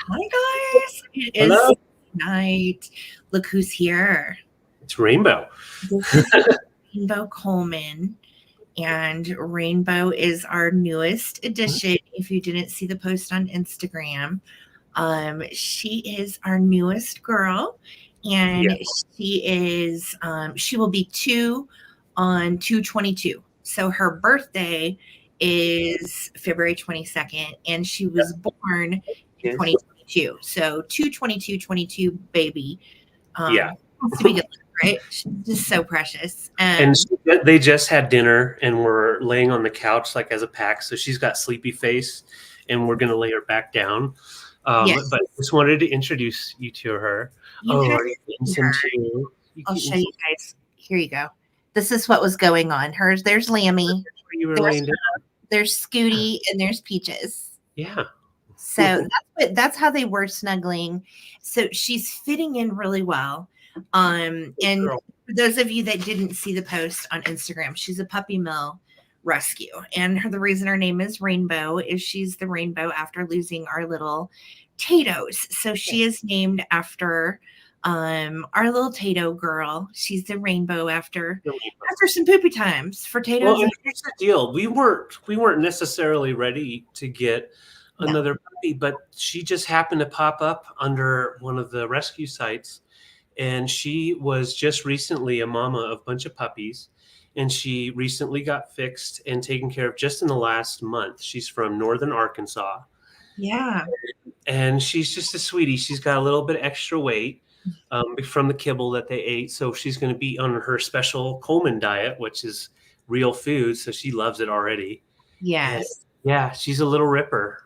Hi guys, it Hello. is night. Look who's here. It's Rainbow. This is Rainbow Coleman, and Rainbow is our newest addition. If you didn't see the post on Instagram, she is our newest girl, and Yeah. she will be 2 on 2/22. So her birthday is February 22nd, and she was born in Yes. 2022. So 2/22/22 baby. Yeah. Wants to be good, right? She's just so precious. And they just had dinner and were laying on the couch like as a pack. So she's got sleepy face, and we're gonna lay her back down. Yes, But just wanted to introduce you to her. you Oh, have are you getting seen some her. too? You I'll getting show some you guys. Here you go. This is what was going on. There's Lammy, where you were there's laying down? there's Scooty, and there's Peaches. Yeah. So that's how they were snuggling. So she's fitting in really well. And Girl. for those of you that didn't see the post on Instagram, she's a puppy mill rescue. And the reason her name is Rainbow is she's the rainbow after losing our little Tatoes. So she is named after our little Tato girl. She's the rainbow after some poopy times for Well, Tatoes. and here's the deal. We weren't necessarily ready to get No. another puppy, but she just happened to pop up under one of the rescue sites. And she was just recently a mama of a bunch of puppies. And she recently got fixed and taken care of just in the last month. She's from northern Arkansas. Yeah. And she's just a sweetie. She's got a little bit extra weight from the kibble that they ate. So she's going to be on her special Coleman diet, which is real food. So she loves it already. And Yes. yeah, she's a little ripper.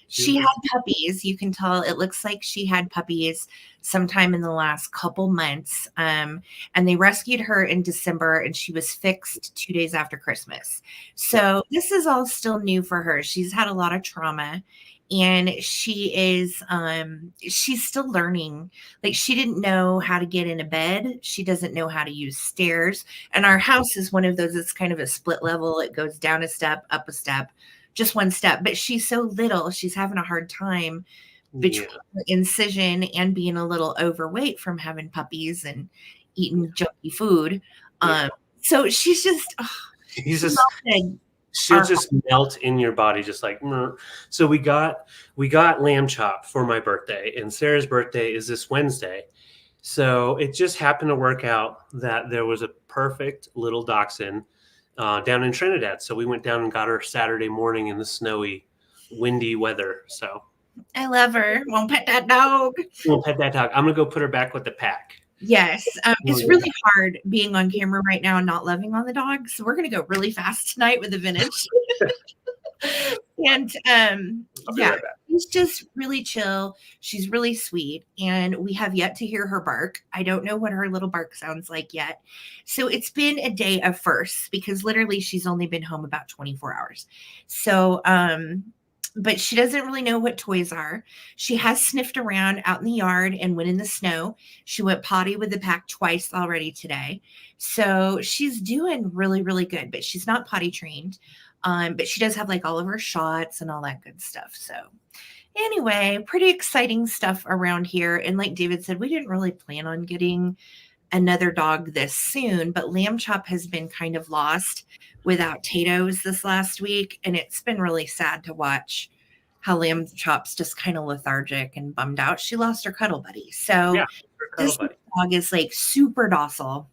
She had puppies. You can tell it looks like she had puppies sometime in the last couple months. And they rescued her in December and she was fixed 2 days after Christmas. So this is all still new for her. She's had a lot of trauma and she's still learning. Like she didn't know how to get in a bed. She doesn't know how to use stairs. And our house is one of those, it's kind of a split level. It goes down a step, up a step, just one step, but she's so little, she's having a hard time between the incision and being a little overweight from having puppies and eating junky food. So she's just, she'll just melt in your body, just like. So we got lamb chop for my birthday, and Sarah's birthday is this Wednesday. So it just happened to work out that there was a perfect little dachshund down in Trinidad. So we went down and got her Saturday morning in the snowy, windy weather. So I love her. Won't pet that dog. Won't pet that dog. I'm gonna go put her back with the pack. Yes, it's really hard being on camera right now and not loving on the dog. So we're gonna go really fast tonight with the vintage. And yeah, she's just really chill. She's really sweet, and we have yet to hear her bark. I don't know what her little bark sounds like yet. So it's been a day of firsts because literally she's only been home about 24 hours. So but she doesn't really know what toys are. She has sniffed around out in the yard and went in the snow. She went potty with the pack twice already today. So she's doing really, really good, but she's not potty trained. But she does have like all of her shots and all that good stuff. So anyway, pretty exciting stuff around here. And like David said, we didn't really plan on getting another dog this soon, but Lamb Chop has been kind of lost without Tatoes this last week. And it's been really sad to watch how Lamb Chop's just kind of lethargic and bummed out. She lost her cuddle buddy. So this dog is like super docile.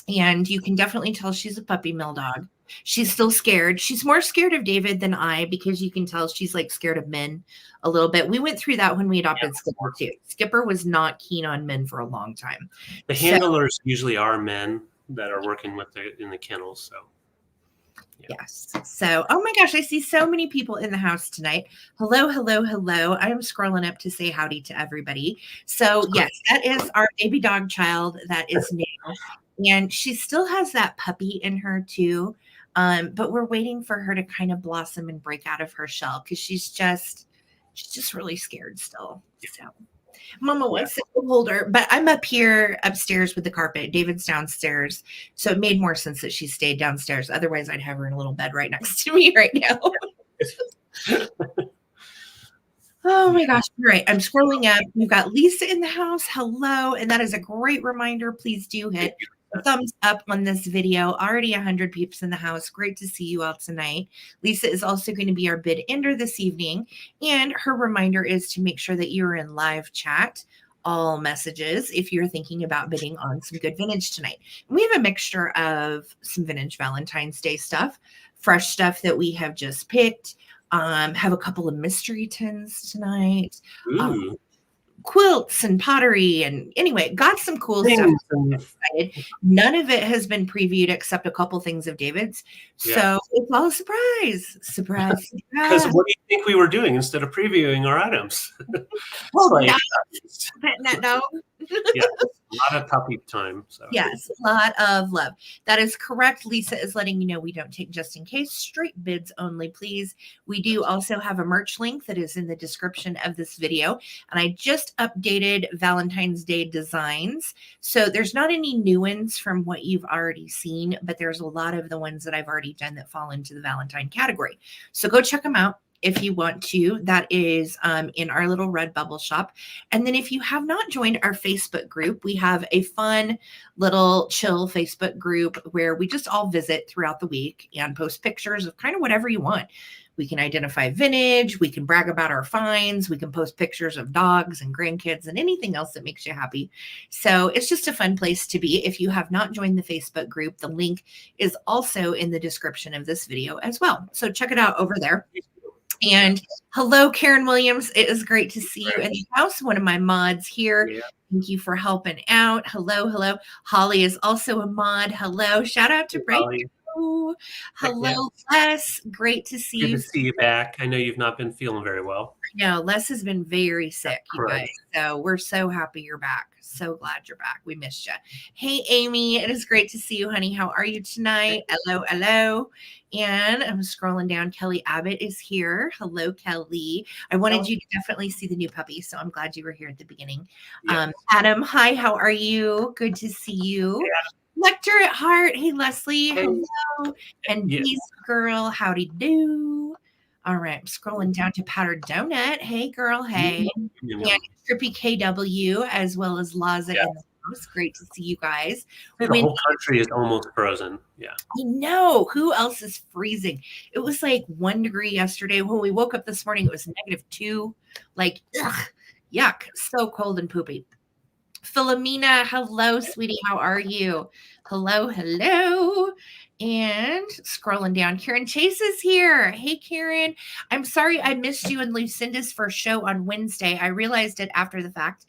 And you can definitely tell she's a puppy mill dog. She's still scared. She's more scared of David than I, because you can tell she's like scared of men a little bit. We went through that when we adopted Skipper too. Skipper was not keen on men for a long time. The handlers usually are men that are working with in the kennels. So yes. So, oh my gosh, I see so many people in the house tonight. Hello, hello, hello. I am scrolling up to say howdy to everybody. So yes, that is our baby dog child that is new. And she still has that puppy in her too. But we're waiting for her to kind of blossom and break out of her shell because she's just really scared still. So Mama wants to hold her, but I'm up here upstairs with the carpet. David's downstairs. So it made more sense that she stayed downstairs. Otherwise, I'd have her in a little bed right next to me right now. Oh my gosh. All right. I'm scrolling up. We've got Lisa in the house. Hello. And that is a great reminder. Please do hit a thumbs up on this video. Already 100 peeps in the house. Great to see you all tonight. Lisa is also going to be our bid ender this evening. And her reminder is to make sure that you're in live chat, all messages, if you're thinking about bidding on some good vintage tonight. And we have a mixture of some vintage Valentine's Day stuff, fresh stuff that we have just picked. Have a couple of mystery tins tonight. Ooh. Quilts and pottery, and anyway, got some cool stuff. I'm excited. None of it has been previewed except a couple things of David's. So it's all a surprise. Surprise. Because what do you think we were doing instead of previewing our items? Well, no. Yeah, a lot of puppy time. So. Yes, a lot of love. That is correct. Lisa is letting you know we don't take just in case, straight bids only, please. We do also have a merch link that is in the description of this video. And I just updated Valentine's Day designs. So there's not any new ones from what you've already seen, but there's a lot of the ones that I've already done that fall into the Valentine category. So go check them out if you want to. That is in our little red bubble shop. And then if you have not joined our Facebook group, we have a fun little chill Facebook group where we just all visit throughout the week and post pictures of kind of whatever you want. We can identify vintage, we can brag about our finds, we can post pictures of dogs and grandkids and anything else that makes you happy. So it's just a fun place to be. If you have not joined the Facebook group, the link is also in the description of this video as well. So check it out over there. And hello, Karen Williams. It is great to see you in the house. One of my mods here. Yeah. Thank you for helping out. Hello, hello. Holly is also a mod. Hello. Shout out to Ray. Hello, Les. Great to see you. Good to see you back. I know you've not been feeling very well. No, Les has been very sick, you guys. So we're so happy you're back. So glad you're back. We missed you. Hey, Amy. It is great to see you, honey. How are you tonight? Hello, hello. And I'm scrolling down. Kelly Abbott is here. Hello, Kelly. I wanted you to definitely see the new puppy, so I'm glad you were here at the beginning. Yes. Adam, hi. How are you? Good to see you. Yeah. Lecter at Heart. Hey, Leslie. Hey. Hello. And Beast Girl. Howdy do. All right. I'm scrolling down to Powdered Donut. Hey, girl. Hey. And Trippy KW, as well as Laza in the house. Great to see you guys. The whole country is almost frozen. Yeah. I know. Who else is freezing? It was like 1 degree yesterday. When we woke up this morning, it was -2. Like, ugh, yuck. So cold and poopy. Philomena, hello, sweetie. How are you? Hello, hello. And scrolling down, Karen Chase is here. Hey, Karen. I'm sorry I missed you and Lucinda's first show on Wednesday. I realized it after the fact.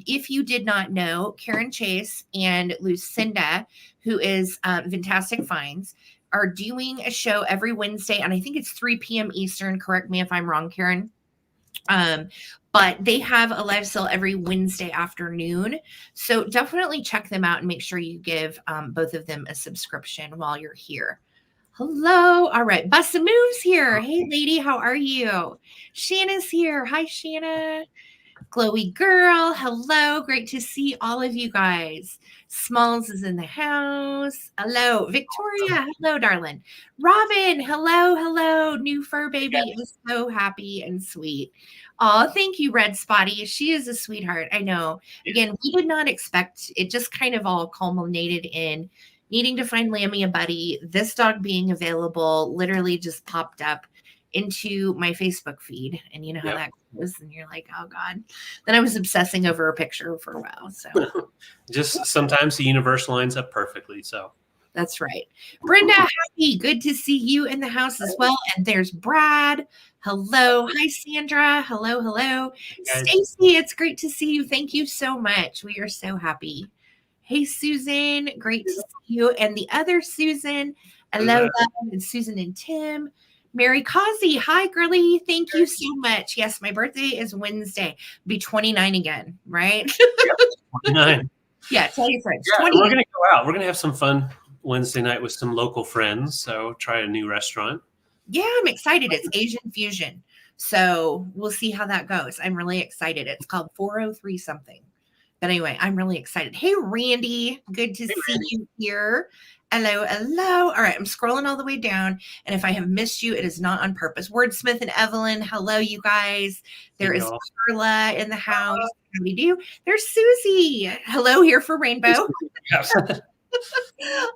If you did not know, Karen Chase and Lucinda, who is Fantastic Finds, are doing a show every Wednesday, and I think it's 3 p.m. Eastern. Correct me if I'm wrong, Karen. But they have a live sale every Wednesday afternoon. So definitely check them out and make sure you give both of them a subscription while you're here. Hello. All right. Bussa Moves here. Hey, lady. How are you? Shanna's here. Hi, Shanna. Glowy Girl. Hello. Great to see all of you guys. Smalls is in the house. Hello. Victoria. Hello, darling. Robin. Hello. Hello. New fur baby is so happy and sweet. Oh, thank you, Red Spotty. She is a sweetheart. I know. Again, we did not expect it. Just kind of all culminated in needing to find Lammy a buddy. This dog being available literally just popped up into my Facebook feed. And you know how that goes. And you're like, oh, God. Then I was obsessing over a picture for a while. So just sometimes the universe lines up perfectly. So that's right. Brenda, happy. Good to see you in the house as well. And there's Brad. Hello. Hi, Sandra. Hello, hello. Stacy, it's great to see you. Thank you so much. We are so happy. Hey, Susan. Great to see you. And the other Susan. Hello, and Susan and Tim. Mary Causey. Hi, girly. Thank you so much. Yes, my birthday is Wednesday. Be 29 again, right? 29. Yeah, tell your friends. Yeah, we're going to go out. We're going to have some fun Wednesday night with some local friends. So try a new restaurant. Yeah, I'm excited. It's Asian fusion. So we'll see how that goes. I'm really excited. It's called 403 something. But anyway, I'm really excited. Hey, Randy. Good to see you here Hello, hello. All right, I'm scrolling all the way down. And if I have missed you, it is not on purpose. Wordsmith and Evelyn, hello, you guys. There is Carla in the house. How do you do? There's Susie. Hello here for Rainbow. Yes.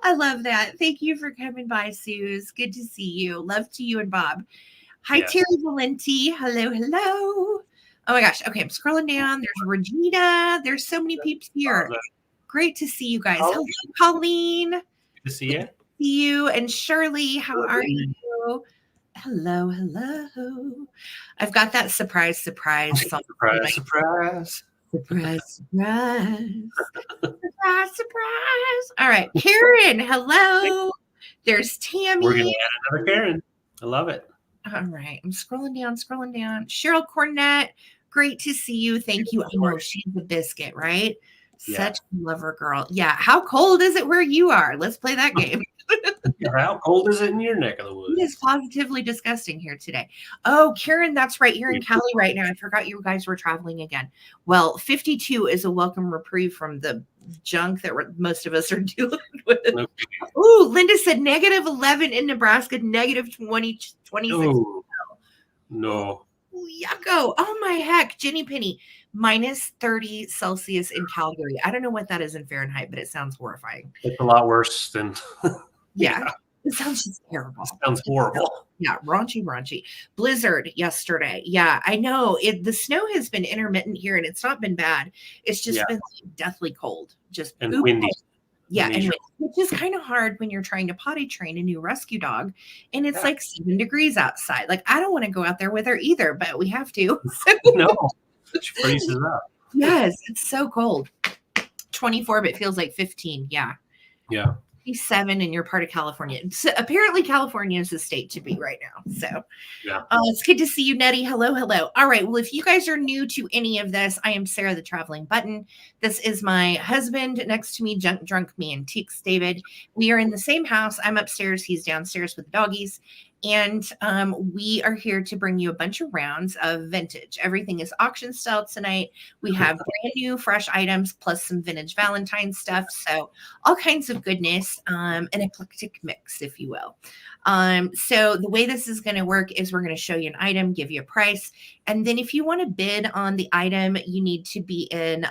I love that. Thank you for coming by, Suze. Good to see you. Love to you and Bob. Hi, Yes. Terry Valenti. Hello, hello. Oh my gosh. Okay, I'm scrolling down. There's Regina. There's so many peeps here. Great to see you guys. Hello, Colleen. Good to see you. See you. And Shirley, how are you? Hello, hello. I've got that surprise song. Surprise, surprise. Surprise, surprise. Surprise, surprise. All right, Karen, hello. There's Tammy. We're going to add another Karen. I love it. All right, I'm scrolling down. Cheryl Cornett, great to see you. Thank you. I know she's a biscuit, right? Such a lover girl. Yeah. How cold is it where you are? Let's play that game. How cold is it in your neck of the woods? It is positively disgusting here today. Oh, Karen, that's right. You're in Cali right now. I forgot you guys were traveling again. Well, 52 is a welcome reprieve from the junk that most of us are dealing with. Okay. Ooh, Linda said -11 in Nebraska, -26. Oh, no. Yucko. Oh, my heck. Jenny Penny, -30 Celsius in Calgary. I don't know what that is in Fahrenheit, but it sounds horrifying. It's a lot worse than... Yeah. It sounds just terrible. It sounds horrible. Yeah, raunchy. Blizzard yesterday. Yeah, I know. The snow has been intermittent here, and it's not been bad. It's just been deathly cold. Just and windy. Cold. Yeah, and which is kind of hard when you're trying to potty train a new rescue dog, and it's like 7 degrees outside. Like, I don't want to go out there with her either, but we have to. No, she freezes up. Yes, it's so cold. 24, but it feels like 15. Yeah. 7 and you're part of California. So apparently California is the state to be right now. So it's good to see you, Nettie. Hello. All right. Well, if you guys are new to any of this, I am Sarah, the traveling button. This is my husband next to me, drunk Mantiques, David. We are in the same house. I'm upstairs. He's downstairs with the doggies. And we are here to bring you a bunch of rounds of vintage. Everything is auction style tonight. We have brand new, fresh items, plus some vintage Valentine stuff. So all kinds of goodness, an eclectic mix, if you will. So the way this is going to work is we're going to show you an item, give you a price. And then if you want to bid on the item, you need to be in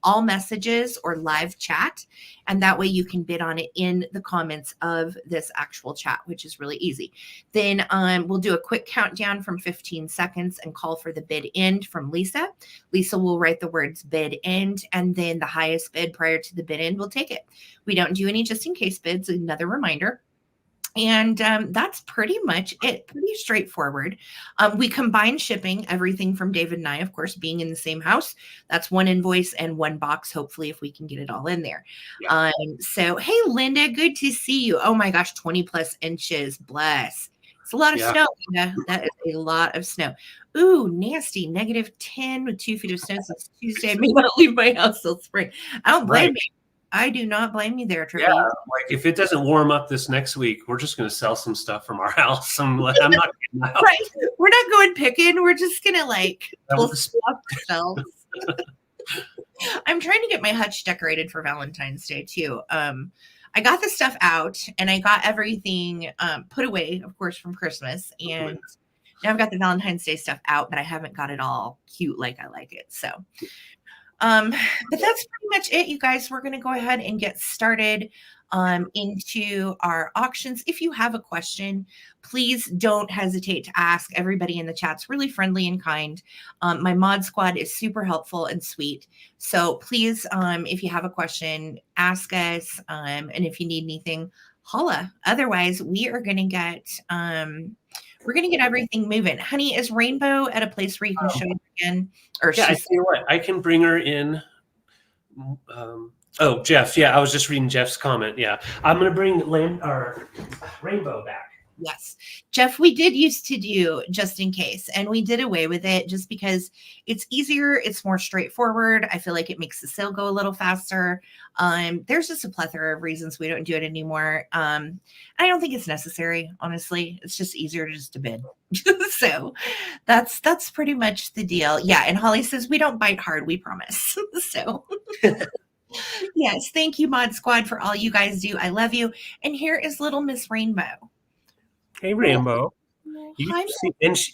all messages or live chat. And that way you can bid on it in the comments of this actual chat, which is really easy. Then we'll do a quick countdown from 15 seconds and call for the bid end from Lisa. Lisa will write the words bid end, and then the highest bid prior to the bid end will take it. We don't do any just in case bids, another reminder. And that's pretty much it. Pretty straightforward. We combine shipping, everything from David and I, of course, being in the same house. That's one invoice and one box, hopefully, if we can get it all in there. Yeah. So, hey, Linda, good to see you. Oh, my gosh, 20 plus inches. Bless. It's a lot of snow, Linda. That is a lot of snow. Ooh, nasty. -10 with 2 feet of snow since Tuesday. I may not leave my house till spring. I don't blame you. I do not blame you there, Trippy. Yeah, like if it doesn't warm up this next week, we're just going to sell some stuff from our house. I'm not getting out. Right. We're not going picking. We're just going to pull stuff ourselves. I'm trying to get my hutch decorated for Valentine's Day too. I got the stuff out and I got everything put away, of course, from Christmas. And now I've got the Valentine's Day stuff out, but I haven't got it all cute like I like it. So but that's pretty much it, you guys. We're going to go ahead and get started into our auctions. If you have a question, please don't hesitate to ask. Everybody in the chat's really friendly and kind. My mod squad is super helpful and sweet. So please, if you have a question, ask us. And if you need anything, holla. Otherwise, we are going to get everything moving. Honey, is Rainbow at a place where you can show it again? Or I tell you what, I can bring her in. Jeff. Yeah, I was just reading Jeff's comment. Yeah, I'm going to bring Rainbow back. Yes. Jeff, we did used to do just in case, and we did away with it just because it's easier. It's more straightforward. I feel like it makes the sale go a little faster. There's just a plethora of reasons we don't do it anymore. I don't think it's necessary, honestly. It's just easier to bid. So that's pretty much the deal. Yeah. And Holly says, we don't bite hard, we promise. So Yes, thank you, Mod Squad, for all you guys do. I love you. And here is little Miss Rainbow. Hey, Rambo. Hi.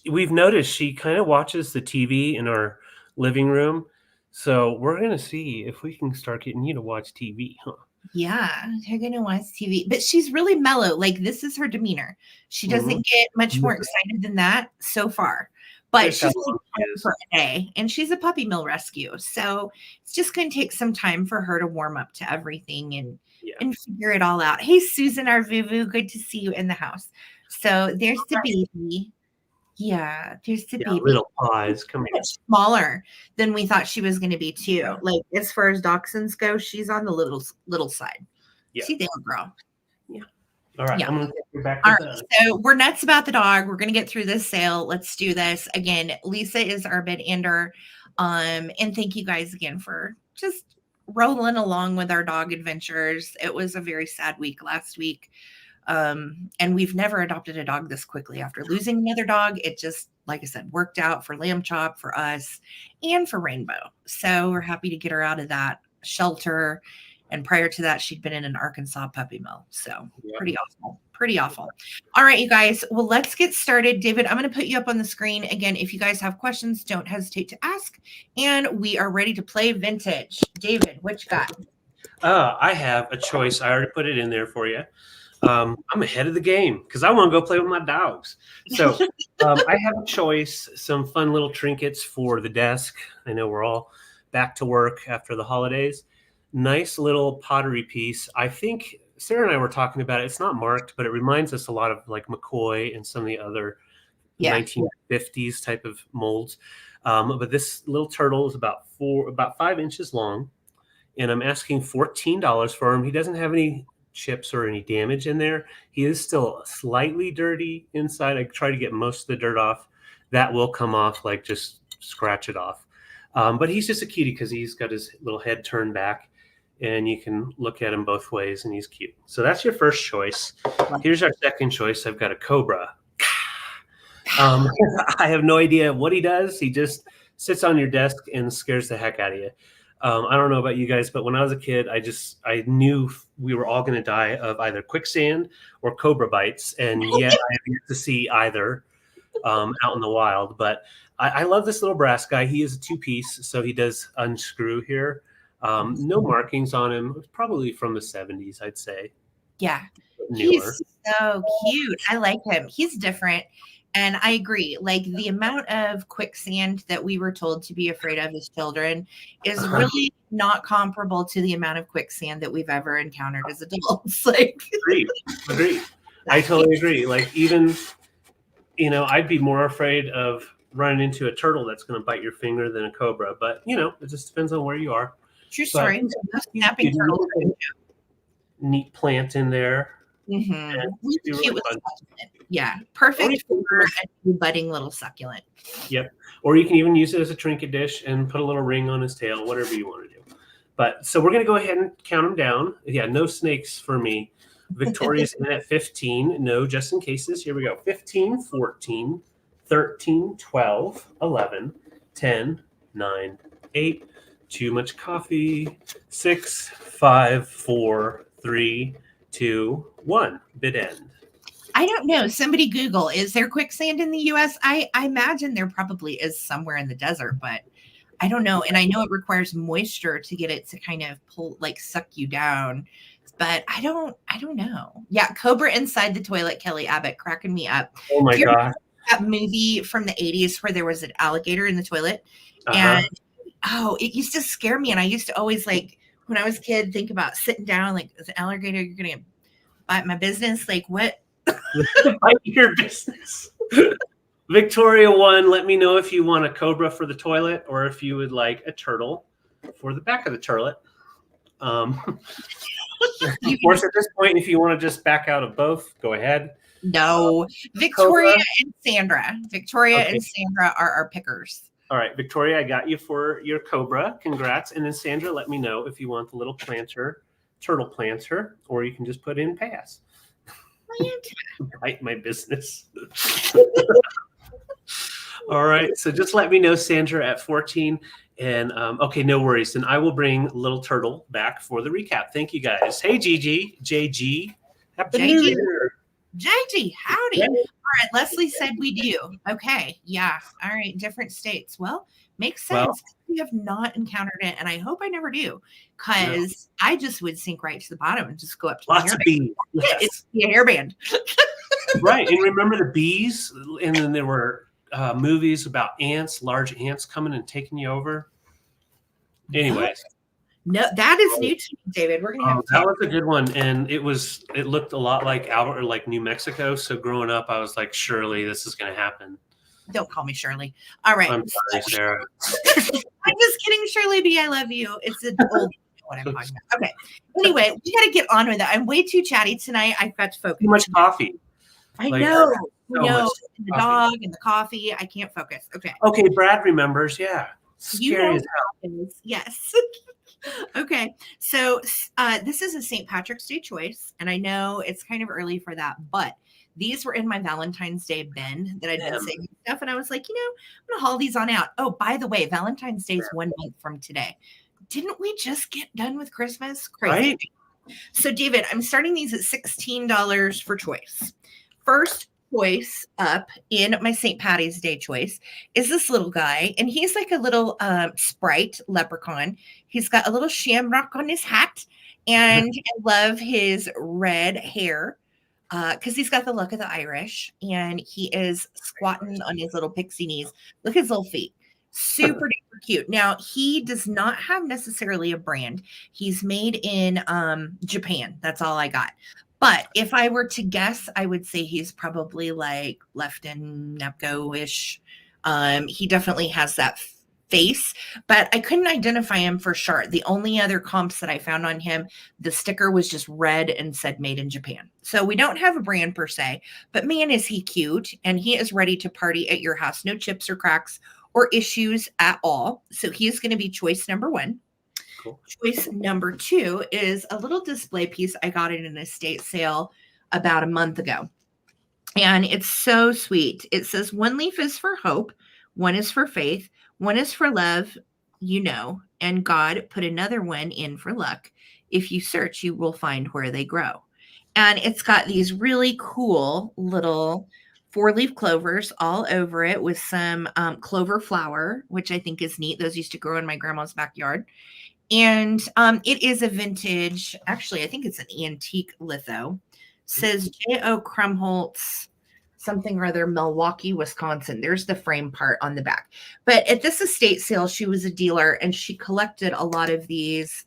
We've noticed she kind of watches the TV in our living room. So we're going to see if we can start getting you to watch TV, huh? Yeah, you're gonna watch TV, but she's really mellow. Like, this is her demeanor. She doesn't get much more excited than that so far. But she's only for a day, and she's a puppy mill rescue, so it's just gonna take some time for her to warm up to everything and figure it all out. Hey, Susan, our Vuvu, good to see you in the house. So there's the baby. Yeah, there's the baby. Little paws. Come here. Much smaller than we thought she was going to be too. Like, as far as dachshunds go, she's on the little side. Yeah. She's a little girl. Yeah. All right. Yeah. I'm going to take you back. All right. So we're nuts about the dog. We're going to get through this sale. Let's do this again. Lisa is our bid ender. And thank you guys again for just rolling along with our dog adventures. It was a very sad week last week. And we've never adopted a dog this quickly after losing another dog. It just, like I said, worked out for Lamb Chop, for us, and for Rainbow. So we're happy to get her out of that shelter. And prior to that, she'd been in an Arkansas puppy mill. So pretty awful. Pretty awful. All right, you guys. Well, let's get started. David, I'm going to put you up on the screen. Again, if you guys have questions, don't hesitate to ask. And we are ready to play vintage. David, what you got? I have a choice. I already put it in there for you. I'm ahead of the game because I want to go play with my dogs. So I have a choice, some fun little trinkets for the desk. I know we're all back to work after the holidays. Nice little pottery piece. I think Sarah and I were talking about it. It's not marked, but it reminds us a lot of like McCoy and some of the other 1950s type of molds. But this little turtle is about 5 inches long, and I'm asking $14 for him. He doesn't have any chips or any damage in there. He is still slightly dirty inside. I try to get most of the dirt off. That will come off, like just scratch it off. But he's just a cutie because he's got his little head turned back, and you can look at him both ways, and he's cute. So that's your first choice. Here's our second choice. I've got a cobra. I have no idea what he does. He just sits on your desk and scares the heck out of you. I don't know about you guys, but when I was a kid, I knew we were all going to die of either quicksand or cobra bites, and yet I have yet to see either out in the wild. But I love this little brass guy. He is a two-piece, so he does unscrew here. No markings on him. Probably from the 70s, I'd say. Yeah, newer. He's so cute. I like him. He's different. And I agree, like the amount of quicksand that we were told to be afraid of as children is really not comparable to the amount of quicksand that we've ever encountered as adults. Like, Agreed. I totally agree. Like, even, I'd be more afraid of running into a turtle that's going to bite your finger than a cobra. But, it just depends on where you are. True story. Snapping turtles. Neat plant in there. Mm-hmm. Yeah, perfect for a budding little succulent. Yep. Or you can even use it as a trinket dish and put a little ring on his tail, whatever you want to do. But so we're going to go ahead and count them down. Yeah, no snakes for me. Victoria's in at 15. No, just in cases. Here we go. 15, 14, 13, 12, 11, 10, 9, 8. Too much coffee. 6, 5, 4, 3, 2, 1. Bid end. I don't know. Somebody Google, is there quicksand in the U.S.? I imagine there probably is somewhere in the desert, but I don't know. And I know it requires moisture to get it to kind of pull, like suck you down. But I don't know. Yeah, Cobra Inside the Toilet, Kelly Abbott, cracking me up. Oh my God. That movie from the 80s where there was an alligator in the toilet. And it used to scare me. And I used to always, like, when I was a kid, think about sitting down, like, as an alligator, you're going to bite my business. Like, what? Bite your business. Victoria 1, let me know if you want a cobra for the toilet or if you would like a turtle for the back of the turlet. Of course, at this point, if you want to just back out of both, go ahead. No. Victoria and Sandra. And Sandra are our pickers. All right, Victoria, I got you for your cobra. Congrats. And then Sandra, let me know if you want the little turtle planter, or you can just put in pass. Bite my business. All right. So just let me know, Sandra, at 14. And okay, no worries. And I will bring Little Turtle back for the recap. Thank you guys. Hey, Gigi, JG. Happy New Year. JG, howdy. All right, Leslie said we do. Okay, yeah. All right, different states. Well, makes sense. Well, we have not encountered it, and I hope I never do, because I just would sink right to the bottom and just go up to lots of bees. Yes. It's a hairband. Right. And remember the bees? And then there were movies about ants, large ants coming and taking you over. Anyways. No, that is new to me, David. We're gonna have that was a good one, and it looked a lot like New Mexico. So growing up, I was like, surely this is going to happen. Don't call me Shirley. All right, I'm sorry, Sarah. I'm just kidding, Shirley B. I love you. It's an old what I'm talking about. Okay. Anyway, we got to get on with it. I'm way too chatty tonight. I've got to focus. Too much coffee. I know. And the dog and the coffee. I can't focus. Okay. Okay, Brad remembers. Yeah. Scary as hell. Yes. Okay. So this is a St. Patrick's Day choice, and I know it's kind of early for that, but these were in my Valentine's Day bin that I'd been saving stuff, and I was like, I'm gonna haul these on out. Oh, by the way, Valentine's Day is 1 month from today. Didn't we just get done with Christmas? Crazy. Right. So, David, I'm starting these at $16 for choice. First choice up in my St. Patty's Day choice is this little guy, and he's like a little sprite leprechaun. He's got a little shamrock on his hat, and I love his red hair because he's got the look of the Irish, and he is squatting on his little pixie knees. Look at his little feet. Super duper cute. Now, he does not have necessarily a brand. He's made in Japan. That's all I got. But if I were to guess, I would say he's probably like Lefton Nepco-ish. He definitely has that face, but I couldn't identify him for sure. The only other comps that I found on him, the sticker was just red and said made in Japan. So we don't have a brand per se, but man, is he cute, and he is ready to party at your house. No chips or cracks or issues at all. So he is going to be choice number 1. Cool. Choice number 2 is a little display piece. I got it in an estate sale about a month ago. And it's so sweet. It says 1 leaf is for hope, 1 is for faith, 1 is for love, and God put another 1 in for luck. If you search, you will find where they grow. And it's got these really cool little 4-leaf clovers all over it with some clover flower, which I think is neat. Those used to grow in my grandma's backyard. And it is a vintage, actually, I think it's an antique litho. Says J.O. Krumholtz, something or other, Milwaukee, Wisconsin. There's the frame part on the back. But at this estate sale, she was a dealer, and she collected a lot of these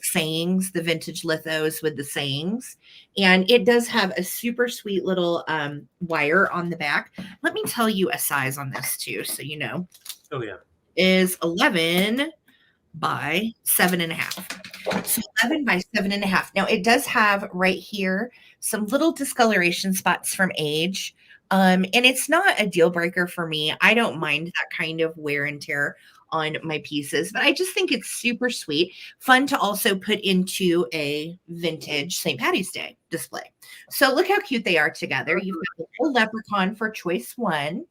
sayings, the vintage lithos with the sayings. And it does have a super sweet little wire on the back. Let me tell you a size on this too, so you know. Oh, yeah. Is 11 by 7.5. So 11 by 7.5. Now it does have right here some little discoloration spots from age. And it's not a deal breaker for me. I don't mind that kind of wear and tear on my pieces, but I just think it's super sweet. Fun to also put into a vintage St. Patty's Day display. So look how cute they are together. You've got the little leprechaun for choice 1,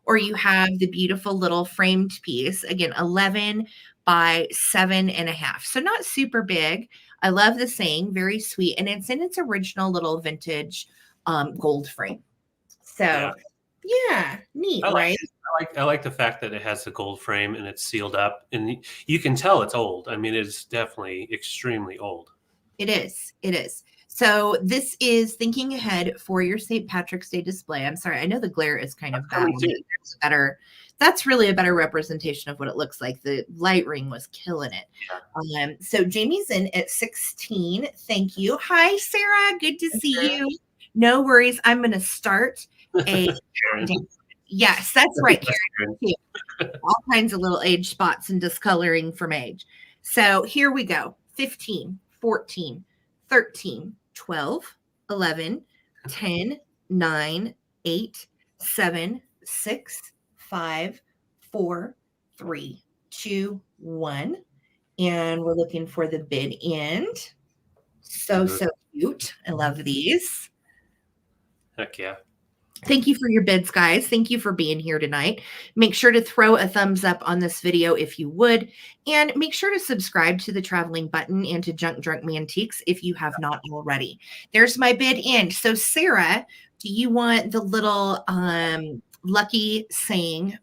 or you have the beautiful little framed piece. Again, 11 by 7.5. So not super big. I love the saying, very sweet. And it's in its original little vintage gold frame. So yeah, neat, right? I like the fact that it has the gold frame and it's sealed up, and you can tell it's old. I mean, it's definitely extremely old. It is. It is. So this is thinking ahead for your St. Patrick's Day display. I'm sorry. I know the glare is kind of bad. That's really a better representation of what it looks like. The light ring was killing it. So Jamie's in at 16. Thank you. Hi, Sarah. Good to see you. No worries. I'm going to start a yes, that's right, Karen. All kinds of little age spots and discoloring from age. So here we go. 15, 14, 13, 12, 11, 10, 9, 8, 7, 6, 5, 4, 3, 2, 1. And we're looking for the bid end. So cute. I love these. Heck yeah. Thank you for your bids, guys. Thank you for being here tonight. Make sure to throw a thumbs up on this video if you would, and make sure to subscribe to the traveling button and to Junk Drunk Mantiques if you have not already. There's my bid in. So Sarah, do you want the little lucky saying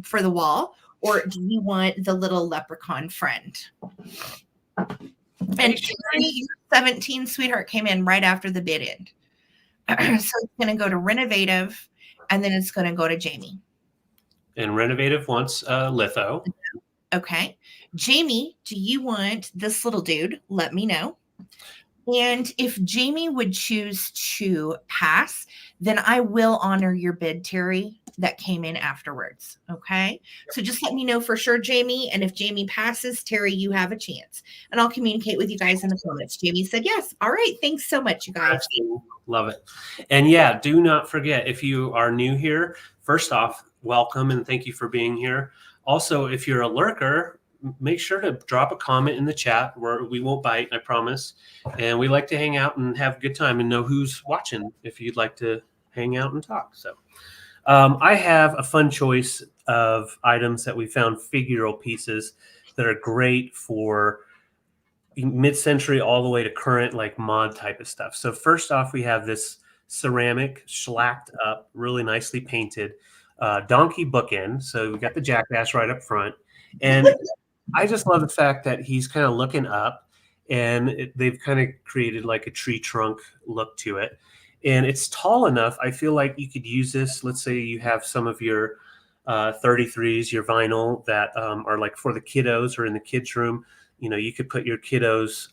for the wall, or do you want the little leprechaun friend? And Terry, 17, sweetheart, came in right after the bid end. So it's going to go to Renovative, and then it's going to go to Jamie. And Renovative wants litho. Okay. Jamie, do you want this little dude? Let me know. And if Jamie would choose to pass, then I will honor your bid, Terry, that came in afterwards. Okay. So just let me know for sure, Jamie. And if Jamie passes, Terry, you have a chance. And I'll communicate with you guys in the comments. Jamie said yes. All right. Thanks so much, you guys. Love it. And yeah, do not forget, if you are new here, first off, welcome and thank you for being here. Also, if you're a lurker, make sure to drop a comment in the chat where we won't bite, I promise. And we like to hang out and have a good time and know who's watching if you'd like to hang out and talk. So I have a fun choice of items that we found, figural pieces that are great for mid-century all the way to current, like mod type of stuff. So first off, we have this ceramic shellacked up, really nicely painted donkey bookend. So we got the jackass right up front. And I just love the fact that he's kind of looking up, and they've kind of created like a tree trunk look to it. And it's tall enough. I feel like you could use this. Let's say you have some of your 33s, your vinyl that are like for the kiddos or in the kids' room. You know, you could put your kiddos'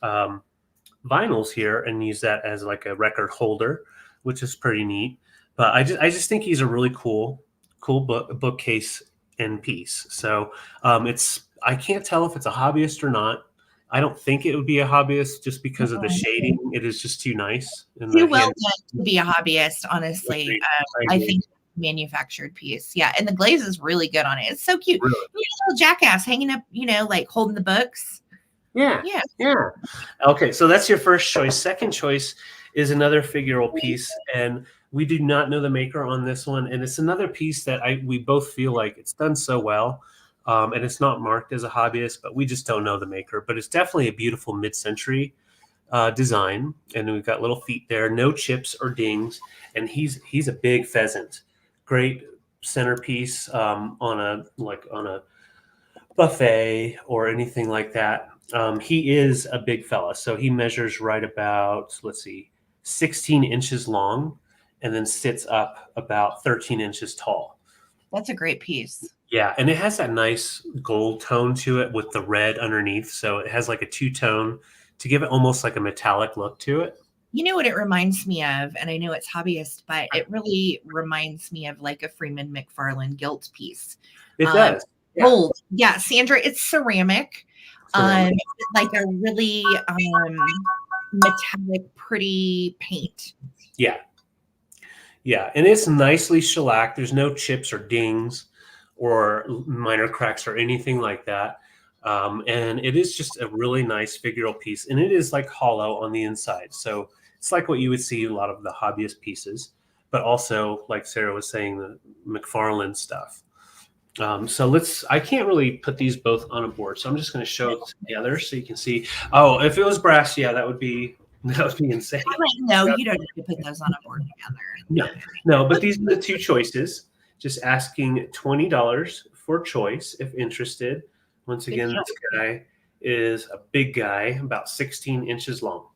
vinyls here and use that as like a record holder, which is pretty neat. But I just think he's a really cool bookcase end piece. So I can't tell if it's a hobbyist or not. I don't think it would be a hobbyist just because of the shading. It is just too nice. Too well done to be a hobbyist, honestly. I think manufactured piece. Yeah. And the glaze is really good on it. It's so cute. Really? Little jackass hanging up, like holding the books. Yeah. Okay. So that's your first choice. Second choice is another figural piece. And we do not know the maker on this one. And it's another piece that we both feel like it's done so well. And it's not marked as a hobbyist, but we just don't know the maker. But it's definitely a beautiful mid-century design. And we've got little feet there, no chips or dings. And he's a big pheasant. Great centerpiece on a buffet or anything like that. He is a big fella. So he measures right about, 16 inches long, and then sits up about 13 inches tall. That's a great piece. Yeah, and it has that nice gold tone to it with the red underneath. So it has like a two-tone to give it almost like a metallic look to it. You know what it reminds me of? And I know it's hobbyist, but it really reminds me of like a Freeman McFarlane gilt piece. It does. Gold. Yeah, Sandra, it's ceramic. Like a really metallic, pretty paint. Yeah. Yeah, and it's nicely shellacked. There's no chips or dings or minor cracks or anything like that. And it is just a really nice figural piece. And it is like hollow on the inside. So it's like what you would see a lot of the hobbyist pieces, but also, like Sarah was saying, the McFarlane stuff. So I can't really put these both on a board. So I'm just going to show it together so you can see. Oh, if it was brass, yeah, that would be insane. No, you don't need to put those on a board together. No, but these are the two choices. Just asking $20 for choice if interested. Once again, this guy is a big guy, about 16 inches long.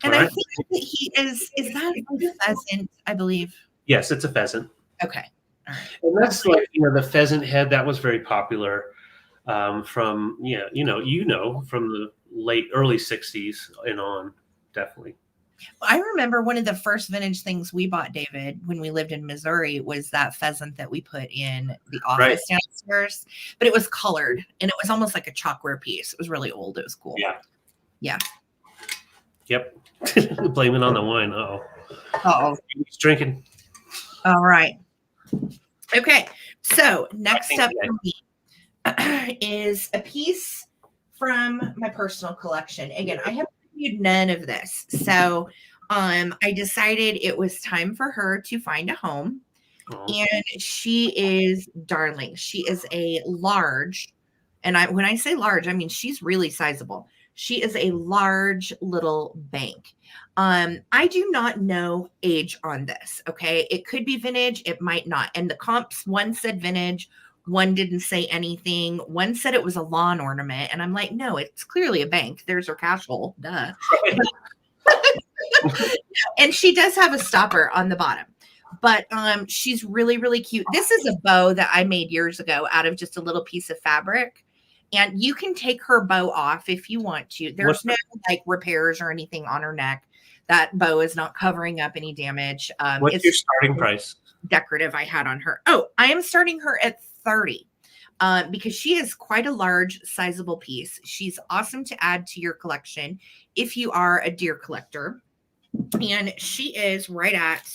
And I think that he is that a pheasant, I believe? Yes, it's a pheasant. Okay. All right. And that's like, the pheasant head that was very popular from, from the early 60s and on, definitely. I remember one of the first vintage things we bought, David, when we lived in Missouri, was that pheasant that we put in the office downstairs, but it was colored and it was almost like a chalkware piece. It was really old. It was cool. Yeah. Yep. Blame it on the wine. Uh-oh. He's drinking. All right. Okay. So next up for me is a piece from my personal collection. Again, I have reviewed none of this. So I decided it was time for her to find a home. Oh, And she is darling. She is a large, and when I say large, I mean she's really sizable. She is a large little bank. I do not know age on this. Okay. It could be vintage, it might not. And the comps, one said vintage, one didn't say anything. One said it was a lawn ornament. And I'm like, no, it's clearly a bank. There's her cash hole. Duh. And she does have a stopper on the bottom, but she's really, really cute. This is a bow that I made years ago out of just a little piece of fabric, and you can take her bow off if you want to. There's no like repairs or anything on her neck. That bow is not covering up any damage. What's It's your starting price? Decorative I had on her. Oh, I am starting her at 30. Because she is quite a large, sizable piece. She's awesome to add to your collection if you are a deer collector. And she is right at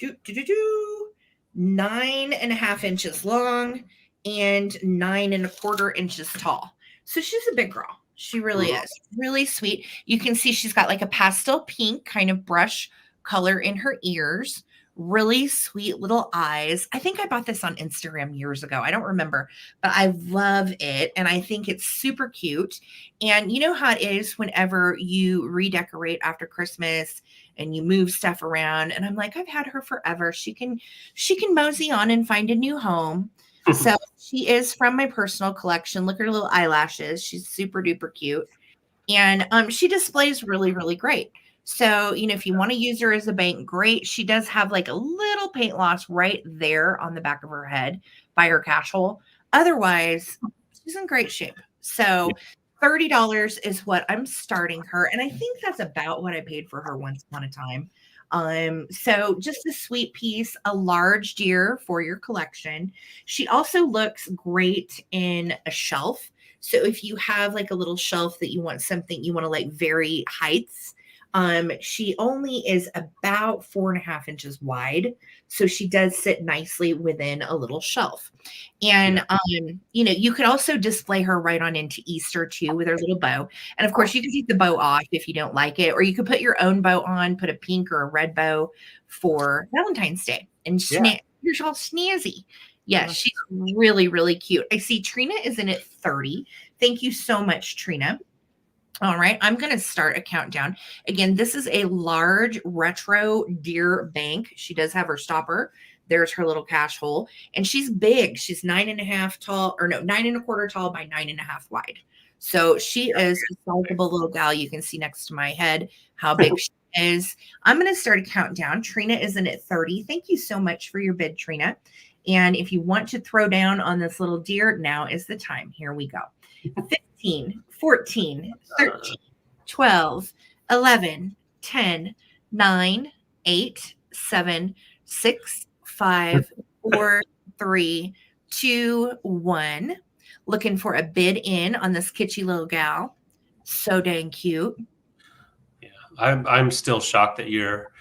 9.5 inches long and 9.25 inches tall. So she's a big girl. She really is really sweet. You can see she's got like a pastel pink kind of brush color in her ears. Really sweet little eyes. I think I bought this on Instagram years ago. I don't remember, but I love it. And I think it's super cute. And you know how it is whenever you redecorate after Christmas and you move stuff around. And I'm like, I've had her forever. She can mosey on and find a new home. So she is from my personal collection. Look at her little eyelashes. She's super duper cute. And she displays really, really great. So, if you want to use her as a bank, great. She does have like a little paint loss right there on the back of her head by her cash hole. Otherwise, she's in great shape. So $30 is what I'm starting her. And I think that's about what I paid for her once upon a time. So just a sweet piece, a large deer for your collection. She also looks great in a shelf. So if you have like a little shelf that you want something, you want to like vary heights. She only is about 4.5 inches wide. So she does sit nicely within a little shelf. And, you could also display her right on into Easter too with her little bow. And of course, you can take the bow off if you don't like it, or you could put your own bow on, put a pink or a red bow for Valentine's Day, and you're all snazzy. Yes, she's really, really cute. I see Trina is in at 30. Thank you so much, Trina. All right, I'm going to start a countdown. Again, this is a large retro deer bank. She does have her stopper. There's her little cash hole. And she's big. She's 9.5 tall, or no, 9.25 tall by 9.5 wide. So she is a sizable little gal. You can see next to my head how big she is. I'm going to start a countdown. Trina is in at 30. Thank you so much for your bid, Trina. And if you want to throw down on this little deer, now is the time. Here we go. 15, 14, 13, 12, 11, 10, 9, 8, 7, 6, 5, 4, 3, 2, 1. Looking for a bid in on this kitschy little gal. So dang cute. Yeah, I'm still shocked that you're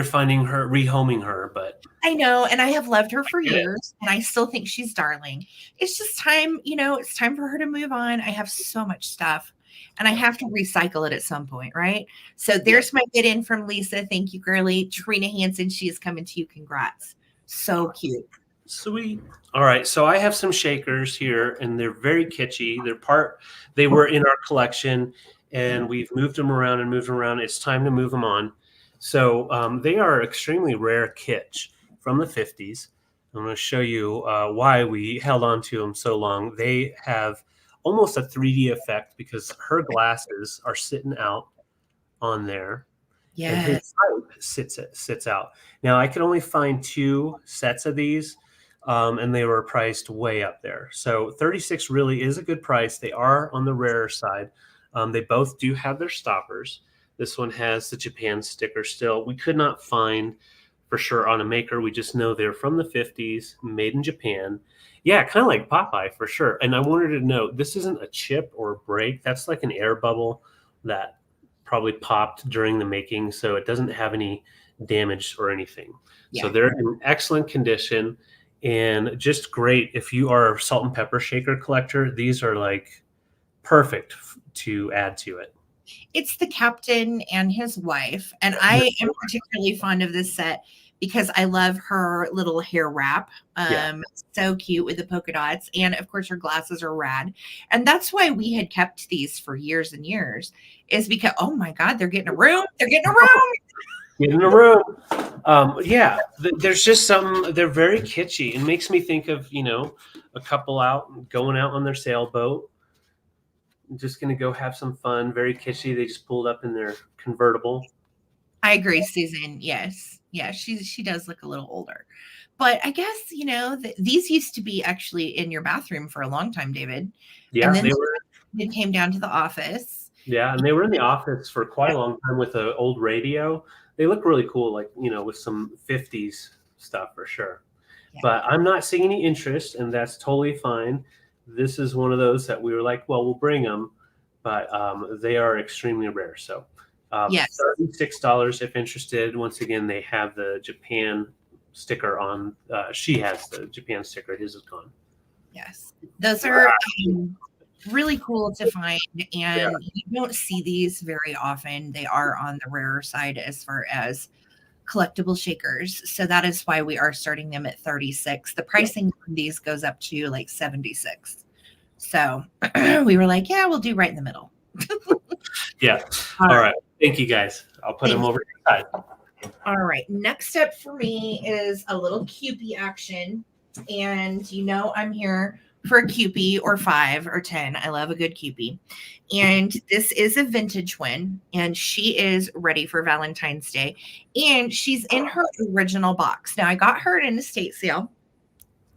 finding her, rehoming her, but I know, and I have loved her for years, and I still think she's darling. It's just time, it's time for her to move on. I have so much stuff, and I have to recycle it at some point, right? So there's my bid in from Lisa. Thank you, girly. Trina Hansen, she is coming to you. Congrats. So cute. Sweet. All right, so I have some shakers here, and they're very kitschy. They were in our collection, and we've moved them around and moved them around. It's time to move them on. So they are extremely rare kitsch from the 50s. I'm going to show you why we held on to them so long. They have almost a 3D effect because her glasses are sitting out on there. Yeah. And his pipe sits out. Now, I could only find 2 sets of these, and they were priced way up there. So 36 really is a good price. They are on the rarer side. They both do have their stoppers. This one has the Japan sticker still. We could not find for sure on a maker. We just know they're from the 50s, made in Japan. Yeah, kind of like Popeye for sure. And I wanted to know, this isn't a chip or a break. That's like an air bubble that probably popped during the making, so it doesn't have any damage or anything. Yeah. So they're in excellent condition and just great. If you are a salt and pepper shaker collector, these are like perfect to add to it. It's the captain and his wife. And I am particularly fond of this set because I love her little hair wrap. So cute with the polka dots. And of course, her glasses are rad. And that's why we had kept these for years and years, is because, oh my God, they're getting a room. They're getting a room. Get in a room. There's just some, they're very kitschy. It makes me think of, a couple going out on their sailboat. Just going to go have some fun. Very kitschy. They just pulled up in their convertible. I agree, Susan. Yes. Yeah, she does look a little older. But I guess, these used to be actually in your bathroom for a long time, David. Yeah, and then they came down to the office. Yeah, and they were in the office for quite a long time with an old radio. They look really cool, like, with some 50s stuff for sure. Yeah. But I'm not seeing any interest, and that's totally fine. This is one of those that we were like, well, we'll bring them, but they are extremely rare. So yes. $36 if interested. Once again, they have the Japan sticker on. She has the Japan sticker. His is gone. Yes. Those are really cool to find, and you don't see these very often. They are on the rarer side as far as collectible shakers. So that is why we are starting them at 36. The pricing on these goes up to like 76. So we were like, yeah, we'll do right in the middle. Yeah. All right. Thank you guys. I'll put them over to the side. All right. Next up for me is a little Kewpie action. And I'm here for a Kewpie or 5 or 10. I love a good Kewpie. And this is a vintage one. And she is ready for Valentine's Day. And she's in her original box. Now, I got her at an estate sale.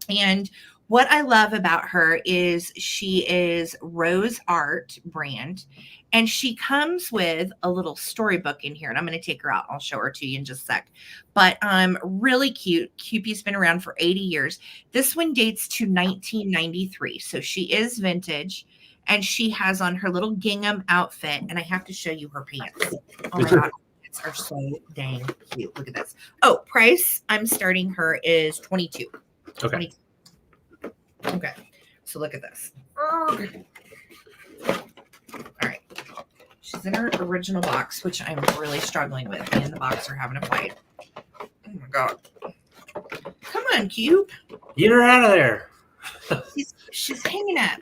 And what I love about her is she is Rose Art brand. And she comes with a little storybook in here. And I'm going to take her out. I'll show her to you in just a sec. But really cute. Kewpie's been around for 80 years. This one dates to 1993. So she is vintage. And she has on her little gingham outfit. And I have to show you her pants. Oh my God. Pants are so dang cute. Look at this. Oh, price I'm starting her is 22. Okay. 22. Okay. So look at this. All right. She's in her original box, which I'm really struggling with. Me and the box are having a fight. Oh my God. Come on, Cube. Get her out of there. She's hanging up.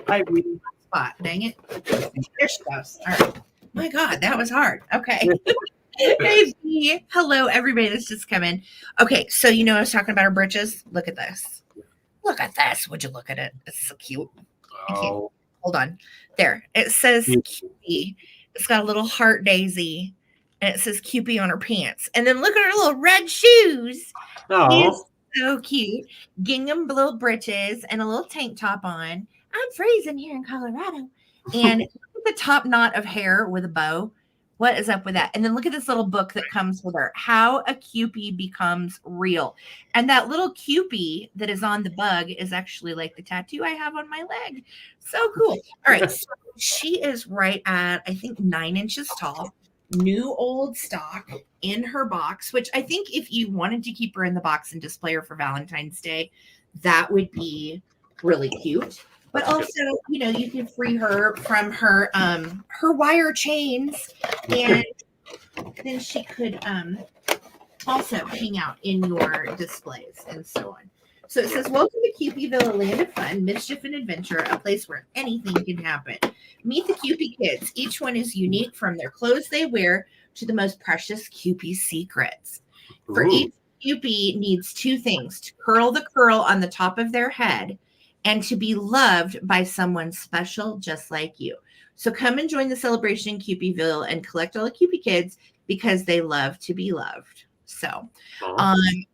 Hi, Weedy. Spot. Dang it. There she goes. All right. My God, that was hard. Okay. Hey, B. Hello, everybody that's just come in. Okay, so I was talking about her britches. Look at this. Look at this. Would you look at it? It's so cute. Oh. Hold on. There. It says Kewpie. It's got a little heart daisy. And it says Kewpie on her pants. And then look at her little red shoes. Oh. It's so cute. Gingham blue breeches and a little tank top on. I'm freezing here in Colorado. And look at the top knot of hair with a bow. What is up with that? And then look at this little book that comes with her. How a Kewpie becomes real. And that little Kewpie that is on the bug is actually like the tattoo I have on my leg. So cool. All right. So she is right at, I think, 9 inches tall. New old stock in her box, which I think if you wanted to keep her in the box and display her for Valentine's Day, that would be really cute. But also, you can free her from her wire chains, and then she could also hang out in your displays and so on. So it says, welcome to Kewpieville, a land of fun, mischief, and adventure, a place where anything can happen. Meet the Kewpie kids. Each one is unique, from their clothes they wear to the most precious Kewpie secrets. For each Kewpie needs 2 things: to curl the curl on the top of their head, and to be loved by someone special just like you. So come and join the celebration in Kewpieville and collect all the Kewpie kids because they love to be loved. So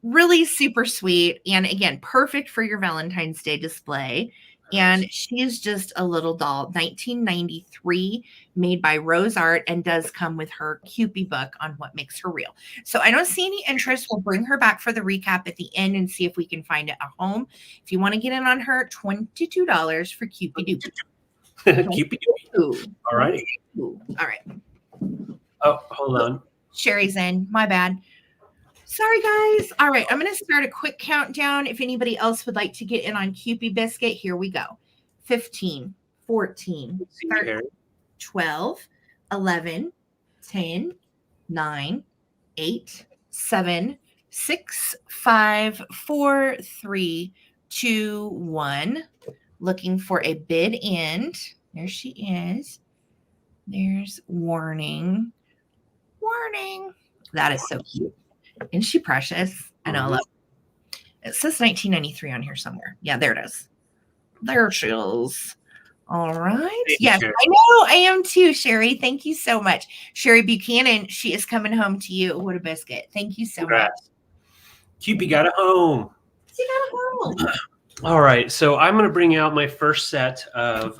really super sweet. And again, perfect for your Valentine's Day display. And she's just a little doll, 1993, made by Rose Art, and does come with her Kewpie book on what makes her real. So I don't see any interest. We'll bring her back for the recap at the end and see if we can find it at home. If you want to get in on her, $22 for Kewpie Doopie. Kewpie Doopie. All right. All right. Oh, hold on. Sherry's in. My bad. Sorry, guys. All right. I'm going to start a quick countdown. If anybody else would like to get in on Kewpie Biscuit, here we go. 15, 14, 13, 12, 11, 10, 9, 8, 7, 6, 5, 4, 3, 2, 1. Looking for a bid end. There she is. There's warning. Warning. That is so cute. Isn't she precious? I know. I love it. It says 1993 on here somewhere. Yeah, there it is. There she is. All right. Yes, I know. I am too, Sherry. Thank you so much. Sherry Buchanan, she is coming home to you. What a biscuit. Thank you so much. Cupid got it home. She got it home. All right. So I'm going to bring out my first set of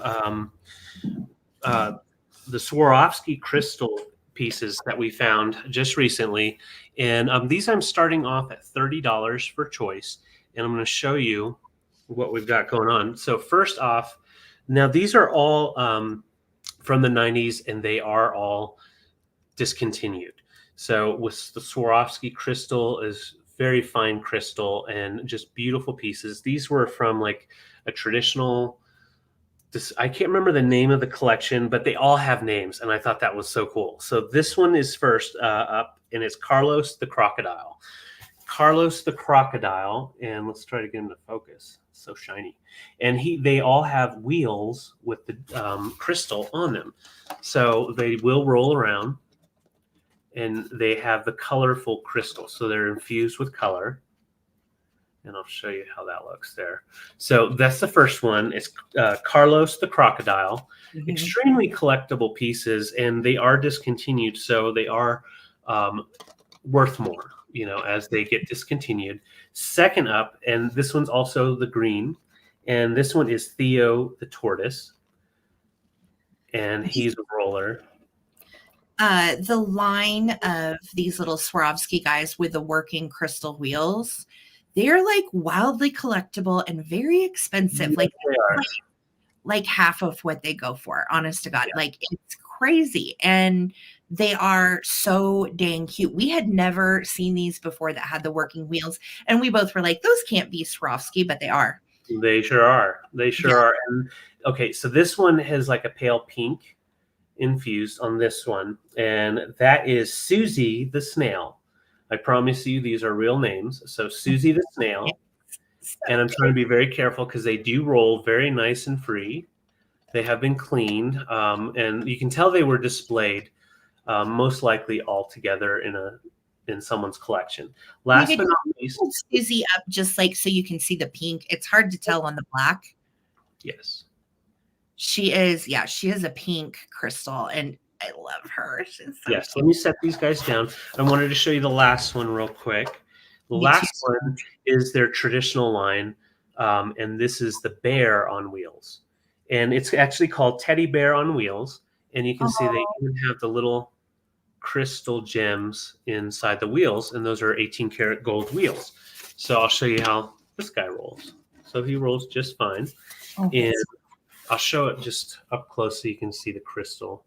the Swarovski crystal pieces that we found just recently. And these I'm starting off at $30 for choice. And I'm going to show you what we've got going on. So first off, now these are all from the 90s and they are all discontinued. So with the Swarovski crystal is very fine crystal and just beautiful pieces. These were from like a traditional, I can't remember the name of the collection, but they all have names. And I thought that was so cool. So this one is first up and it's Carlos the Crocodile. Carlos the Crocodile, and let's try to get him to focus. So shiny. And they all have wheels with the crystal on them. So they will roll around and they have the colorful crystal. So they're infused with color. And I'll show you how that looks there. So that's the first one. It's Carlos the Crocodile. Mm-hmm. Extremely collectible pieces, and they are discontinued. So they are worth more, you know, as they get discontinued. Second up, and this one's also the green, and this one is Theo the Tortoise. And he's a roller. The line of these little Swarovski guys with the working crystal wheels, they're like wildly collectible and very expensive. Yes, like half of what they go for, honest to God. Yeah. Like it's crazy. And they are so dang cute. We had never seen these before that had the working wheels. And we both were like, those can't be Swarovski, but they are. They sure are. They sure are. And okay, so this one has like a pale pink infused on this one. And that is Susie the Snail. I promise you these are real names. So Susie the Snail. And I'm trying to be very careful because they do roll very nice and free. They have been cleaned. And you can tell they were displayed most likely all together in someone's collection. Last but not least. Susie up just like so you can see the pink. It's hard to tell on the black. Yes. She is a pink crystal and I love her. She's so yes, cute. Let me set these guys down. I wanted to show you the last one real quick. The last one is their traditional line, and this is the bear on wheels. And it's actually called Teddy Bear on Wheels. And you can see they even have the little crystal gems inside the wheels, and those are 18 karat gold wheels. So I'll show you how this guy rolls. So he rolls just fine. And I'll show it just up close so you can see the crystal.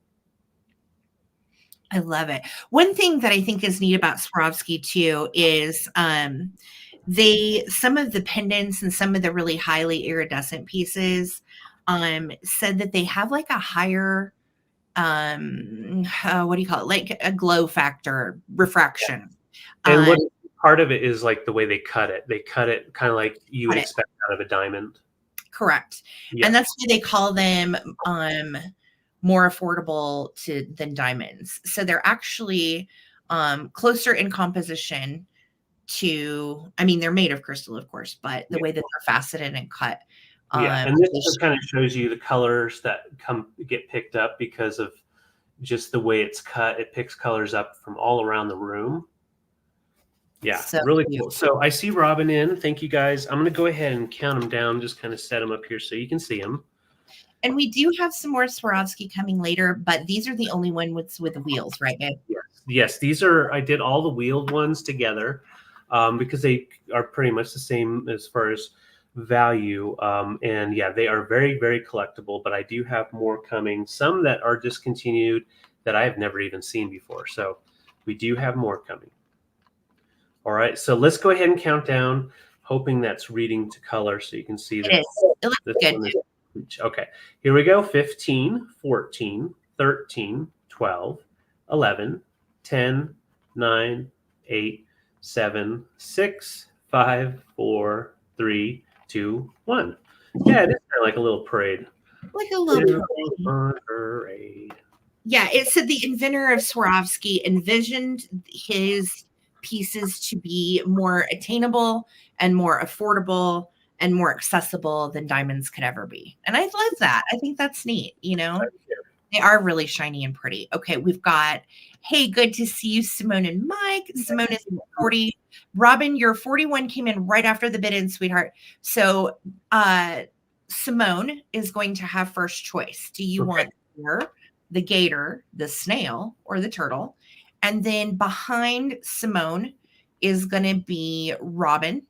I love it. One thing that I think is neat about Swarovski too is some of the pendants and some of the really highly iridescent pieces said that they have like a higher what do you call it? Like a glow factor, refraction. And what part of it is like the way they cut it. They cut it kind of like you would expect out of a diamond. Correct. Yeah. And that's why they call them more affordable than diamonds. So they're actually closer in composition to, I mean, they're made of crystal, of course, but the way that they're faceted and cut. And this just kind of shows you the colors that get picked up because of just the way it's cut. It picks colors up from all around the room. Yeah, so really cool. So I see Robin in. Thank you, guys. I'm going to go ahead and count them down, just kind of set them up here so you can see them. And we do have some more Swarovski coming later, but these are the only ones with the wheels, right, babe? Yes, these are, I did all the wheeled ones together because they are pretty much the same as far as value. And yeah, they are very, very collectible, but I do have more coming. Some that are discontinued that I have never even seen before. So we do have more coming. All right, so let's go ahead and count down, hoping that's reading to color so you can see that. It looks good. Okay, here we go. 15, 14, 13, 12, 11, 10, 9, 8, 7, 6, 5, 4, 3, 2, 1. Yeah, it is kind of like a little parade. Like a little Parade. Yeah, it said the inventor of Swarovski envisioned his pieces to be more attainable and more affordable and more accessible than diamonds could ever be. And I love that. I think that's neat, you know? They are really shiny and pretty. Okay, we've got, hey, good to see you, Simone and Mike. Simone is 40. Robin, your 41 came in right after the bid-in, sweetheart. So Simone is going to have first choice. Do you want the gator, the snail, or the turtle? And then behind Simone is going to be Robin.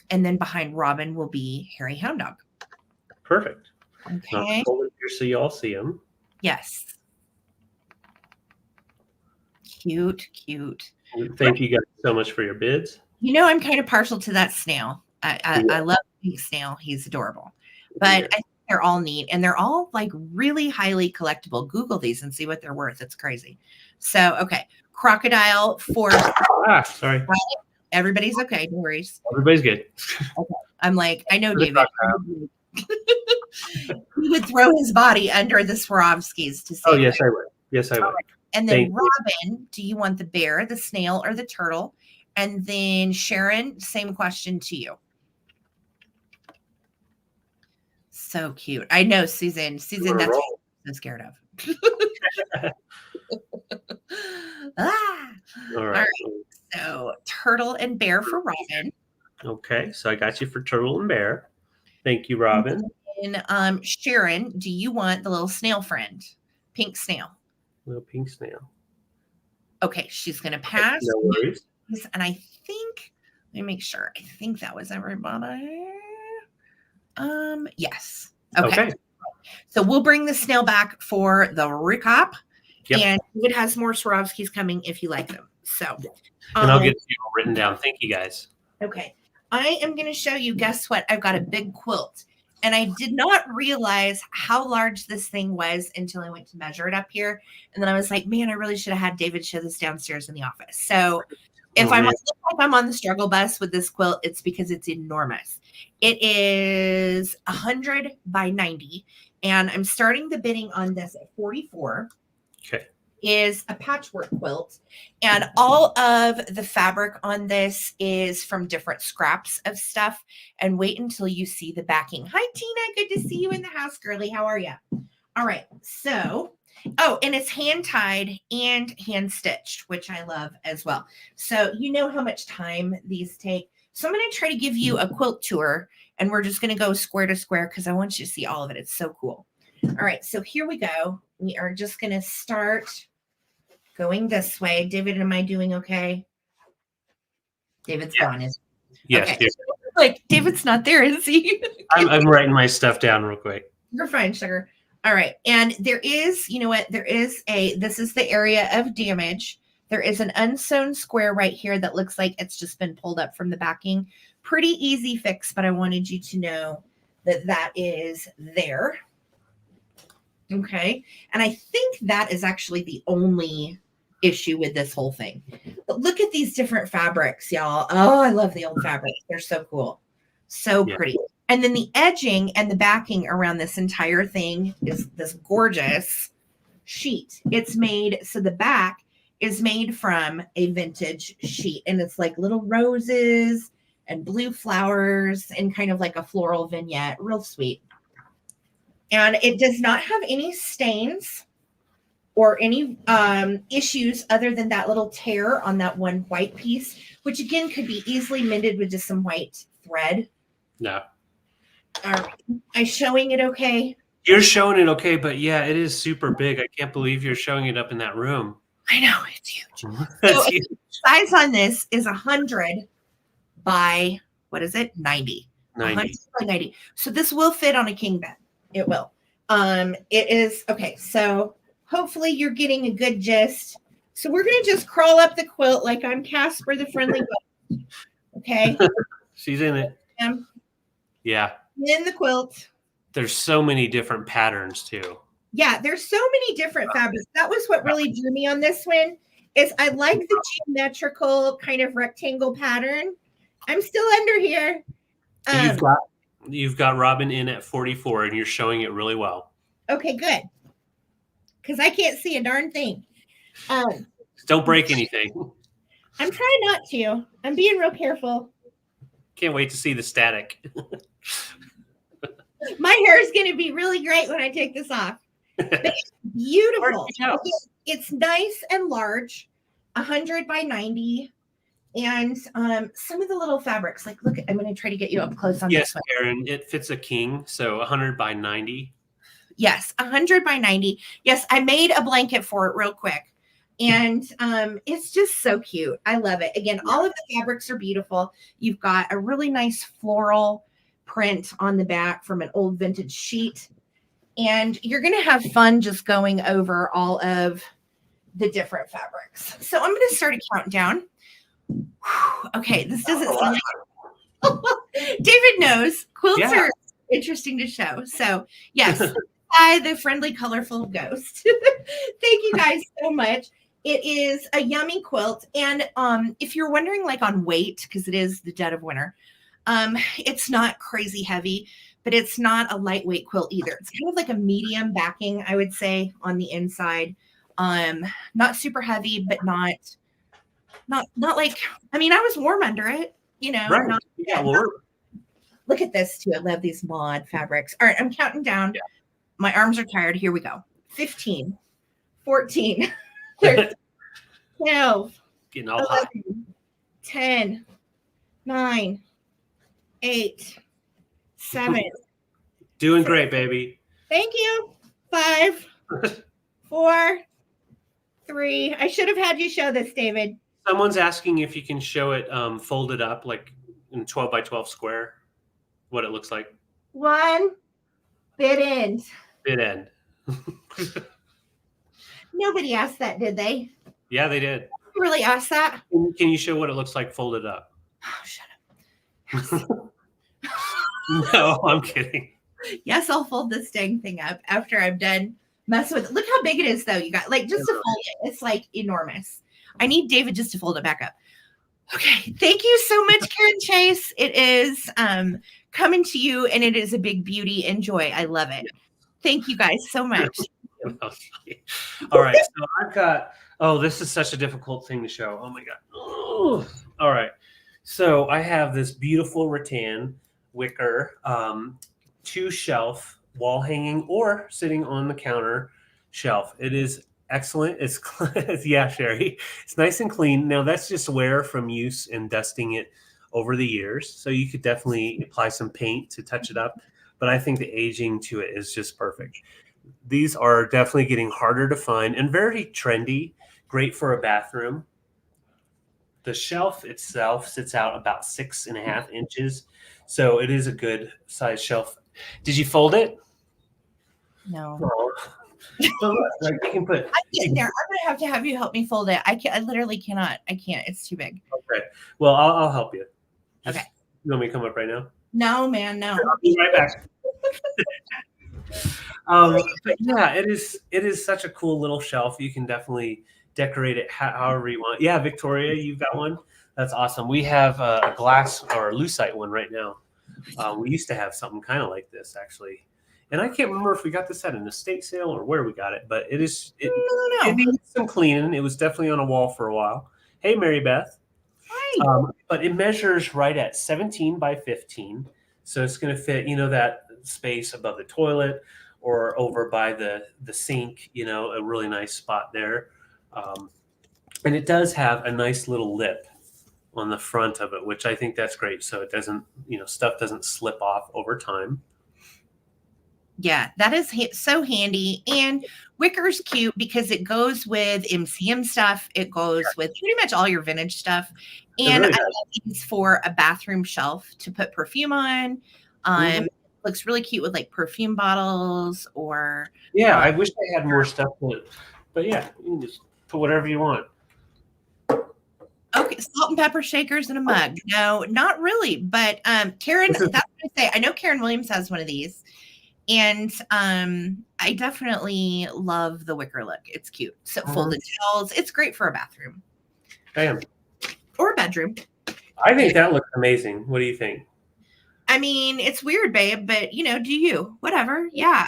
And then behind Robin will be Harry Hound Dog. Perfect. Okay. So you all see them. Yes. Cute. Thank you guys so much for your bids. You know, I'm kind of partial to that snail. I love pink snail. He's adorable. But I think they're all neat, and they're all like really highly collectible. Google these and see what they're worth. It's crazy. So, okay. Crocodile for sorry. Everybody's okay. No worries. Everybody's good. Okay. I'm like, I know David. He would throw his body under the Swarovskis to say. Oh, yes, I would. Yes, I would. Right. And then Robin, do you want the bear, the snail, or the turtle? And then Sharon, same question to you. So cute. I know, Susan. Susan, that's what I'm so scared of. All right. So turtle and bear for Robin. Okay, so I got you for turtle and bear. Thank you, Robin. And Sharon, do you want the little snail friend? Pink snail. Little pink snail. Okay, she's going to pass. No worries. And I think, let me make sure. I think that was everybody. Yes. Okay. So we'll bring the snail back for the recap. Yep. And it has more Swarovskis coming if you like them. So, and I'll get you all written down. Thank you guys. Okay. I am going to show you, guess what? I've got a big quilt. And I did not realize how large this thing was until I went to measure it up here. And then I was like, man, I really should have had David show this downstairs in the office. So if I look like I'm on the struggle bus with this quilt, it's because it's enormous. It is 100 by 90. And I'm starting the bidding on this at 44. Okay. Is a patchwork quilt, and all of the fabric on this is from different scraps of stuff. And wait until you see the backing. Hi, Tina. Good to see you in the house, girly. How are you? All right. So, and it's hand tied and hand stitched, which I love as well. So you know how much time these take. So I'm going to try to give you a quilt tour, and we're just going to go square to square because I want you to see all of it. It's so cool. All right. So here we go. We are just going to start going this way. David, am I doing okay? David's gone. Yes. Okay. Like, David's not there, is he? I'm writing my stuff down real quick. You're fine, sugar. All right. And there is, you know what? This is the area of damage. There is an unsewn square right here that looks like it's just been pulled up from the backing. Pretty easy fix, but I wanted you to know that is there. Okay. And I think that is actually the only issue with this whole thing. But look at these different fabrics, y'all. Oh, I love the old fabrics. They're so cool. So pretty. And then the edging and the backing around this entire thing is this gorgeous sheet. It's made, so the back is made from a vintage sheet. And it's like little roses and blue flowers and kind of like a floral vignette. Real sweet. And it does not have any stains or any issues other than that little tear on that one white piece, which again could be easily mended with just some white thread. No. All right. Am I showing it okay? You're showing it okay, but yeah, it is super big. I can't believe you're showing it up in that room. I know, it's huge. So huge. The size on this is 100 by, what is it? 90. 100 by 90. So this will fit on a king bed. It will. It is, okay, so hopefully you're getting a good gist. So we're going to just crawl up the quilt like I'm Casper the Friendly Ghost. Okay? She's in it. Yeah. In the quilt. There's so many different patterns too. Yeah, there's so many different fabrics. That was what really drew me on this one. Is I like the geometrical kind of rectangle pattern. I'm still under here. You've got Robin in at 44, and you're showing it really well. Okay, good. Because I can't see a darn thing. Don't break anything. I'm trying not to. I'm being real careful. Can't wait to see the static. My hair is going to be really great when I take this off. It's beautiful. It's nice and large, 100 by 90. And some of the little fabrics, like, look, I'm going to try to get you up close on this one. Yes, Karen, it fits a king, so 100 by 90. Yes, 100 by 90. Yes, I made a blanket for it real quick. And it's just so cute. I love it. Again, all of the fabrics are beautiful. You've got a really nice floral print on the back from an old vintage sheet. And you're going to have fun just going over all of the different fabrics. So I'm going to start a countdown. Okay, this doesn't sound like David knows quilts are interesting to show. So yes, hi, the friendly, colorful ghost. Thank you guys so much. It is a yummy quilt. And if you're wondering, like, on weight, because it is the dead of winter, it's not crazy heavy, but it's not a lightweight quilt either. It's kind of like a medium backing, I would say, on the inside. Not super heavy, but not like, I mean, I was warm under it, you know. Right. Look at this too. I love these mod fabrics. All right, I'm counting down. Yeah. My arms are tired. Here we go. 15, 14, 13, 12, getting all 11, hot. 10, 9, 8, 7. Doing great, baby. Thank you. 5, 4, 3. I should have had you show this, David. Someone's asking if you can show it folded up, like in 12 by 12 square, what it looks like. 1 bit end. Bit end. Nobody asked that, did they? Yeah, they did. You really asked that? Can you show what it looks like folded up? Oh, shut up. No, I'm kidding. Yes, I'll fold this dang thing up after I'm done messing with it. Look how big it is, though. You got, like, just to fold it. It's like enormous. I need David just to fold it back up. Okay. Thank you so much, Karen Chase. It is coming to you, and it is a big beauty. Enjoy. I love it. Thank you guys so much. All right. So I've got, this is such a difficult thing to show. Oh my God. Oh. All right. So I have this beautiful rattan wicker 2-shelf wall hanging or sitting on the counter shelf. It is excellent. It's yeah, Sherry. It's nice and clean. Now that's just wear from use and dusting it over the years. So you could definitely apply some paint to touch it up. But I think the aging to it is just perfect. These are definitely getting harder to find and very trendy. Great for a bathroom. The shelf itself sits out about 6.5 inches. So it is a good size shelf. Did you fold it? No. So like you can put. I'm getting there. I'm gonna have you help me fold it. I literally cannot. I can't. It's too big. Okay. Well, I'll help you. Okay. You want me to come up right now? No, man. No. I'll be right back. But yeah, it is such a cool little shelf. You can definitely decorate it however you want. Yeah, Victoria, you've got one. That's awesome. We have a glass or lucite one right now. We used to have something kind of like this actually, and I can't remember if we got this at an estate sale or where we got it. But it needs some cleaning. It was definitely on a wall for a while. Hey, Mary Beth. Hi. But it measures right at 17 by 15, so it's going to fit. That space above the toilet or over by the sink. A really nice spot there. And it does have a nice little lip on the front of it, which I think that's great. So it doesn't, stuff doesn't slip off over time. Yeah, that is so handy. And Wicker's cute because it goes with MCM stuff. It goes with pretty much all your vintage stuff. And really I love these for a bathroom shelf to put perfume on. Looks really cute with like perfume bottles or. Yeah, I wish I had more stuff. But yeah, you can just put whatever you want. Okay, salt and pepper shakers in a mug. No, not really. But Karen, that's what I say. I know Karen Williams has one of these. And I definitely love the wicker look. It's cute. So folded towels. It's great for a bathroom. Or a bedroom. I think that looks amazing. What do you think? I mean, it's weird, babe, but you know, do you? Whatever. Yeah.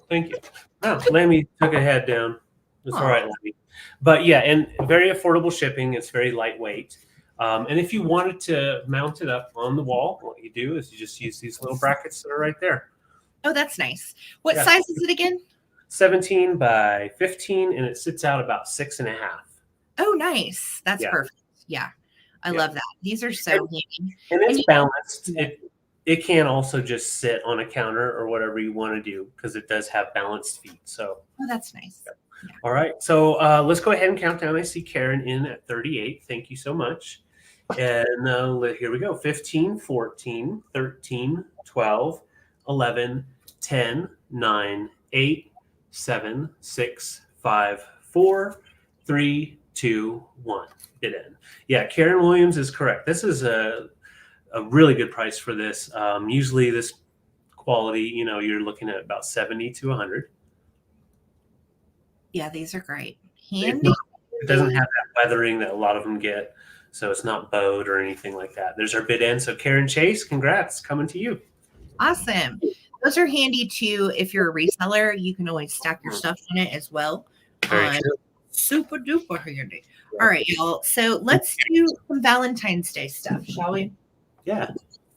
Thank you. Oh, Lammy took a head down. It's all right, Lammy. But yeah, and very affordable shipping. It's very lightweight. And if you wanted to mount it up on the wall, what you do is you just use these little brackets that are right there. Oh, that's nice. What size is it again? 17 by 15, and it sits out about 6.5. Oh, nice. That's perfect. Yeah. I love that. These are so handy. And it's balanced. It can also just sit on a counter or whatever you want to do because it does have balanced feet. So that's nice. Yeah. All right. So let's go ahead and count down. I see Karen in at 38. Thank you so much. And here we go. 15, 14, 13, 12, 11, 10, 9, 8, 7, 6, 5, 4, 3, 2, 1. Get in. Yeah, Karen Williams is correct. This is a really good price for this. Usually this quality, you're looking at about 70 to 100. Yeah, these are great. Handy. It doesn't have that weathering that a lot of them get, so it's not bowed or anything like that. There's our bid end. So Karen Chase, congrats, coming to you. Awesome. Those are handy too. If you're a reseller, you can always stack your stuff on it as well. Very true. Super duper handy. All right, y'all. So let's do some Valentine's Day stuff, shall we? Yeah.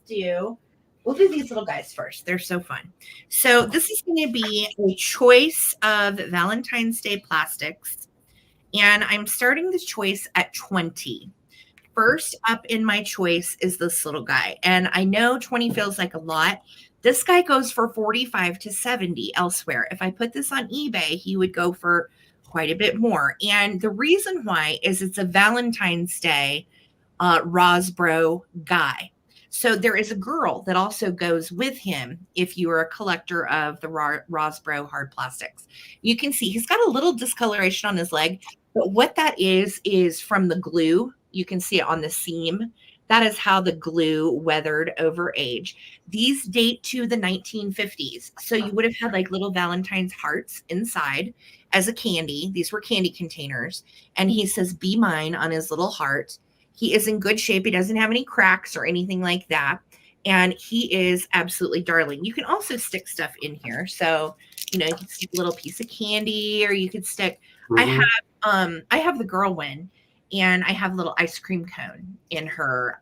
We'll do these little guys first. They're so fun. So this is going to be a choice of Valentine's Day plastics. And I'm starting the choice at 20. First up in my choice is this little guy. And I know 20 feels like a lot. This guy goes for 45 to 70 elsewhere. If I put this on eBay, he would go for quite a bit more. And the reason why is it's a Valentine's Day Rosbro guy. So there is a girl that also goes with him if you are a collector of the Rosbro hard plastics. You can see he's got a little discoloration on his leg, but what that is from the glue. You can see it on the seam. That is how the glue weathered over age. These date to the 1950s. So you would have had like little Valentine's hearts inside as a candy. These were candy containers. And he says, "Be mine" on his little heart. He is in good shape. He doesn't have any cracks or anything like that. And he is absolutely darling. You can also stick stuff in here. So, you can stick a little piece of candy, or you could stick, I have the girl one, and I have a little ice cream cone in her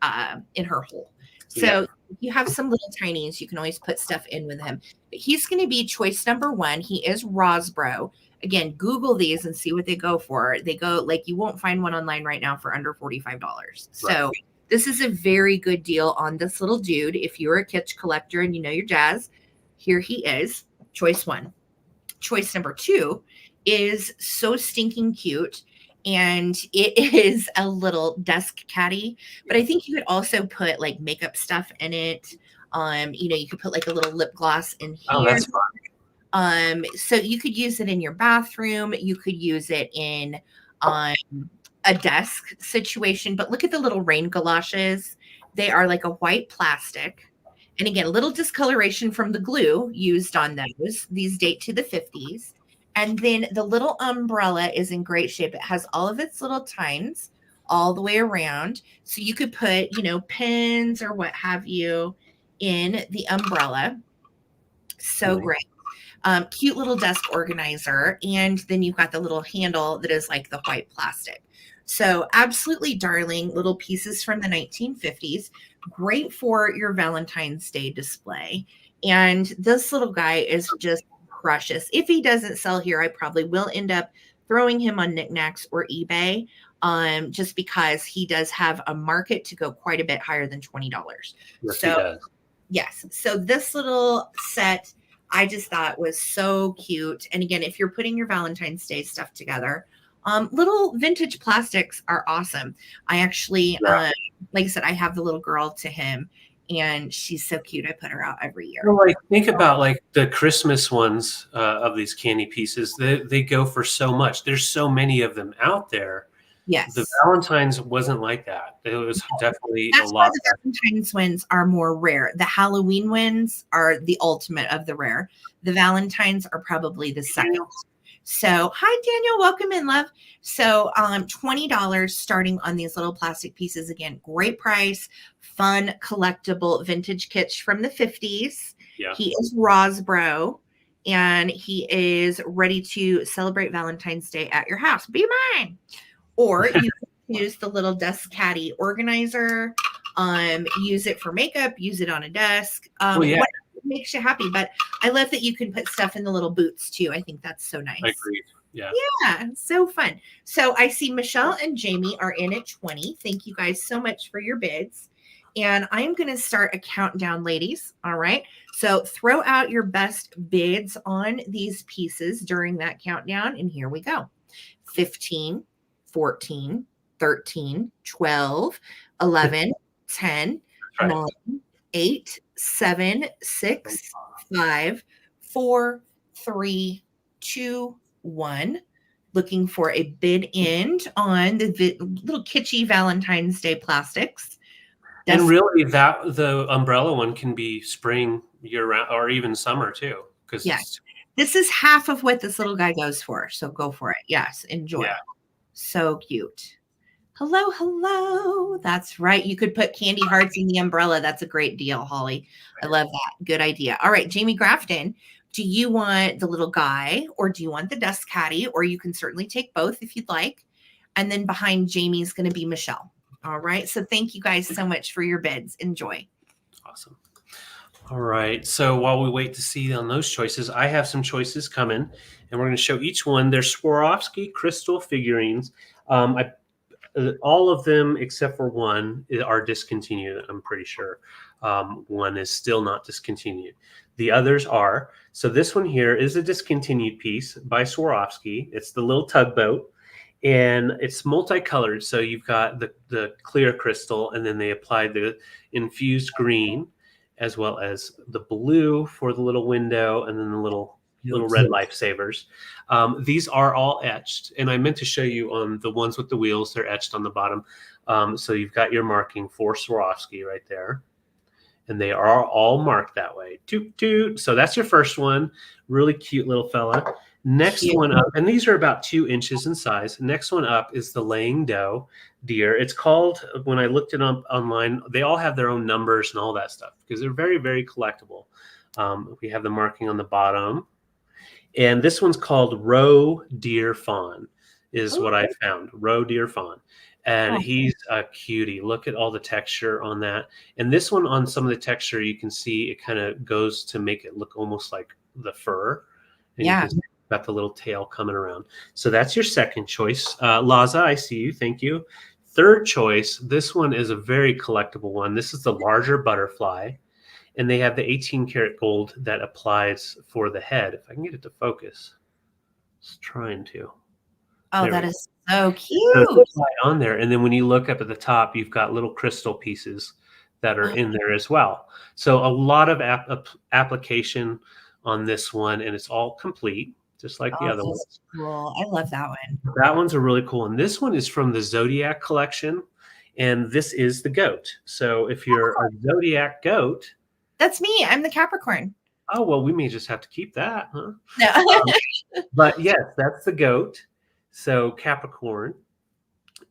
hole. So you have some little tinies, you can always put stuff in with him. But he's going to be choice number 1. He is Rosbro. Again, Google these and see what they go for. They go like, you won't find one online right now for under $45. So this is a very good deal on this little dude. If you're a kitsch collector and you know your jazz, here he is, choice 1. Choice number 2 is so stinking cute. And it is a little desk caddy, but I think you could also put like makeup stuff in it. You could put like a little lip gloss in here. Oh, that's fun. So you could use it in your bathroom. You could use it in a desk situation. But look at the little rain galoshes. They are like a white plastic. And again, a little discoloration from the glue used on those. These date to the 50s. And then the little umbrella is in great shape. It has all of its little tines all the way around. So you could put, pins or what have you in the umbrella. So great. Cute little desk organizer. And then you've got the little handle that is like the white plastic. So absolutely darling little pieces from the 1950s. Great for your Valentine's Day display. And this little guy is just precious. If he doesn't sell here, I probably will end up throwing him on Knickknacks or eBay, just because he does have a market to go quite a bit higher than $20. Yes, so he does. Yes. So this little set I just thought was so cute. And again, if you're putting your Valentine's Day stuff together, little vintage plastics are awesome. I actually, like I said, I have the little girl to him. And she's so cute. I put her out every year. Well, think about like the Christmas ones of these candy pieces. They go for so much. There's so many of them out there The Yes. Valentine's wasn't like that. It was definitely a That's why lot. the Valentine's wins are more rare. The Halloween wins are the ultimate of the rare. The Valentines are probably the second. So, hi Daniel, welcome in, love. So, $20 starting on these little plastic pieces. Again, great price, fun, collectible vintage kits from the 50s. Yeah. He is Rosbro, and he is ready to celebrate Valentine's Day at your house. Be mine. Or you can use the little desk caddy organizer. Use it for makeup. Use it on a desk. Whatever makes you happy. But I love that you can put stuff in the little boots too. I think that's so nice. I agree. Yeah. Yeah, so fun. So I see Michelle and Jamie are in at 20. Thank you guys so much for your bids. And I'm going to start a countdown, ladies. All right. So throw out your best bids on these pieces during that countdown. And here we go. 15, 14, 13, 12, 11, 10, Right. 9, 8, 7, 6, 5, 4, 3, 2, 1. Looking for a bid end on the little kitschy Valentine's Day plastics. And really, that the umbrella one can be spring, year round, or even summer too. Because yes, this is half of what this little guy goes for. So go for it. Yes, enjoy. Yeah. So cute. Hello, hello. That's right. You could put candy hearts in the umbrella. That's a great deal, Holly. I love that. Good idea. All right, Jamie Grafton, do you want the little guy or do you want the dust caddy? Or you can certainly take both if you'd like. And then behind Jamie is going to be Michelle. All right. So thank you guys so much for your bids. Enjoy. Awesome. All right. So while we wait to see on those choices, I have some choices coming, and we're going to show each one. They're Swarovski crystal figurines. All of them except for one are discontinued, I'm pretty sure. One is still not discontinued. The others are. So this one here is a discontinued piece by Swarovski. It's the little tugboat, and it's multicolored. So you've got the clear crystal, and then they applied the infused green, as well as the blue for the little window, and then the little red lifesavers. These are all etched, and I meant to show you on the ones with the wheels. They're etched on the bottom. So you've got your marking for Swarovski right there, and they are all marked that way. Toot, toot. So that's your first one. Really cute little fella. Next one up, and these are about 2 inches in size. Next one up is the laying dough deer. It's called, when I looked it up online, they all have their own numbers and all that stuff because they're very, very collectible. We have the marking on the bottom. And this one's called Roe Deer Fawn is what I found. Roe Deer Fawn. And he's a cutie. Look at all the texture on that. And this one, on some of the texture, you can see it kind of goes to make it look almost like the fur. And you can see got the little tail coming around. So that's your second choice. Laza, I see you. Thank you. Third choice, this one is a very collectible one. This is the larger butterfly. And they have the 18 karat gold that applies for the head. If I can get it to focus. It's trying to. Oh, that is so cute. So it's right on there. And then when you look up at the top, you've got little crystal pieces that are in there as well. So a lot of application on this one, and it's all complete, just like the other ones. Cool. I love that one. That one's a really cool one. This one is from the Zodiac collection, and this is the goat. So if you're a Zodiac goat, that's me. I'm the Capricorn. Oh, well, we may just have to keep that, huh? No. But yes, that's the goat. So Capricorn.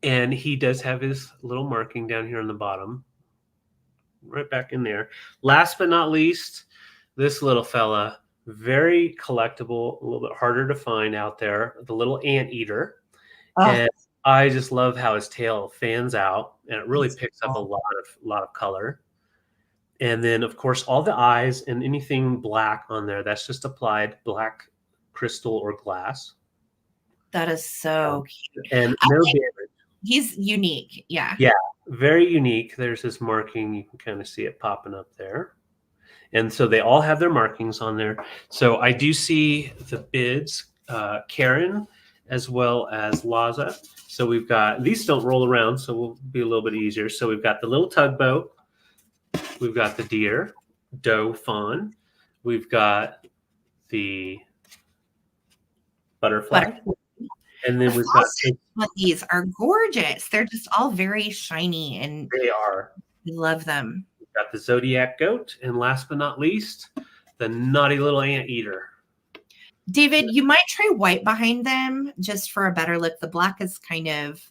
And he does have his little marking down here on the bottom. Right back in there. Last but not least, this little fella, very collectible, a little bit harder to find out there. The little anteater. And I just love how his tail fans out, and it really picks up a lot of color. And then, of course, all the eyes and anything black on there, that's just applied black crystal or glass. That is so cute. And no damage. He's unique. Yeah. Yeah, very unique. There's his marking. You can kind of see it popping up there. And so they all have their markings on there. So I do see the bids, Karen, as well as Laza. So we've got, these don't roll around, so we'll be a little bit easier. So we've got the little tugboat. We've got the deer, doe fawn. We've got the butterfly. And then The we've got faucets on these are gorgeous. They're just all very shiny, and they are. I love them. We've got the Zodiac goat, and last but not least, the naughty little anteater. David, you might try white behind them just for a better look. The black is kind of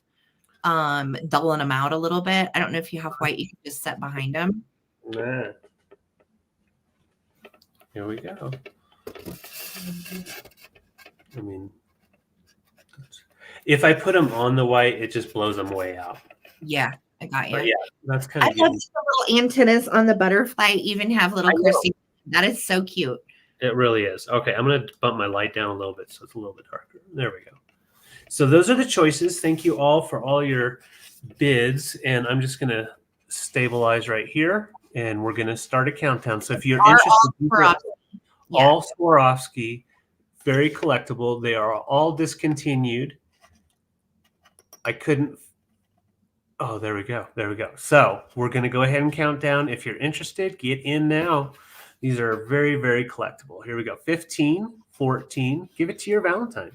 doubling them out a little bit. I don't know if you have white you can just set behind them. Nah. Here we go. I mean, if I put them on the white, it just blows them way out. Yeah, I got you. But yeah, that's kind I of love the little antennas on the butterfly, even have little Christy. That is so cute. It really is. Okay, I'm going to bump my light down a little bit so it's a little bit darker. There we go. So those are the choices. Thank you all for all your bids. And I'm just going to stabilize right here. And we're going to start a countdown. So if you're interested, all Swarovski, very collectible. They are all discontinued. I couldn't. Oh, there we go. There we go. So we're going to go ahead and count down. If you're interested, get in now. These are very, very collectible. Here we go. 15, 14. Give it to your Valentine.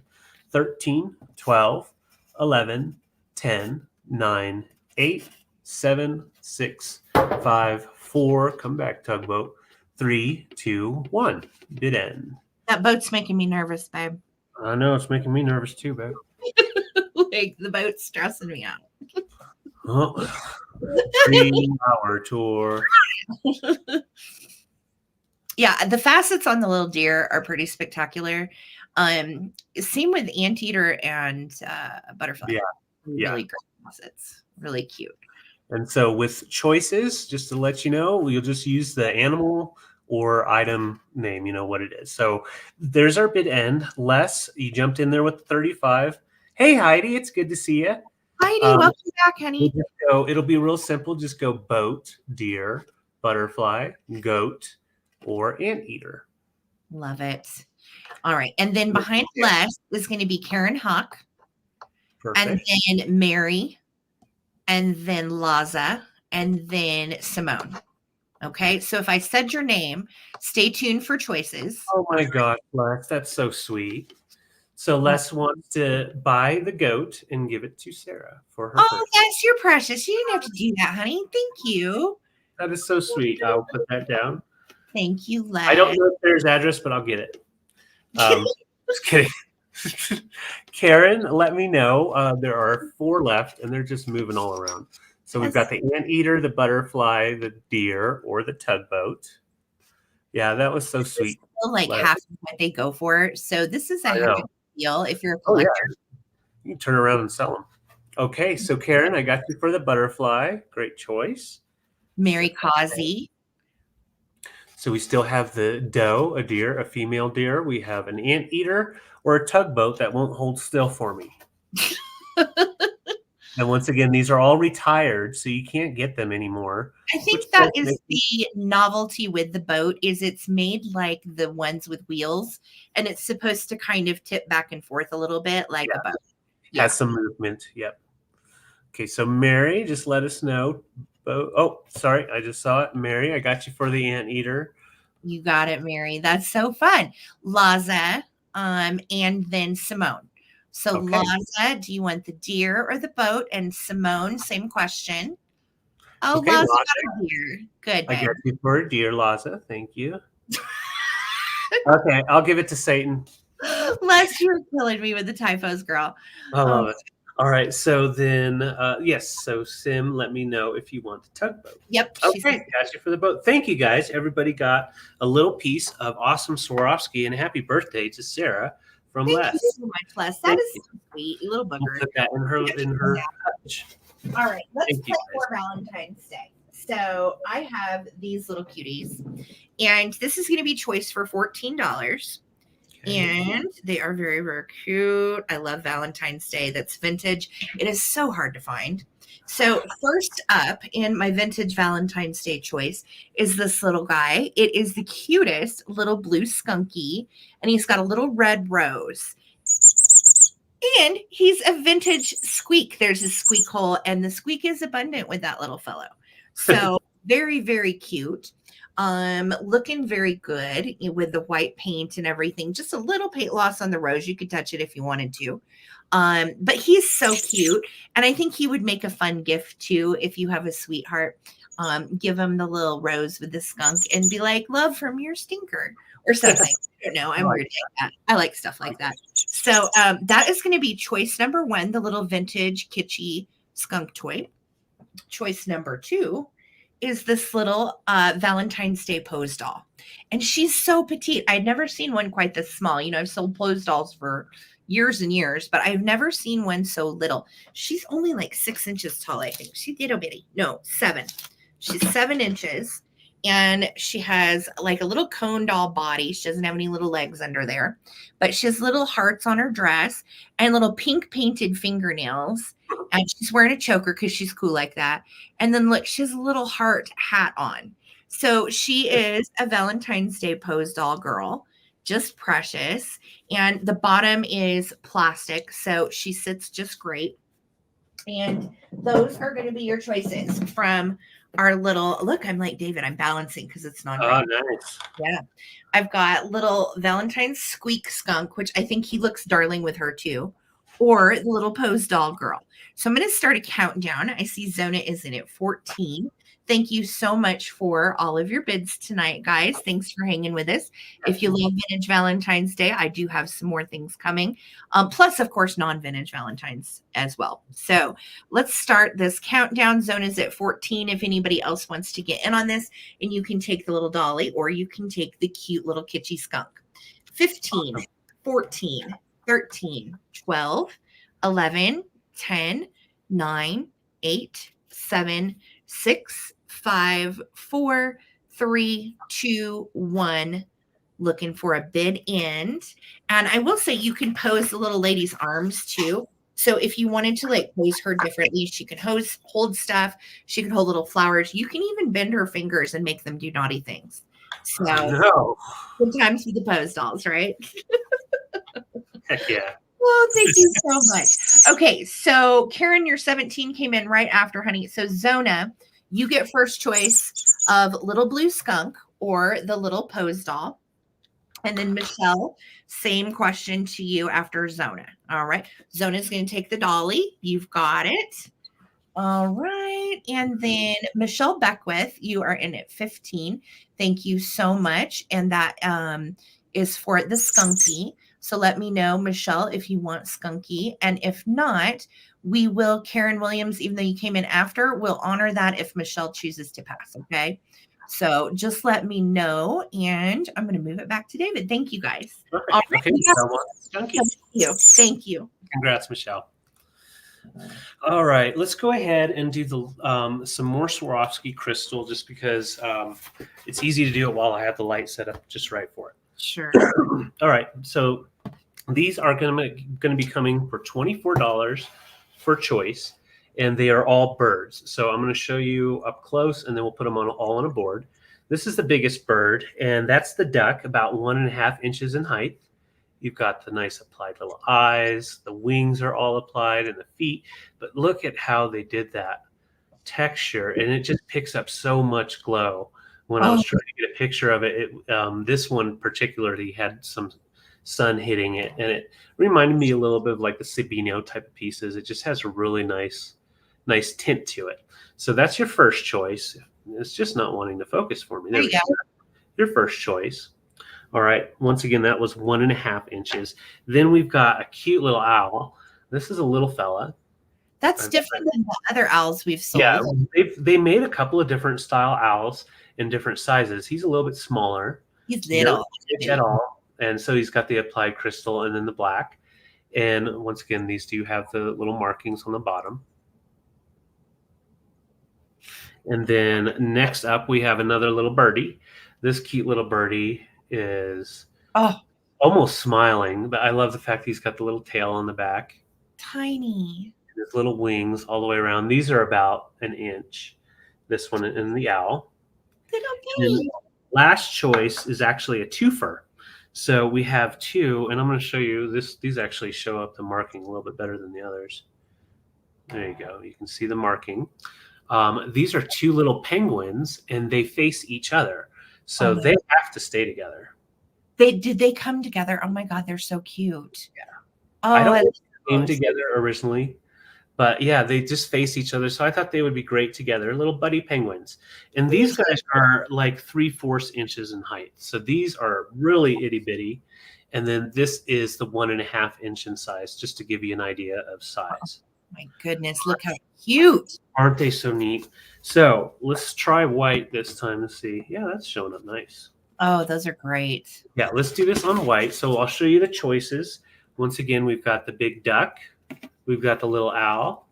13, 12, 11, 10, 9, 8, 7, 6, 5, 4. Come back, tugboat. 3, 2, 1. Bid end. That boat's making me nervous, babe. I know. It's making me nervous too, babe. Like the boat's stressing me out. Oh, 3-hour tour. Yeah, the facets on the little deer are pretty spectacular. Same with anteater and butterfly. Yeah, Really great facets. Really cute. And so with choices, just to let you know, you'll just use the animal or item name, you know what it is. So there's our bid end. Les, you jumped in there with 35. Hey, Heidi, it's good to see you. Heidi, welcome back, honey. It'll be real simple. Just go boat, deer, butterfly, goat, or anteater. Love it. All right. And then behind Les is going to be Karen Huck. Perfect. And then Mary. And then Laza. And then Simone. Okay. So if I said your name, stay tuned for choices. Oh my gosh, Les. That's so sweet. So Les wants to buy the goat and give it to Sarah for her birthday. That's your precious. You didn't have to do that, honey. Thank you. That is so sweet. I'll put that down. Thank you, Les. I don't know if there's address, but I'll get it. Just kidding. Karen, let me know. There are 4 left, and they're just moving all around. So we've got the anteater, the butterfly, the deer, or the tugboat. Yeah, that was so sweet. Like half of what they go for. So this is a heavy deal if you're a collector. Oh, yeah. You can turn around and sell them. Okay, so Karen, I got you for the butterfly. Great choice. Mary Causey. So we still have the doe, a deer, a female deer. We have an anteater or a tugboat that won't hold still for me. And once again, these are all retired, so you can't get them anymore. I think that is the novelty with the boat is it's made like the ones with wheels, and it's supposed to kind of tip back and forth a little bit like a boat. Yeah. Has some movement. Yep. Okay, so Mary, just let us know. Oh, sorry, I just saw it. Mary, I got you for the anteater. You got it, Mary. That's so fun. Laza, and then Simone. So Laza, do you want the deer or the boat? And Simone, same question. Oh, Laza got a deer. Good. I got you for a deer, Laza. Thank you. Okay, I'll give it to Satan. Les, you're killing me with the typos, girl. I love it. All right, so then, yes, so Sim, let me know if you want the tugboat. Yep. Okay, got you for the boat. Thank you, guys. Everybody got a little piece of awesome Swarovski, and happy birthday to Sarah from Les. Thank you so much, Les. That is so sweet. You little booger. We'll put that in her touch. All right, let's play for Valentine's Day. So I have these little cuties, and this is going to be choice for $14. And they are very, very cute. I love Valentine's Day. That's vintage. It is so hard to find. So first up in my vintage Valentine's Day choice is this little guy. It is the cutest little blue skunky, and he's got a little red rose. And he's a vintage squeak. There's a squeak hole, and the squeak is abundant with that little fellow. So very, very cute. Looking very good with the white paint and everything. Just a little paint loss on the rose. You could touch it if you wanted to. But he's so cute. And I think he would make a fun gift too if you have a sweetheart. Give him the little rose with the skunk and be like, love from your stinker or something. I don't know. I'm weird like that. I like stuff like that. So that is going to be choice number 1, the little vintage kitschy skunk toy. Choice number 2 is this little Valentine's Day pose doll. And she's so petite. I'd never seen one quite this small. You know, I've sold pose dolls for years and years, but I've never seen one so little. She's only like 6 inches tall, I think. She's little bitty. No, 7. She's 7 inches. And she has like a little cone doll body. She doesn't have any little legs under there, but she has little hearts on her dress and little pink painted fingernails. And she's wearing a choker because she's cool like that. And then look, she has a little heart hat on. So she is a Valentine's Day pose doll girl, just precious. And the bottom is plastic, so she sits just great. And those are going to be your choices from our little, look, I'm like David, I'm balancing because it's not. Oh, nice. Yeah. I've got little Valentine's squeak skunk, which I think he looks darling with her too, or the little pose doll girl. So I'm going to start a countdown. I see Zona is in at 14. Thank you so much for all of your bids tonight, guys. Thanks for hanging with us. If you love vintage Valentine's Day, I do have some more things coming. Plus, of course, non-vintage Valentine's as well. So let's start this countdown. Zone is at 14. If anybody else wants to get in on this, and you can take the little dolly or you can take the cute little kitschy skunk. 15, 14, 13, 12, 11, 10, 9, 8, 7, 6, 5, 4, 3, 2, 1. Looking for a bid end. And I will say you can pose the little lady's arms too. So if you wanted to like pose her differently, she can hold stuff. She can hold little flowers. You can even bend her fingers and make them do naughty things. So good times with the pose dolls, right? Heck yeah. Well, thank you so much. Okay, so Karen, your 17 came in right after, honey. So Zona, you get first choice of little blue skunk or the little pose doll. And then Michelle, same question to you after Zona. All right. Zona's going to take the dolly. You've got it. All right. And then Michelle Beckwith, you are in at 15. Thank you so much. And that is for the skunky. So let me know, Michelle, if you want skunky. And if not, we will, Karen Williams, even though you came in after, we'll honor that if Michelle chooses to pass. Okay. So just let me know. And I'm going to move it back to David. Thank you, guys. Perfect. All right. Okay, skunky. Thank you. Thank you. Congrats, Michelle. All right, let's go ahead and do the some more Swarovski crystal, just because it's easy to do it while I have the light set up just right for it. Sure. All right, so these are going to be coming for $24 for choice, and they are all birds. So I'm going to show you up close, and then we'll put them all on a board. This is the biggest bird, and that's the duck, about 1.5 inches in height. You've got the nice applied little eyes. The wings are all applied and the feet. But look at how they did that texture. And it just picks up so much glow. When I was trying to get a picture of it, this one particularly had some sun hitting it. And it reminded me a little bit of like the Sabino type of pieces. It just has a really nice tint to it. So that's your first choice. It's just not wanting to focus for me. There you go. Your first choice. All right. Once again, that was 1.5 inches. Then we've got a cute little owl. This is a little fella. That's different than the other owls we've sold. Yeah, they made a couple of different style owls in different sizes. He's a little bit smaller. He's little. At all. And so he's got the applied crystal and then the black. And once again, these do have the little markings on the bottom. And then next up, we have another little birdie. This cute little birdie is almost smiling, but I love the fact he's got the little tail on the back. Tiny. And his little wings all the way around. These are about 1 inch. This one and the owl. Little baby. Last choice is actually a twofer. So we have two, and I'm going to show you this. These actually show up the marking a little bit better than the others. There you go. You can see the marking. These are two little penguins, and they face each other. So they have to stay together. Did they come together? Oh my God, they're so cute. Yeah. Oh, I don't know came together originally. But yeah, they just face each other. So I thought they would be great together, little buddy penguins. And these guys are like 3/4 inches in height. So these are really itty bitty. And then this is the 1.5 inch in size, just to give you an idea of size. Oh, my goodness, look how cute. Aren't they so neat? So let's try white this time and see. Yeah, that's showing up nice. Oh, those are great. Yeah, let's do this on white. So I'll show you the choices. Once again, we've got the big duck. We've got the little owl.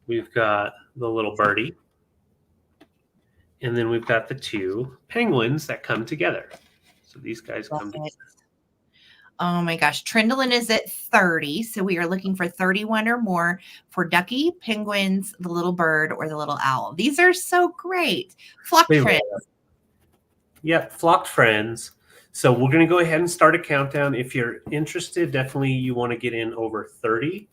We've got the little birdie. And then we've got the 2 penguins that come together. So these guys come together. Oh my gosh. Trindlin is at 30. So we are looking for 31 or more for ducky, penguins, the little bird, or the little owl. These are so great. Flock friends. Yep, flocked friends. So we're going to go ahead and start a countdown. If you're interested, definitely you want to get in over 30.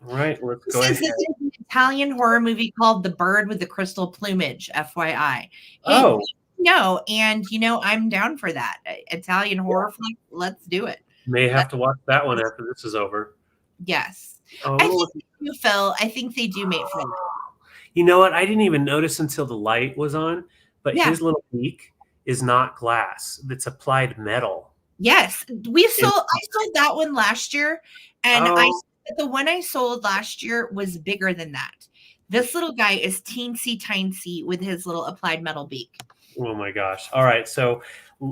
All right, let's go ahead. This is an Italian horror movie called The Bird with the Crystal Plumage, FYI. Oh. No, and I'm down for that. Italian horror flick, let's do it. May have to watch that one after this is over. Yes. Oh, I think you, Phil. I think they do mate for that. You know what? I didn't even notice until the light was on, but his little beak is not glass. It's applied metal. Yes. I sold that one last year, and the one I sold last year was bigger than that. This little guy is teensy tiny with his little applied metal beak. Oh my gosh. All right. So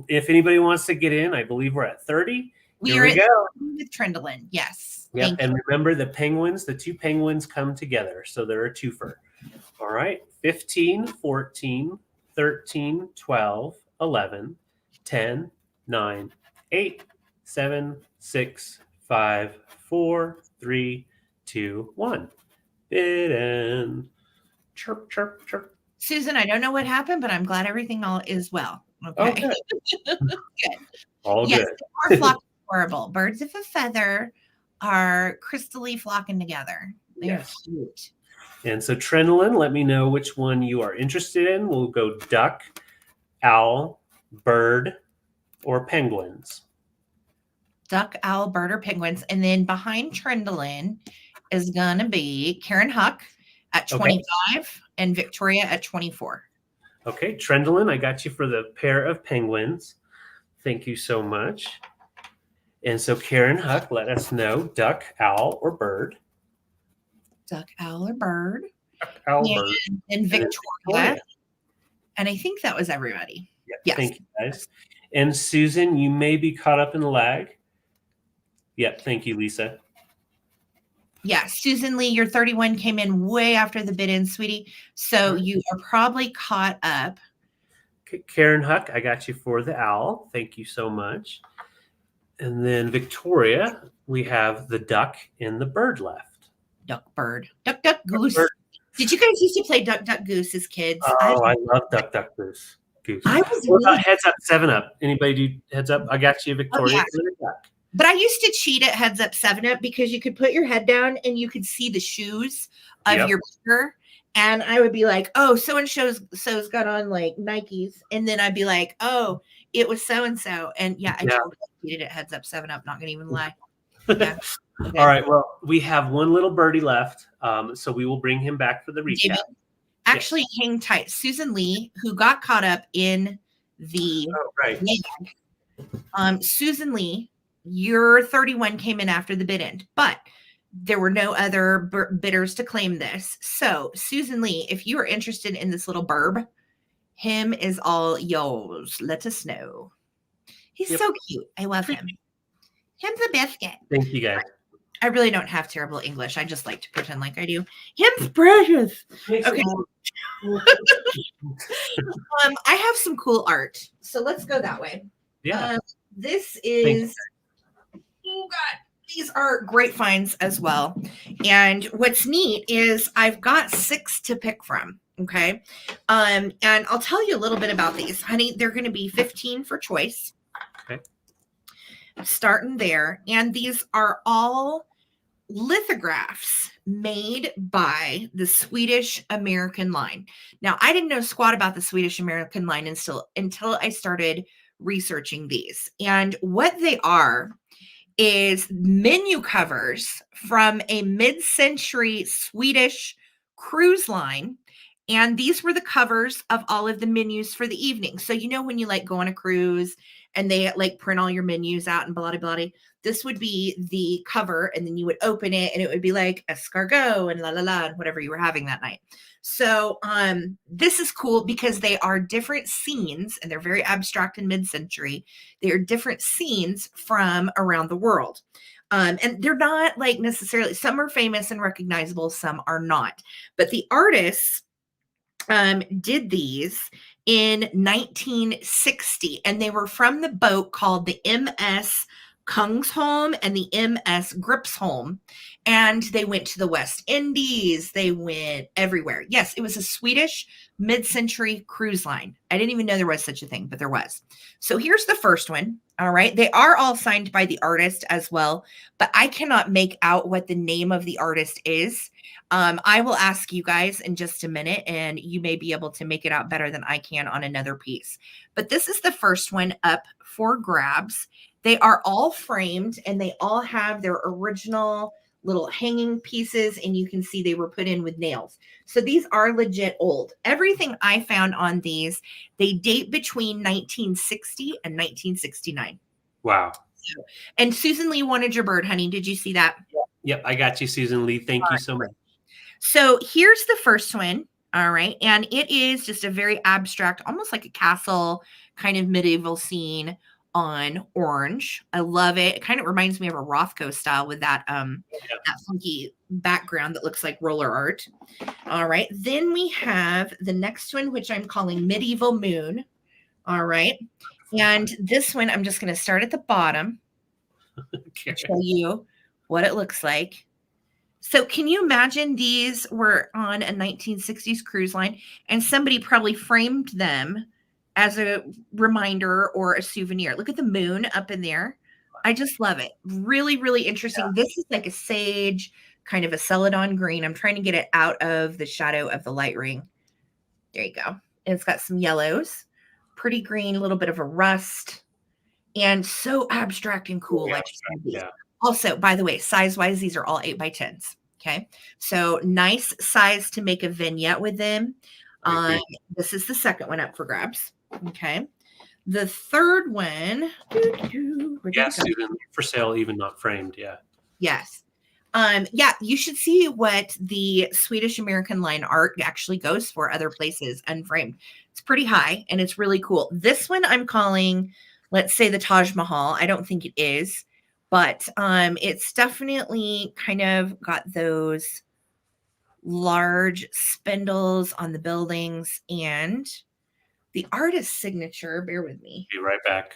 if anybody wants to get in, I believe we're at 30. We are go. With Trindlin. Yes. Yep. And remember the 2 penguins come together. So they're a twofer. All right. 15, 14, 13, 12, 11, 10, 9, 8, 7, 6, 5, 4, 3, 2, 1. Bidden. Chirp, chirp, chirp. Susan, I don't know what happened, but I'm glad everything all is well. Okay. Good. All good. Our flock is horrible. Birds of a feather are crystally flocking together. They're cute. And so Trindlin, let me know which one you are interested in. We'll go duck, owl, bird, or penguins. Duck, owl, bird, or penguins. And then behind Trindlin is going to be Karen Huck at 25 and Victoria at 24. Okay, Trindlin, I got you for the pair of penguins. Thank you so much. And so Karen Huck, let us know duck, owl, or bird. Duck, owl, or bird. Duck, owl, bird. And Victoria. And I think that was everybody. Yes. Thank you, guys. And Susan, you may be caught up in the lag. Yep. Thank you, Lisa. Yeah, Susan Lee, your 31 came in way after the bid in, sweetie. So you are probably caught up. Karen Huck, I got you for the owl. Thank you so much. And then Victoria, we have the duck and the bird left. Duck, bird. Duck, duck, goose. Bird. Did you guys used to play duck, duck, goose as kids? Oh, I love duck, duck, goose. What about heads up, 7-Up? Anybody do heads up? I got you, Victoria. But I used to cheat at Heads Up 7-Up because you could put your head down and you could see the shoes of your baker. And I would be like, oh, so-and-so's got on like Nikes. And then I'd be like, oh, it was so-and-so. And I totally cheated at Heads Up 7-Up. Not going to even lie. Yeah. Okay. All right. Well, we have one little birdie left. So we will bring him back for the recap. David, actually, hang tight. Susan Lee, who got caught up in the Susan Lee, your 31 came in after the bid end, but there were no other bidders to claim this. So Susan Lee, if you are interested in this little burb, him is all yours. Let us know. He's so cute. I love him. Him's a biscuit. Thank you, guys. I really don't have terrible English. I just like to pretend like I do. Him's precious. Okay. I have some cool art. So let's go that way. Yeah. This is... Oh God, these are great finds as well. And what's neat is I've got 6 to pick from. Okay. And I'll tell you a little bit about these, honey. They're going to be 15 for choice. Okay. Starting there. And these are all lithographs made by the Swedish American line. Now, I didn't know squat about the Swedish American line until I started researching these. And what they are is menu covers from a mid-century Swedish cruise line. And these were the covers of all of the menus for the evening. So, you know, when you like go on a cruise and they like print all your menus out and blah, blah, blah, this would be the cover. And then you would open it and it would be like escargot and la, la, la, and whatever you were having that night. So this is cool because they are different scenes and they're very abstract and mid-century. They are different scenes from around the world. And they're not like necessarily, some are famous and recognizable, some are not. But the artists did these in 1960, and they were from the boat called the MS Kungsholm and the MS Gripsholm, and they went to the West Indies. They went everywhere. Yes, it was a Swedish mid-century cruise line. I didn't even know there was such a thing, but there was. So here's the first one. All right. They are all signed by the artist as well, but I cannot make out what the name of the artist is. I will ask you guys in just a minute, and you may be able to make it out better than I can on another piece. But this is the first one up for grabs. They are all framed, and they all have their original little hanging pieces, and you can see they were put in with nails. So these are legit old. Everything I found on these, they date between 1960 and 1969. Wow. And Susan Lee wanted your bird, honey. Did you see that? Yep, I got you, Susan Lee. Thank you so much. So here's the first one. All right. And it is just a very abstract, almost like a castle kind of medieval scene on orange. I love it. It kind of reminds me of a Rothko style with that that funky background that looks like roller art. All right. Then we have the next one, which I'm calling Medieval Moon. All right. And this one, I'm just going to start at the bottom to show you what it looks like. So can you imagine these were on a 1960s cruise line and somebody probably framed them as a reminder or a souvenir? Look at the moon up in there. I just love it. Really, really interesting. Yeah. This is like a sage, kind of a celadon green. I'm trying to get it out of the shadow of the light ring. There you go. And it's got some yellows, pretty green, a little bit of a rust, and so abstract and cool. Yeah, I just love these. Also, by the way, size-wise, these are all 8x10s. Okay. So nice size to make a vignette with them. This is the second one up for grabs. Okay. The third one. Yes, even for sale, even not framed. Yeah. Yes. Yeah, you should see what the Swedish American line art actually goes for other places unframed. It's pretty high and it's really cool. This one I'm calling, let's say, the Taj Mahal. I don't think it is. But it's definitely kind of got those large spindles on the buildings and the artist's signature. Bear with me. Be right back.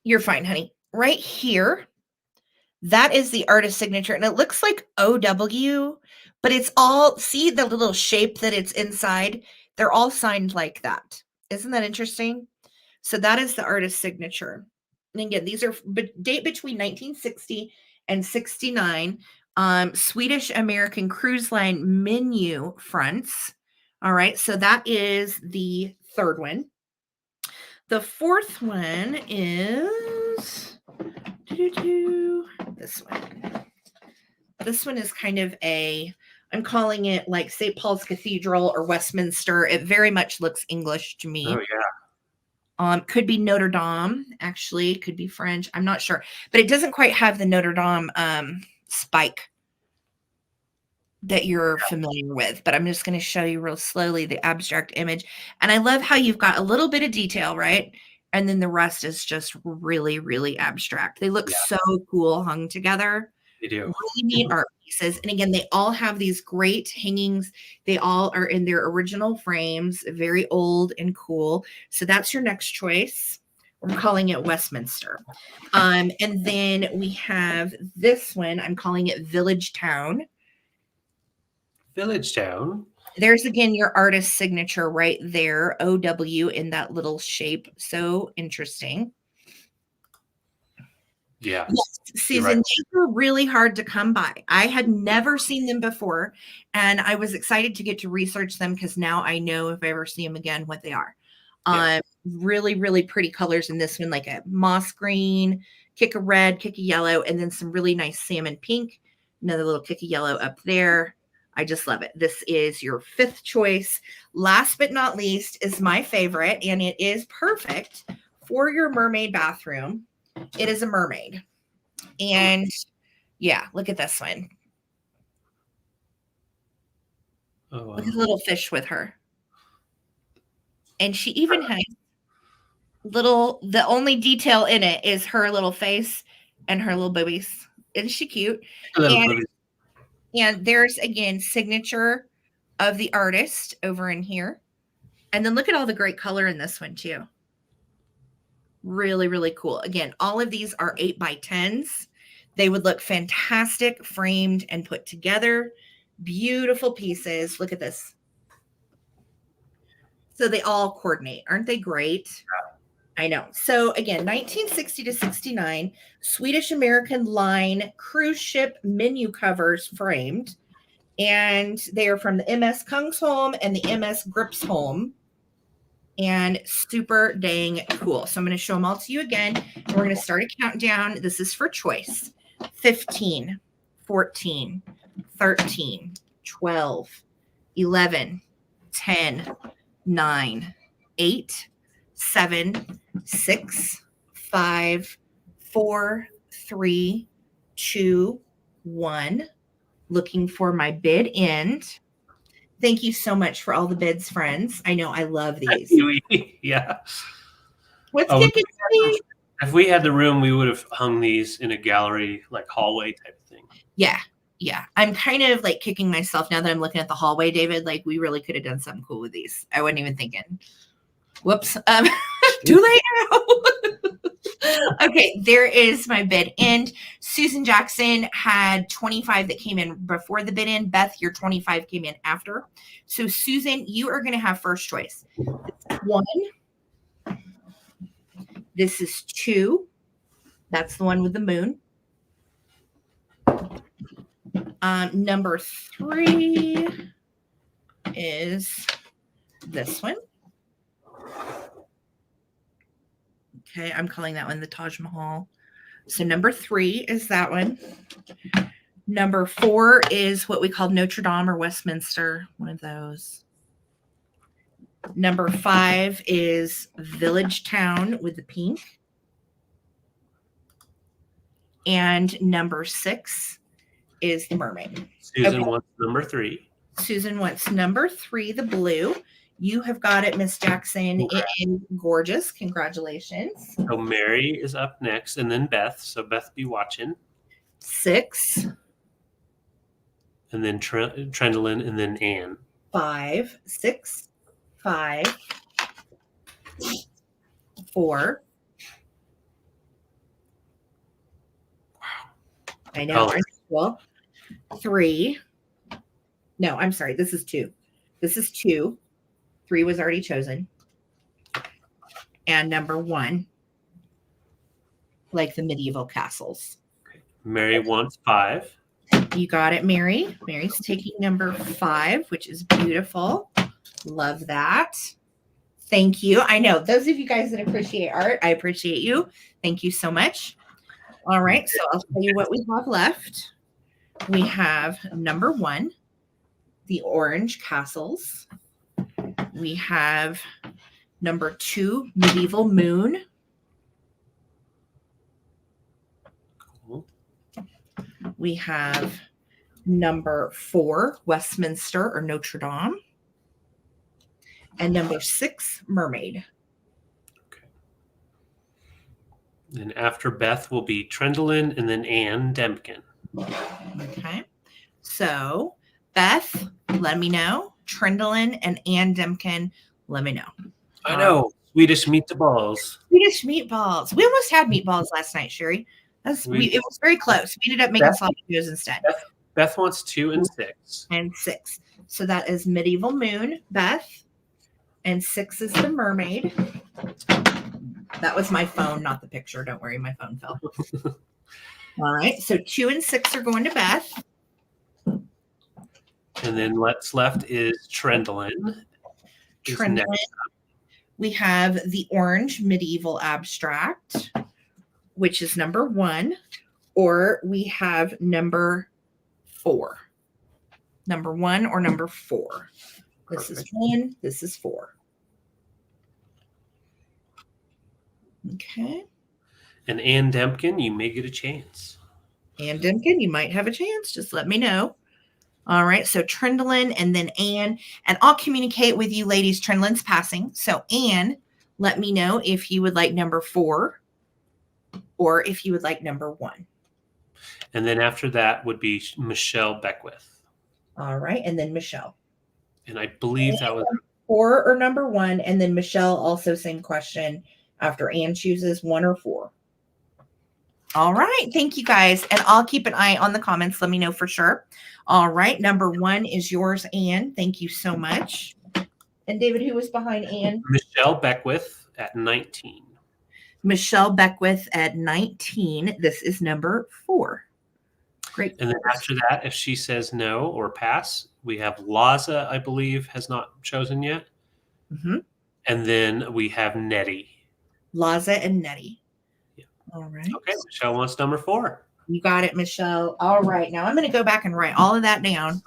You're fine, honey. Right here, that is the artist signature. And it looks like OW, but it's all, see the little shape that it's inside? They're all signed like that. Isn't that interesting? So that is the artist signature. And again, these are date between 1960 and 69. Swedish American Cruise Line menu fronts. All right. So that is the third one. The fourth one is this one. This one is kind of I'm calling it like St. Paul's Cathedral or Westminster. It very much looks English to me. Oh, yeah. Could be Notre Dame, actually. Could be French. I'm not sure. But it doesn't quite have the Notre Dame spike that you're familiar with. But I'm just going to show you real slowly the abstract image. And I love how you've got a little bit of detail, right? And then the rest is just really, really abstract. They look so cool hung together. They do. Really neat art pieces. And again, they all have these great hangings. They all are in their original frames, very old and cool. So that's your next choice. We're calling it Westminster. And then we have this one. I'm calling it Village Town. Village Town. There's again your artist signature right there. OW in that little shape. So interesting. Yeah. Yes, Susan, these were really hard to come by. I had never seen them before, and I was excited to get to research them because now I know if I ever see them again what they are. Really, really pretty colors in this one, like a moss green, kick of red, kick of yellow, and then some really nice salmon pink. Another little kick of yellow up there. I just love it. This is your 5th choice. Last but not least is my favorite, and it is perfect for your mermaid bathroom. It is a mermaid. And yeah, look at this one. Oh, wow. Look at the little fish with her. And she even has the only detail in it is her little face and her little boobies. Isn't she cute? And there's, again, signature of the artist over in here. And then look at all the great color in this one too. Really, really cool. Again, all of these are 8x10s. They would look fantastic framed and put together. Beautiful pieces. Look at this. So they all coordinate. Aren't they great? I know. So again, 1960 to 69, Swedish American line cruise ship menu covers framed. And they are from the MS Kungsholm and the MS Gripsholm. And super dang cool. So I'm going to show them all to you again. And we're going to start a countdown. This is for choice. 15, 14, 13, 12, 11, 10, 9, 8, 7, 6, 5, 4, 3, 2, 1. Looking for my bid end. Thank you so much for all the bids, friends. I know I love these. Yeah. What's kicking me? If we had the room, we would have hung these in a gallery, like hallway type of thing. Yeah. Yeah. I'm kind of like kicking myself now that I'm looking at the hallway, David. Like, we really could have done something cool with these. I wasn't even thinking. Whoops. Too late now. Okay, there is my bid end. Susan Jackson had 25 that came in before the bid end. Beth, your 25 came in after. So Susan, you are going to have first choice. 1. This is 2. That's the one with the moon. Number 3 is this one. Okay, I'm calling that one the Taj Mahal. So number 3 is that one. Number 4 is what we call Notre Dame or Westminster, one of those. Number 5 is Village Town with the pink. And number 6 is the mermaid. Susan wants number 3. Susan wants number 3, the blue. You have got it, Miss Jackson. It is gorgeous. Congratulations. So Mary is up next, and then Beth. So Beth, be watching. 6. And then Trendlin, and then Anne. 5, 6, 5, 4. I know. Well, 3. No, I'm sorry. This is 2. This is 2. 3 was already chosen. And number 1, like the medieval castles. Mary wants 5. You got it, Mary. Mary's taking number 5, which is beautiful. Love that. Thank you. I know those of you guys that appreciate art, I appreciate you. Thank you so much. All right. So I'll tell you what we have left. We have number 1, the orange castles. We have number 2, medieval moon. Cool. We have number 4, Westminster or Notre Dame. And number 6, mermaid. Okay. Then after Beth will be Trendlin, and then Anne Dempkin. Okay. So Beth, let me know. Trendlin and Anne Dempkin, let me know. I know. Swedish meatballs. Swedish meatballs. We almost had meatballs last night, Sherry. It was very close. We ended up making sloppy joes instead. Beth wants 2 and 6. And 6. So that is medieval moon, Beth. And 6 is the mermaid. That was my phone, not the picture. Don't worry, my phone fell. All right. So 2 and 6 are going to Beth. And then what's left is Trendlin. We have the orange medieval abstract. which is number 1, or we have number 4. Number 1 or number 4. This Perfect. is 1. This is 4. Okay. And Ann Dempkin, you may get a chance. Ann Dempkin, you might have a chance. Just let me know. All right. So Trindlin and then Ann. And I'll communicate with you ladies. Trindlin's passing. So Ann, let me know if you would like number 4 or if you would like number 1. And then after that would be Michelle Beckwith. All right. And then Michelle. And I believe that was 4 or number 1. And then Michelle also same question after Ann chooses 1 or 4. All right. Thank you guys. And I'll keep an eye on the comments. Let me know for sure. All right. Number 1 is yours, Ann. Thank you so much. And David, who was behind Ann? Michelle Beckwith at 19. Michelle Beckwith at 19. This is number 4. Great. And then after that, if she says no or pass, we have Laza, I believe, has not chosen yet. Mm-hmm. And then we have Nettie. Laza and Nettie. Yeah. All right. Okay. Michelle wants number 4. You got it, Michelle. All right. Now I'm going to go back and write all of that down.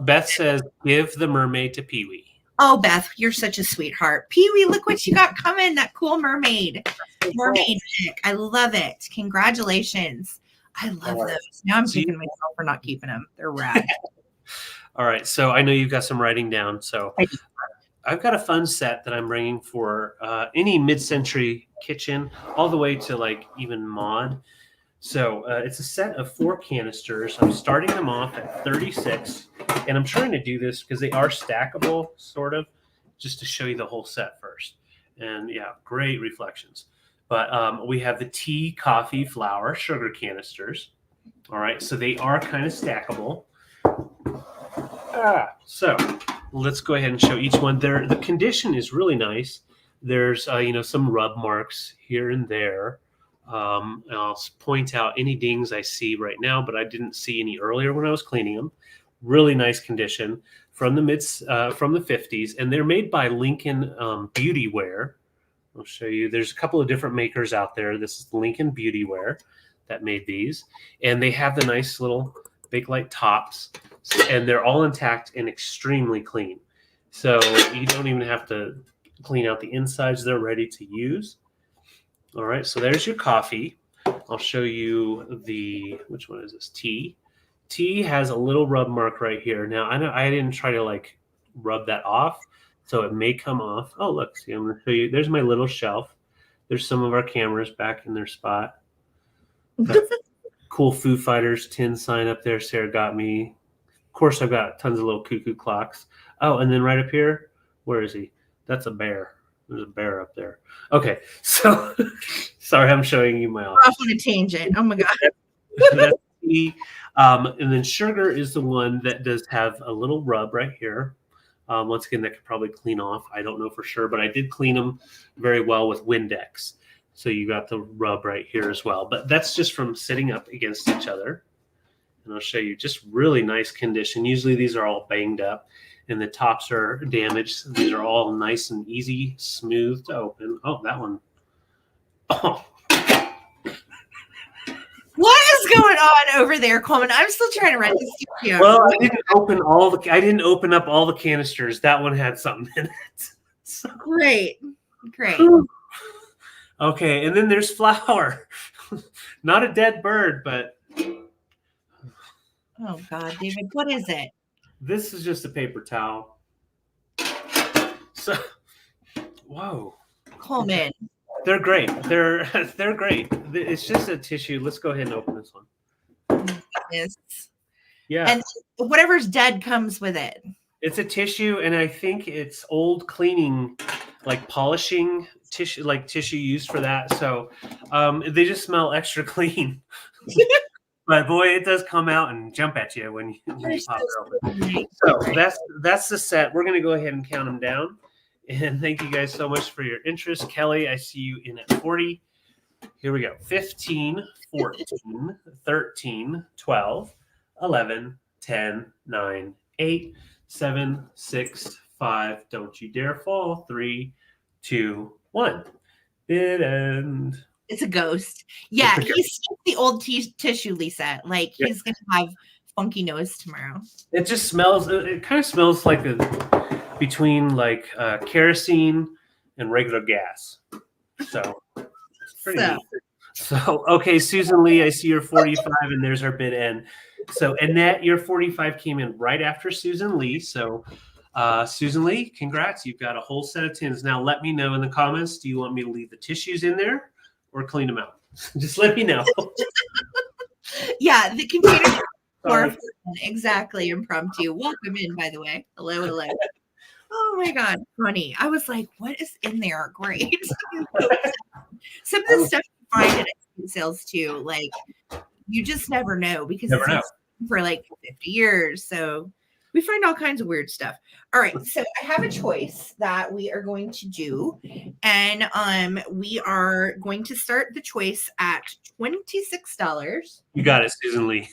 Beth says, give the mermaid to Pee-wee. Oh, Beth, you're such a sweetheart. Pee-wee, look what you got coming. That cool mermaid. Mermaid pick. I love it. Congratulations. I love those. Now I'm kicking myself for not keeping them. They're rad. All right. So I know you've got some writing down. So I've got a fun set that I'm bringing for any mid-century kitchen, all the way to like even mod. So it's a set of 4 canisters. I'm starting them off at 36, and I'm trying to do this because they are stackable, sort of, just to show you the whole set first. And yeah, great reflections. But we have the tea, coffee, flour, sugar canisters. All right, so they are kind of stackable. So let's go ahead and show each one. The condition is really nice. There's some rub marks here and there. And I'll point out any dings I see right now, but I didn't see any earlier when I was cleaning them. Really nice condition from the 50s, and they're made by Lincoln Beauty Wear. I'll show you. There's a couple of different makers out there. This is Lincoln Beauty Wear that made these, and they have the nice little Bakelite tops, and they're all intact and extremely clean. So you don't even have to clean out the insides. They're ready to use. All right, so there's your coffee. I'll show you which one is this? Tea. Tea has a little rub mark right here. Now, I didn't try to like rub that off, so it may come off. Oh, look, see, I'm going to show you. There's my little shelf. There's some of our cameras back in their spot. Cool Foo Fighters tin sign up there Sarah got me. Of course, I've got tons of little cuckoo clocks. Oh, and then right up here, where is he? That's a bear. There's a bear up there. Okay, so sorry, I'm showing you my office. We're off on a tangent. Oh my god. That's the, and then sugar is the one that does have a little rub right here. Once again, that could probably clean off. I don't know for sure, but I did clean them very well with Windex. So you got the rub right here as well. But that's just from sitting up against each other. And I'll show you just really nice condition. Usually these are all banged up and the tops are damaged. These are all nice and easy, smooth to open. Oh, that one. Oh. What is going on over there, Coleman? I'm still trying to write this studio. Well, I didn't open up all the canisters. That one had something in it. So. Great. Okay, and then there's flour. Not a dead bird, but oh God, David, what is it? This is just a paper towel. So, whoa, Coleman. They're great. They're great. It's just a tissue. Let's go ahead and open this one. Yes. Yeah. And whatever's dead comes with it. It's a tissue, and I think it's old cleaning, like polishing tissue, like tissue used for that. So they just smell extra clean. But boy, it does come out and jump at you when you pop it open. So that's the set. We're going to go ahead and count them down. And thank you guys so much for your interest. Kelly, I see you in at 40. Here we go. 15, 14, 13, 12, 11, 10, 9, 8, 7, 6, 5. Don't you dare fall. 3, 2, 1. Bid end. It's a ghost. Yeah, he's the old tissue, Lisa. Like he's gonna have funky nose tomorrow. It just smells. It kind of smells like between like kerosene and regular gas. So it's pretty neat. So okay, Susan Lee, I see you're 45, and there's our bid end. So Annette, your 45 came in right after Susan Lee. So Susan Lee, congrats! You've got a whole set of tins. Now let me know in the comments. Do you want me to leave the tissues in there or clean them out? Just let me know. Yeah, the container. Exactly, impromptu. Welcome in, by the way. Hello, hello. Oh my God, funny. I was like, what is in there? Great. Some of the stuff you find at estate sales too, like you just never know because it's been for like 50 years. So we find all kinds of weird stuff. All right, so I have a choice that we are going to do, and we are going to start the choice at $26. You got it, Susan Lee.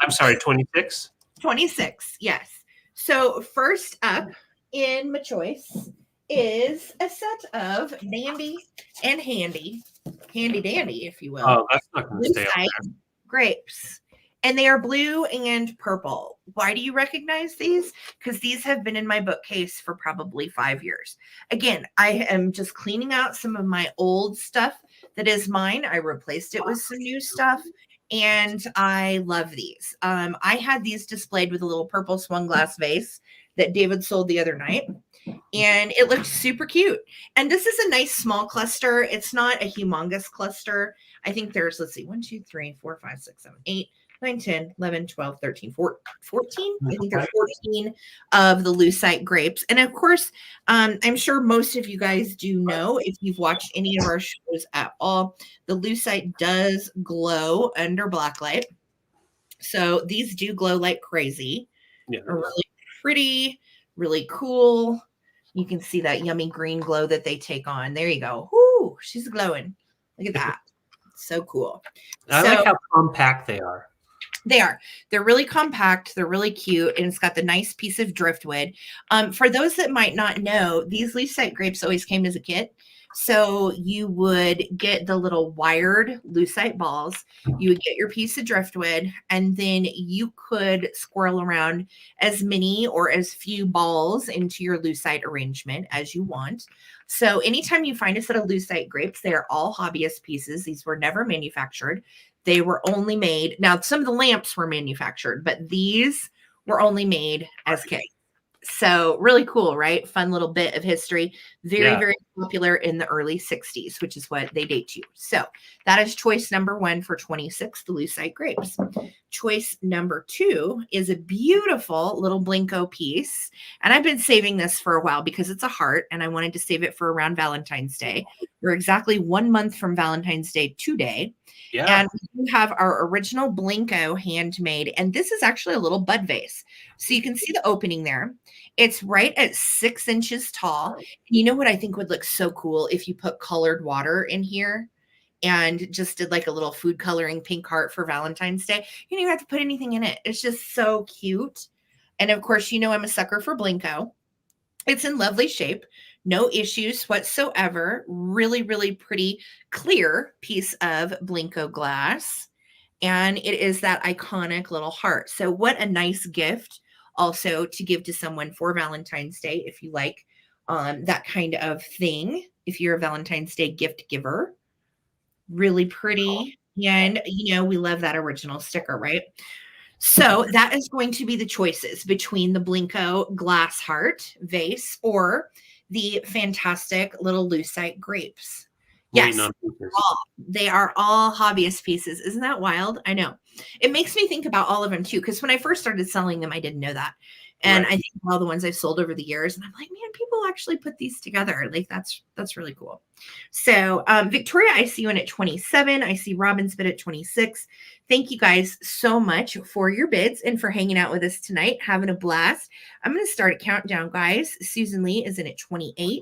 I'm sorry, 26? 26, yes. So first up in my choice is a set of dandy and handy dandy, if you will. Oh, that's not going to stay up there. Grapes. And they are blue and purple. Why do you recognize these? Because these have been in my bookcase for probably 5 years. Again, I am just cleaning out some of my old stuff that is mine. I replaced it with some new stuff. And I love these. I had these displayed with a little purple swung glass vase that David sold the other night. And it looked super cute. And this is a nice small cluster. It's not a humongous cluster. I think there's, let's see, 1, 2, 3, 4, 5, 6, 7, 8, 9, 10, 11, 12, 13, 14. I think there's 14 of the lucite grapes. And of course, I'm sure most of you guys do know, if you've watched any of our shows at all, the lucite does glow under black light. So these do glow like crazy. Yeah. Are really pretty, really cool. You can see that yummy green glow that they take on. There you go. Whoo, she's glowing. Look at that. So cool. I like how compact they are. They are. They're really compact. They're really cute. And it's got the nice piece of driftwood. For those that might not know, these lucite grapes always came as a kit. So you would get the little wired lucite balls. You would get your piece of driftwood, and then you could squirrel around as many or as few balls into your lucite arrangement as you want. So anytime you find a set of lucite grapes, they are all hobbyist pieces. These were never manufactured. They were only made. Now, some of the lamps were manufactured, but these were only made as kits. So really cool, right? Fun little bit of history. Very, very popular in the early 60s, which is what they date to. So that is choice number 1 for 26, the lucite grapes. Choice number 2 is a beautiful little Blinko piece. And I've been saving this for a while because it's a heart, and I wanted to save it for around Valentine's Day. We're exactly 1 month from Valentine's Day today. Yeah. And we have our original Blinko handmade. And this is actually a little bud vase. So you can see the opening there. It's right at 6 inches tall. And you know what I think would look so cool if you put colored water in here and just did like a little food coloring pink heart for Valentine's Day. You don't even have to put anything in it. It's just so cute. And of course, you know I'm a sucker for Blinko. It's in lovely shape. No issues whatsoever. Really, really pretty, clear piece of Blinko glass. And it is that iconic little heart. So what a nice gift also to give to someone for Valentine's Day, if you like that kind of thing. If you're a Valentine's Day gift giver. Really pretty. And, you know, we love that original sticker, right? So that is going to be the choices between the Blinko glass heart vase or the fantastic little lucite grapes. Yes, they are all hobbyist pieces. Isn't that wild? I know. It makes me think about all of them too, because when I first started selling them, I didn't know that. And I think all the ones I've sold over the years, and I'm like, man, people actually put these together. Like that's really cool. So Victoria, I see you in at 27. I see Robin's bid at 26. Thank you guys so much for your bids and for hanging out with us tonight, having a blast. I'm going to start a countdown, guys. Susan Lee is in at 28.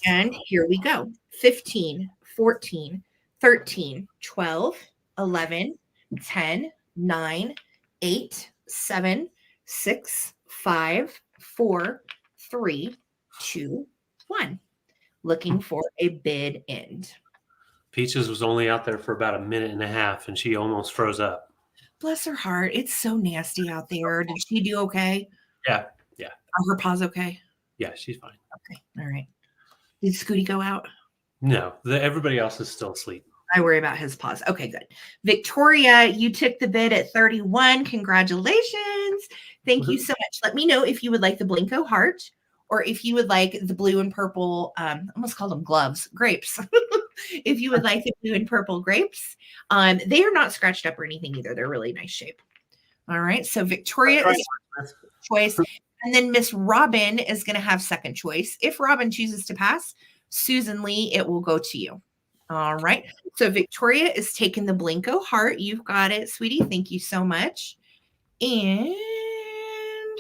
And here we go. 15, 14, 13, 12, 11, 10, 9, 8, 7, 6, 5, 4, 3, 2, 1. looking for a bid end. Peaches was only out there for about a minute and a half, and she almost froze up. Bless her heart. It's so nasty out there. Did she do okay? Yeah. Are her paws okay? Yeah, she's fine. Okay. All right. Did Scooty go out? No, everybody else is still asleep. I worry about his paws. Okay, good. Victoria, you took the bid at 31. Congratulations. Thank you so much. Let me know if you would like the Blinko heart or if you would like the blue and purple, I almost called them gloves, grapes. If you would like the blue and purple grapes, they are not scratched up or anything either. They're really nice shape. All right. So Victoria is first choice. And then Miss Robin is going to have second choice. If Robin chooses to pass, Susan Lee, it will go to you. All right. So Victoria is taking the Blinko heart. You've got it, sweetie. Thank you so much. And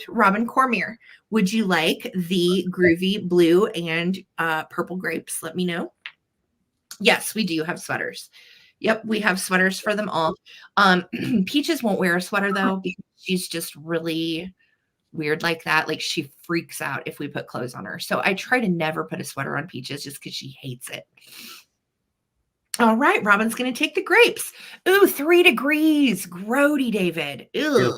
Robin Cormier, would you like the groovy blue and purple grapes? Let me know. Yes, we do have sweaters. Yep, we have sweaters for them all. Peaches won't wear a sweater though because she's just really weird like that. Like she freaks out if we put clothes on her. So I try to never put a sweater on Peaches just because she hates it. All right, Robin's going to take the grapes. Ooh, 3 degrees. Grody, David. Ew.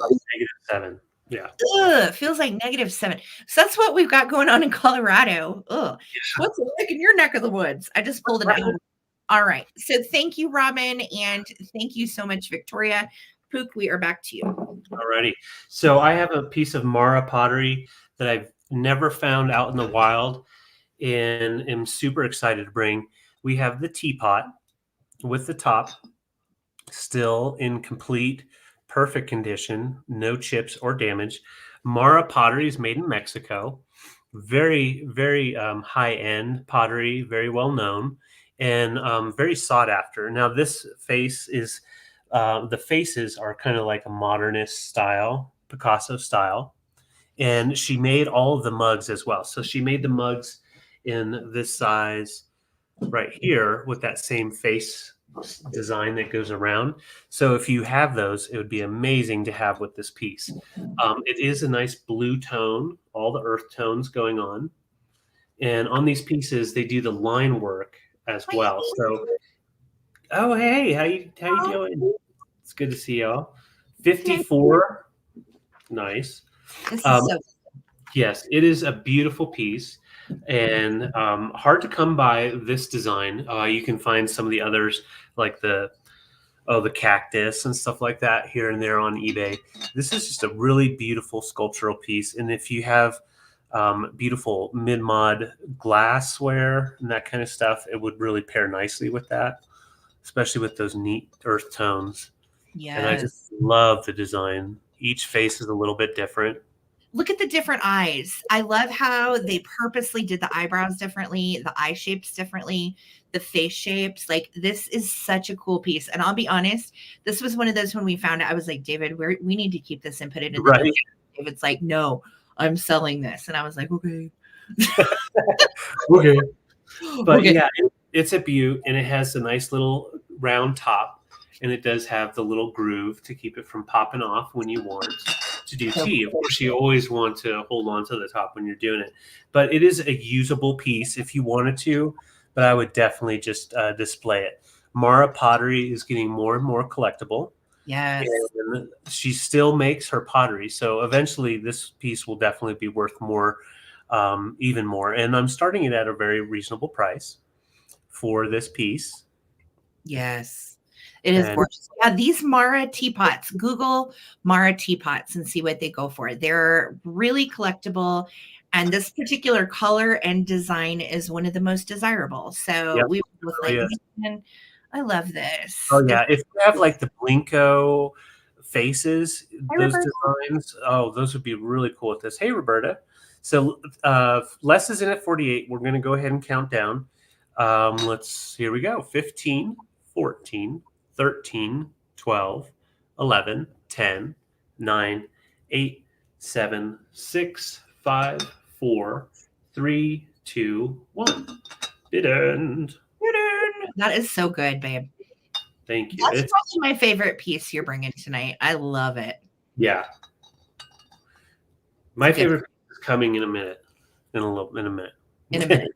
-7. Yeah. Ugh, feels like -7. So that's what we've got going on in Colorado. Ugh. Yeah. What's it like in your neck of the woods? I just pulled it out. All right. So thank you, Robin. And thank you so much, Victoria. Pook, we are back to you. All righty. So I have a piece of Mara pottery that I've never found out in the wild and am super excited to bring. We have the teapot with the top still in complete, perfect condition, no chips or damage. Mara pottery is made in Mexico. Very, very high-end pottery, very well known, and very sought after. Now, this face is, the faces are kind of like a modernist style, Picasso style. And she made all of the mugs as well. So she made the mugs in this size right here with that same face design that goes around. So if you have those, it would be amazing to have with this piece. It is a nice blue tone, all the earth tones going on. And on these pieces, they do the line work as well. So, oh, hey, how you doing? It's good to see y'all. 54. Nice. Yes, it is a beautiful piece and hard to come by this design. You can find some of the others like the cactus and stuff like that here and there on eBay. This is just a really beautiful sculptural piece. And if you have beautiful mid-mod glassware and that kind of stuff, it would really pair nicely with that, especially with those neat earth tones. Yeah. And I just love the design. Each face is a little bit different. Look at the different eyes. I love how they purposely did the eyebrows differently, the eye shapes differently, the face shapes. Like this is such a cool piece. And I'll be honest, this was one of those when we found it, I was like, David, we need to keep this and put it in the right. David's like, no, I'm selling this. And I was like, okay. Okay. But okay. Yeah, it's a beaut and it has a nice little round top. And it does have the little groove to keep it from popping off when you want to do tea. Of course, you always want to hold on to the top when you're doing it. But it is a usable piece if you wanted to, but I would definitely just display it. Mara pottery is getting more and more collectible. Yes. And she still makes her pottery. So eventually this piece will definitely be worth more, even more. And I'm starting it at a very reasonable price for this piece. Yes. It is gorgeous. Yeah, these Mara teapots, Google Mara teapots and see what they go for. They're really collectible. And this particular color and design is one of the most desirable. So we both like this. And I love this. Oh, yeah. If you have like the Blinko faces, those designs, those would be really cool with this. Hey, Roberta. So Les is in at 48. We're going to go ahead and count down. Here we go. 15, 14. 13, 12, 11, 10, 9, 8, 7, 6, 5, 4, 3, 2, 1. Bid end. That is so good, babe. Thank you. That's probably my favorite piece you're bringing tonight. I love it. Yeah. My favorite piece is coming in a minute. In a minute.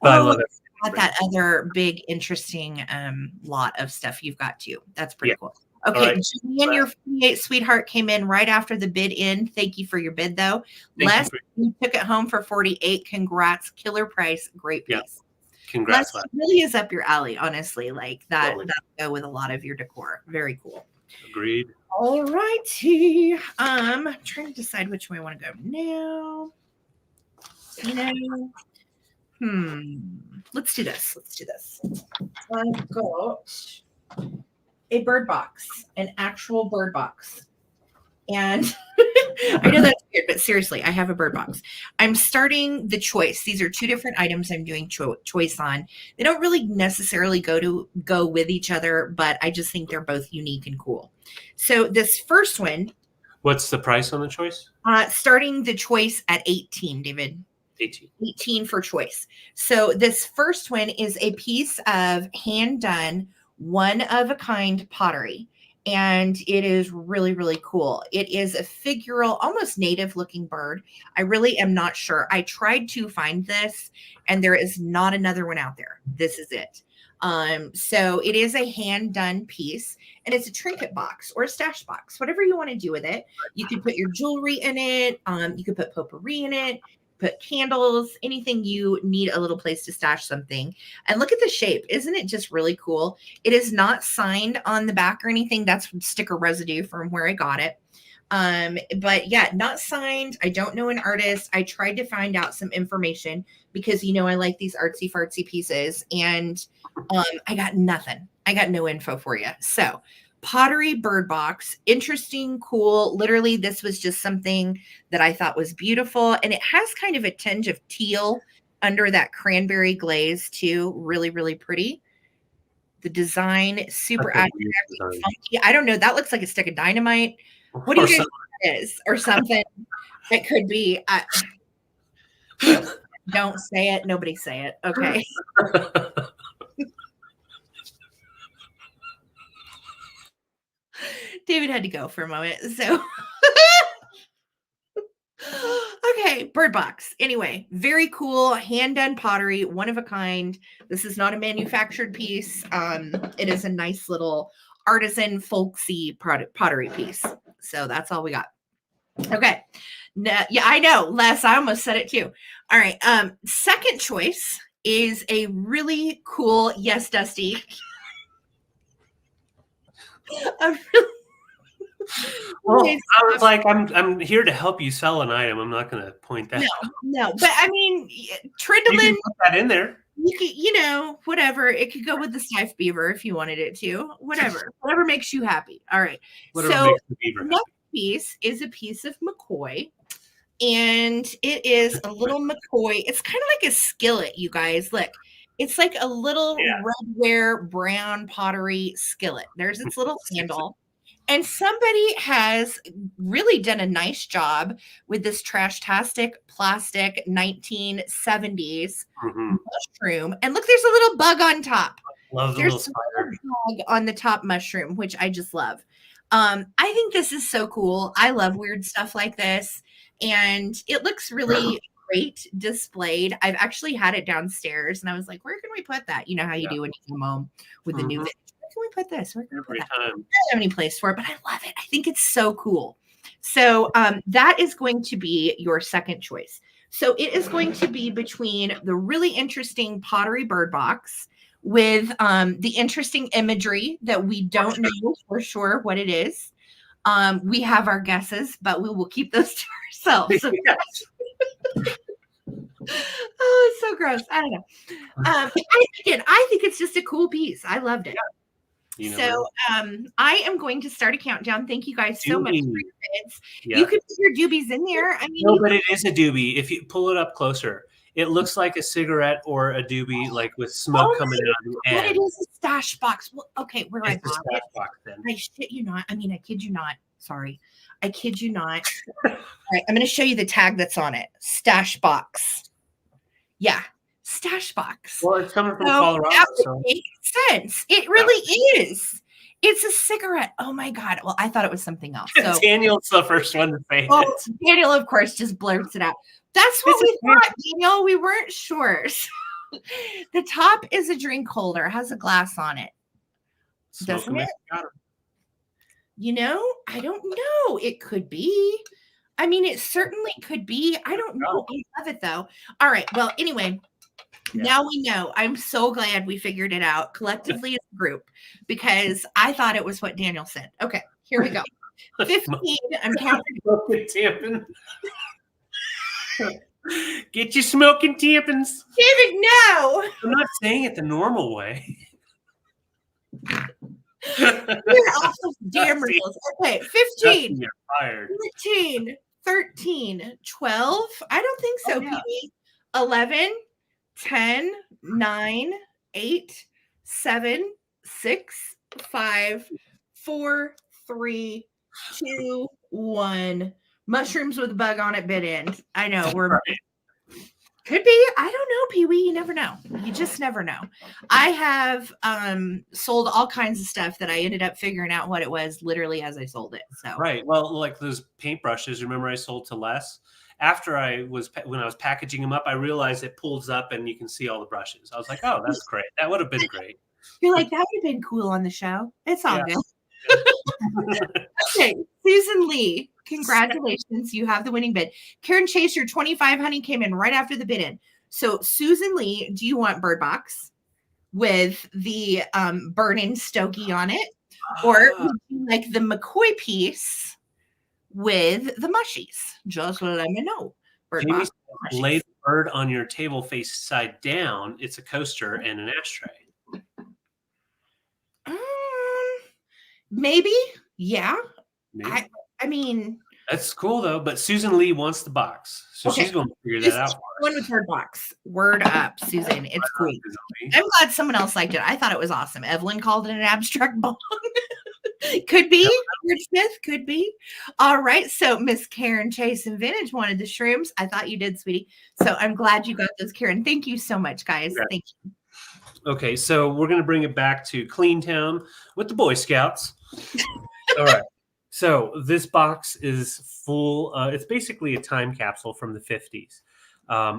But I love it. Got that other big, interesting lot of stuff you've got too. That's pretty cool. Okay, right. Jenny and your 48 sweetheart came in right after the bid in. Thank you for your bid, though. Les, you took it home for 48. Congrats, killer price, great piece. Yeah. Congrats. Les really is up your alley, honestly. Like that, that'll go with a lot of your decor. Very cool. Agreed. All righty. I'm trying to decide which way I want to go now. Let's do this. I've got a bird box, an actual bird box. And I know that's weird, but seriously, I have a bird box. I'm starting the choice. These are two different items I'm doing choice on. They don't really necessarily go with each other, but I just think they're both unique and cool. So this first one. What's the price on the choice? Starting the choice at 18, David. 18 for choice. So this first one is a piece of hand-done, one-of-a-kind pottery. And it is really, really cool. It is a figural, almost native-looking bird. I really am not sure. I tried to find this, and there is not another one out there. This is it. So it is a hand-done piece, and it's a trinket box or a stash box, whatever you want to do with it. You can put your jewelry in it. You could put potpourri in it. Put candles, anything you need a little place to stash something. And look at the shape. Isn't it just really cool? It is not signed on the back or anything. That's sticker residue from where I got it. But yeah, not signed. I don't know an artist. I tried to find out some information because, you know, I like these artsy fartsy pieces, and I got nothing. I got no info for you. So Pottery bird box, interesting, cool. Literally, this was just something that I thought was beautiful. And it has kind of a tinge of teal under that cranberry glaze too. Really, really pretty. The design, super funky. I don't know. That looks like a stick of dynamite. What do you think it is? Or something. It could be. Don't say it. Nobody say it. Okay. David had to go for a moment. So, okay, bird box. Anyway, very cool, hand-done pottery, one of a kind. This is not a manufactured piece. It is a nice little artisan, folksy pottery piece. So that's all we got. Okay. Yeah, I know, Les. I almost said it too. All right. Second choice is a really cool, yes, Dusty. Well, I was like, I'm here to help you sell an item. I'm not going to point that out. No, but I mean, Trindleman. You can put that in there. You could, you know, whatever. It could go with the Steiff Beaver if you wanted it to. Whatever makes you happy. All right. Whatever so makes the beaver next piece is a piece of McCoy, and it is a little McCoy. It's kind of like a skillet, you guys. Look. It's like a little redware brown pottery skillet. There's its little handle. And somebody has really done a nice job with this trash-tastic plastic 1970s mushroom. And look, there's a little bug on top. Love the little spider bug on the top mushroom, which I just love. I think this is so cool. I love weird stuff like this. And it looks really great displayed. I've actually had it downstairs, and I was like, where can we put that? You know how you do when you come home with the new vintage. Where can we put this? Where can we put that? I don't have any place for it, but I love it. I think it's so cool. So that is going to be your second choice. So it is going to be between the really interesting pottery bird box with the interesting imagery that we don't know for sure what it is. We have our guesses, but we will keep those to ourselves. Oh, it's so gross. I don't know. I think it's just a cool piece. I loved it. So I am going to start a countdown. Thank you guys so much for your bids. You could put your doobies in there. I mean, no, but it is a doobie. If you pull it up closer, it looks like a cigarette or a doobie, like with smoke coming out of the end. But it is a stash box. Well, okay, where I bought it. Box, then. I shit you not. I mean, I kid you not. Sorry. I kid you not. All right, I'm going to show you the tag that's on it. Stash box. Yeah. Stash box. Well, it's coming from Colorado. That would make sense. It really is. It's a cigarette. Oh my God. Well, I thought it was something else. So Daniel's the first one to say it. Daniel, of course, just blurts it out. That's what we thought, Daniel. We weren't sure. The top is a drink holder. It has a glass on it. Doesn't it? You know, I don't know. It could be. I mean, it certainly could be. I don't know. I love it though. All right. Well, anyway, now we know. I'm so glad we figured it out collectively as a group because I thought it was what Daniel said. Okay, here we go. 15. I'm counting. Tampon. Get your smoking tampons. David, no. I'm not saying it the normal way. You're off the damn rules. Okay, 15. You're fired. 14, 13, 12. I don't think so, Pee-wee. 11, 10, 9, 8, 7, 6, 5, 4, 3, 2, 1. Mushrooms with a bug on it, bit end. I know we're right. Could be. I don't know, Pee-wee. You never know. You just never know. I have sold all kinds of stuff that I ended up figuring out what it was literally as I sold it. So right. Well, like those paintbrushes, remember I sold to Les? After when I was packaging them up, I realized it pulls up and you can see all the brushes. I was like, oh, that's great. That would have been great. You're like, that would have been cool on the show. It's all good. Okay, Susan Lee, congratulations. You have the winning bid. Karen Chase, your 25, honey, came in right after the bid in. So Susan Lee, do you want Bird Box with the burning Stokey on it? Or would you like the McCoy piece with the mushies? Just let me know. Bird Box. Lay the bird on your table face side down. It's a coaster and an ashtray. Maybe. Yeah. Maybe. I mean, that's cool though. But Susan Lee wants the box, so she's going to figure that out. One with Bird Box. Word up, Susan. It's cool. I'm glad someone else liked it. I thought it was awesome. Evelyn called it an abstract bong. Could be. Smith could be. All right. So Miss Karen Chase and Vintage wanted the shrooms. I thought you did, sweetie. So I'm glad you got those, Karen. Thank you so much, guys. Yeah. Thank you. Okay, so we're going to bring it back to Clean Town with the Boy Scouts. All right. So this box is full. It's basically a time capsule from the 50s.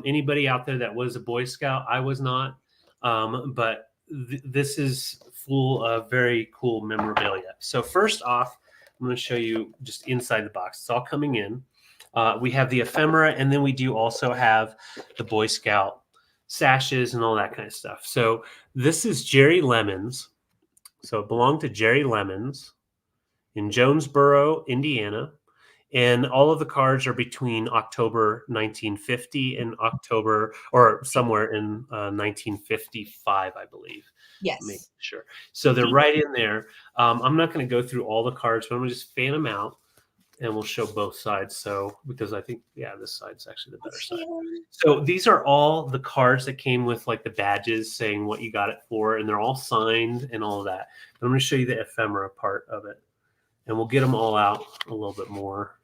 Anybody out there that was a Boy Scout? I was not. But this is full of very cool memorabilia. So first off, I'm going to show you just inside the box. It's all coming in. We have the ephemera, and then we do also have the Boy Scout sashes and all that kind of stuff. So this is Jerry Lemons. So it belonged to Jerry Lemons in Jonesboro, Indiana. And all of the cards are between October 1950 and October, or somewhere in 1955, I believe. Yes. Make sure. So they're right in there. I'm not going to go through all the cards, but I'm going to just fan them out. And we'll show both sides. So, because I think, this side's actually the better side. So these are all the cards that came with like the badges saying what you got it for, and they're all signed and all of that. But I'm going to show you the ephemera part of it, and we'll get them all out a little bit more.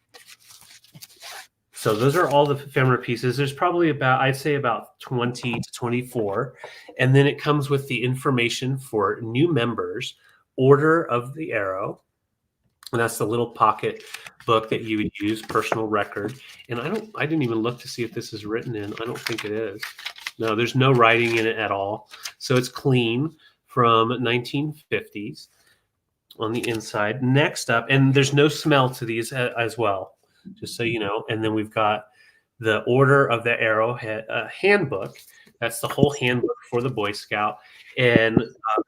So those are all the ephemera pieces. There's probably I'd say about 20 to 24. And then it comes with the information for new members, order of the arrow. And that's the little pocket book that you would use, personal record. And I didn't even look to see if this is written in. I don't think it is. No, there's no writing in it at all. So it's clean from 1950s on the inside. Next up, and there's no smell to these as well, just so you know. And then we've got the Order of the Arrowhead handbook. That's the whole handbook for the Boy Scout. And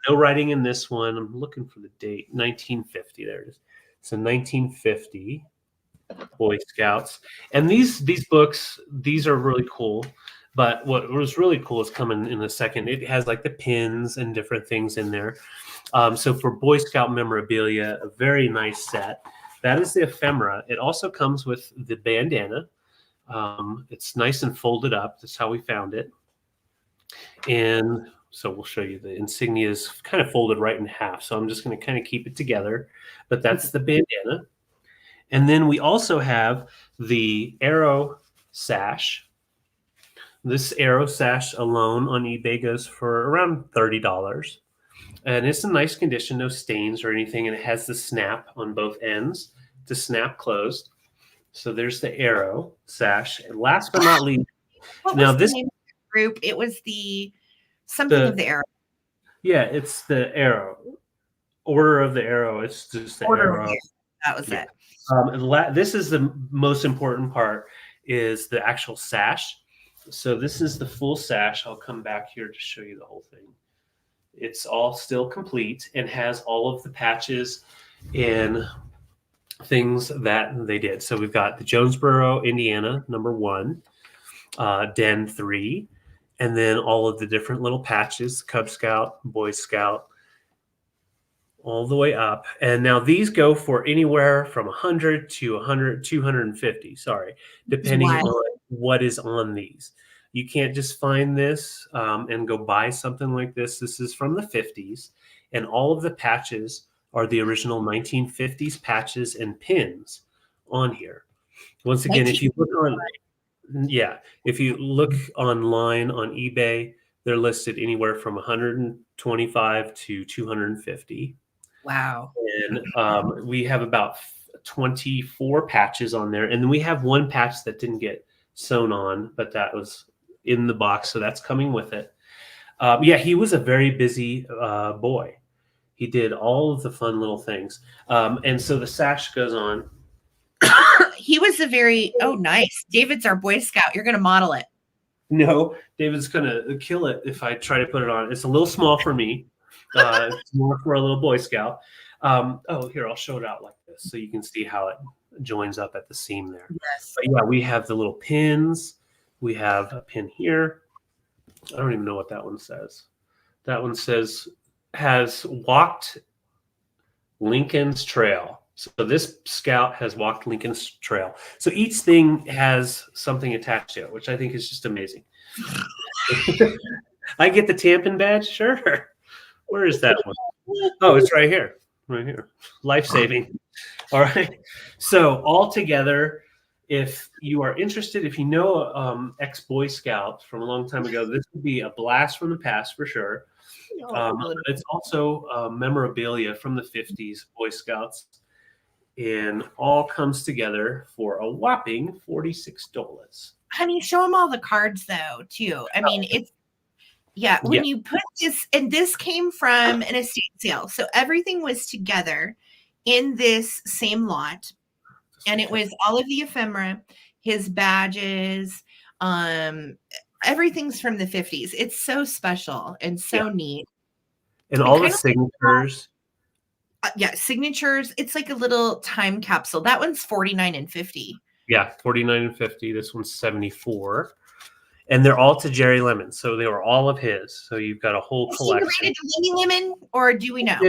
no writing in this one. I'm looking for the date, 1950. There it is. So 1950 Boy Scouts. And these books, these are really cool. But what was really cool is coming in a second. It has like the pins and different things in there. So for Boy Scout memorabilia, a very nice set. That is the ephemera. It also comes with the bandana. It's nice and folded up. That's how we found it. And so we'll show you the insignia is kind of folded right in half. So I'm just going to kind of keep it together. But that's the bandana. And then we also have the arrow sash. This arrow sash alone on eBay goes for around $30. And it's in nice condition, no stains or anything. And it has the snap on both ends to snap closed. So there's the arrow sash. And last but not least, now this group, it was the Something of the arrow. Yeah, it's the arrow. Order of the Arrow. It's just the Order of arrow. the Arrow. That was it. This is the most important part, is the actual sash. So this is the full sash. I'll come back here to show you the whole thing. It's all still complete and has all of the patches and things that they did. So we've got the Jonesboro, Indiana, #1, Den 3, and then all of the different little patches, Cub Scout, Boy Scout, all the way up. And now these go for anywhere from 100 to 100, 250, depending on what is on these. You can't just find this and go buy something like this. This is from the 50s, and all of the patches are the original 1950s patches and pins on here. Once again, if you look if you look online on eBay, they're listed anywhere from 125 to 250. Wow. And we have about 24 patches on there. And then we have one patch that didn't get sewn on, but that was in the box. So that's coming with it. He was a very busy boy. He did all of the fun little things. And so the sash goes on. He was nice. David's our Boy Scout. You're going to model it. No, David's going to kill it if I try to put it on. It's a little small for me. It's more for a little Boy Scout. Here, I'll show it out like this so you can see how it joins up at the seam there. Yes. But we have the little pins. We have a pin here. I don't even know what that one says. That one has walked Lincoln's Trail. So this Scout has walked Lincoln's Trail. So each thing has something attached to it, which I think is just amazing. I get the tampon badge? Sure. Where is that one? Oh, it's right here. Right here. Life-saving. All right. So all together, if you are interested, if you know ex-Boy Scout from a long time ago, this would be a blast from the past for sure. It's also memorabilia from the 50s, Boy Scouts. And all comes together for a whopping $46. Honey, show them all the cards, though, too. I mean, it's when you put this, and this came from an estate sale. So everything was together in this same lot. And it was all of the ephemera, his badges, everything's from the 50s. It's so special and so neat. And all the signatures. Signatures. It's like a little time capsule. That one's $49 and $50. Yeah, $49 and $50. This one's $74. And they're all to Jerry Lemon. So they were all of his. So you've got a whole collection. Is he related to Lemmy Lemon, or do we know?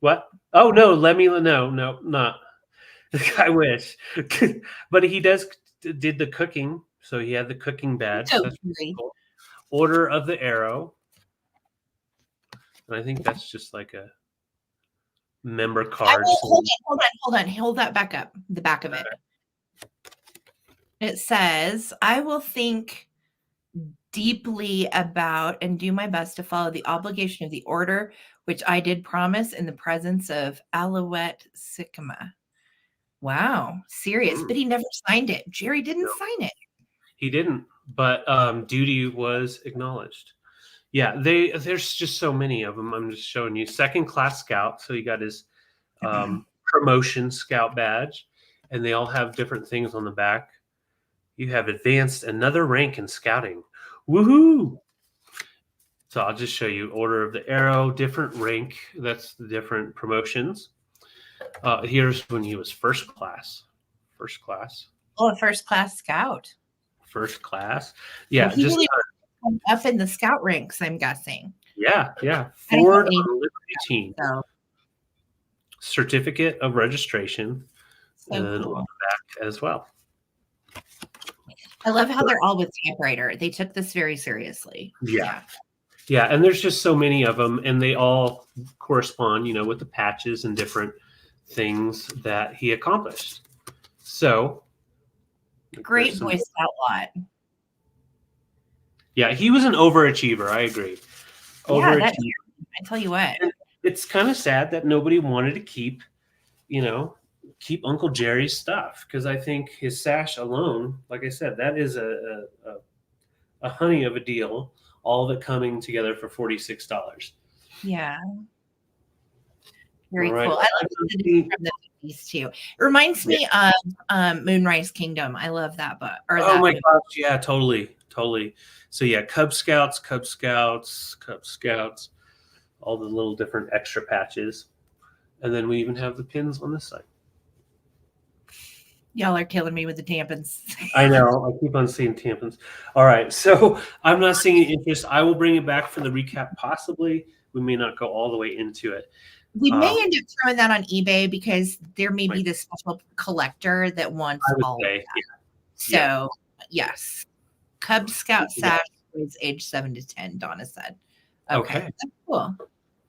What? Oh, no, Lemmy. No, not. I wish. But he did the cooking. So he had the cooking badge. So that's really cool. Order of the Arrow. And I think that's just like a member card. Hold on. Hold that back up. The back of it. It says, I will think deeply about and do my best to follow the obligation of the order, which I did promise in the presence of Alouette Sycama. Wow. Serious. But he never signed it. Jerry didn't sign it. He didn't, but duty was acknowledged. Yeah, there's just so many of them. I'm just showing you. Second class Scout. So he got his promotion Scout badge, and they all have different things on the back. You have advanced another rank in Scouting. Woohoo! So I'll just show you Order of the Arrow, different rank. That's the different promotions. Here's when he was first class. Oh, a first class Scout. First class. Yeah. Well, he really up in the Scout ranks, I'm guessing. Yeah. Ford Liberty Team. So. Certificate of registration. So and cool. On the back as well. I love how they're all with typewriter. They took this very seriously. Yeah, and there's just so many of them, and they all correspond, with the patches and different things that he accomplished. So, great Boy Scout lot. Yeah, he was an overachiever. I agree. I tell you what. And it's kind of sad that nobody wanted to keep Uncle Jerry's stuff, because I think his sash alone, like I said, that is a honey of a deal all of it coming together for $46. Yeah. Very Right. cool. I love the from the 50s too. It reminds me of Moonrise Kingdom. I love that book. Or Oh that my movie. gosh, yeah, totally. So yeah, Cub Scouts, all the little different extra patches. And then we even have the pins on this side. Y'all are killing me with the tampons. I know. I keep on seeing tampons. All right. So I'm not seeing any interest. I will bring it back for the recap, possibly. We may not go all the way into it. We may end up throwing that on eBay because there may be this special collector that wants all of that. So, yes. Cub Scout sash is age 7 to 10, Donna said. Okay. That's cool.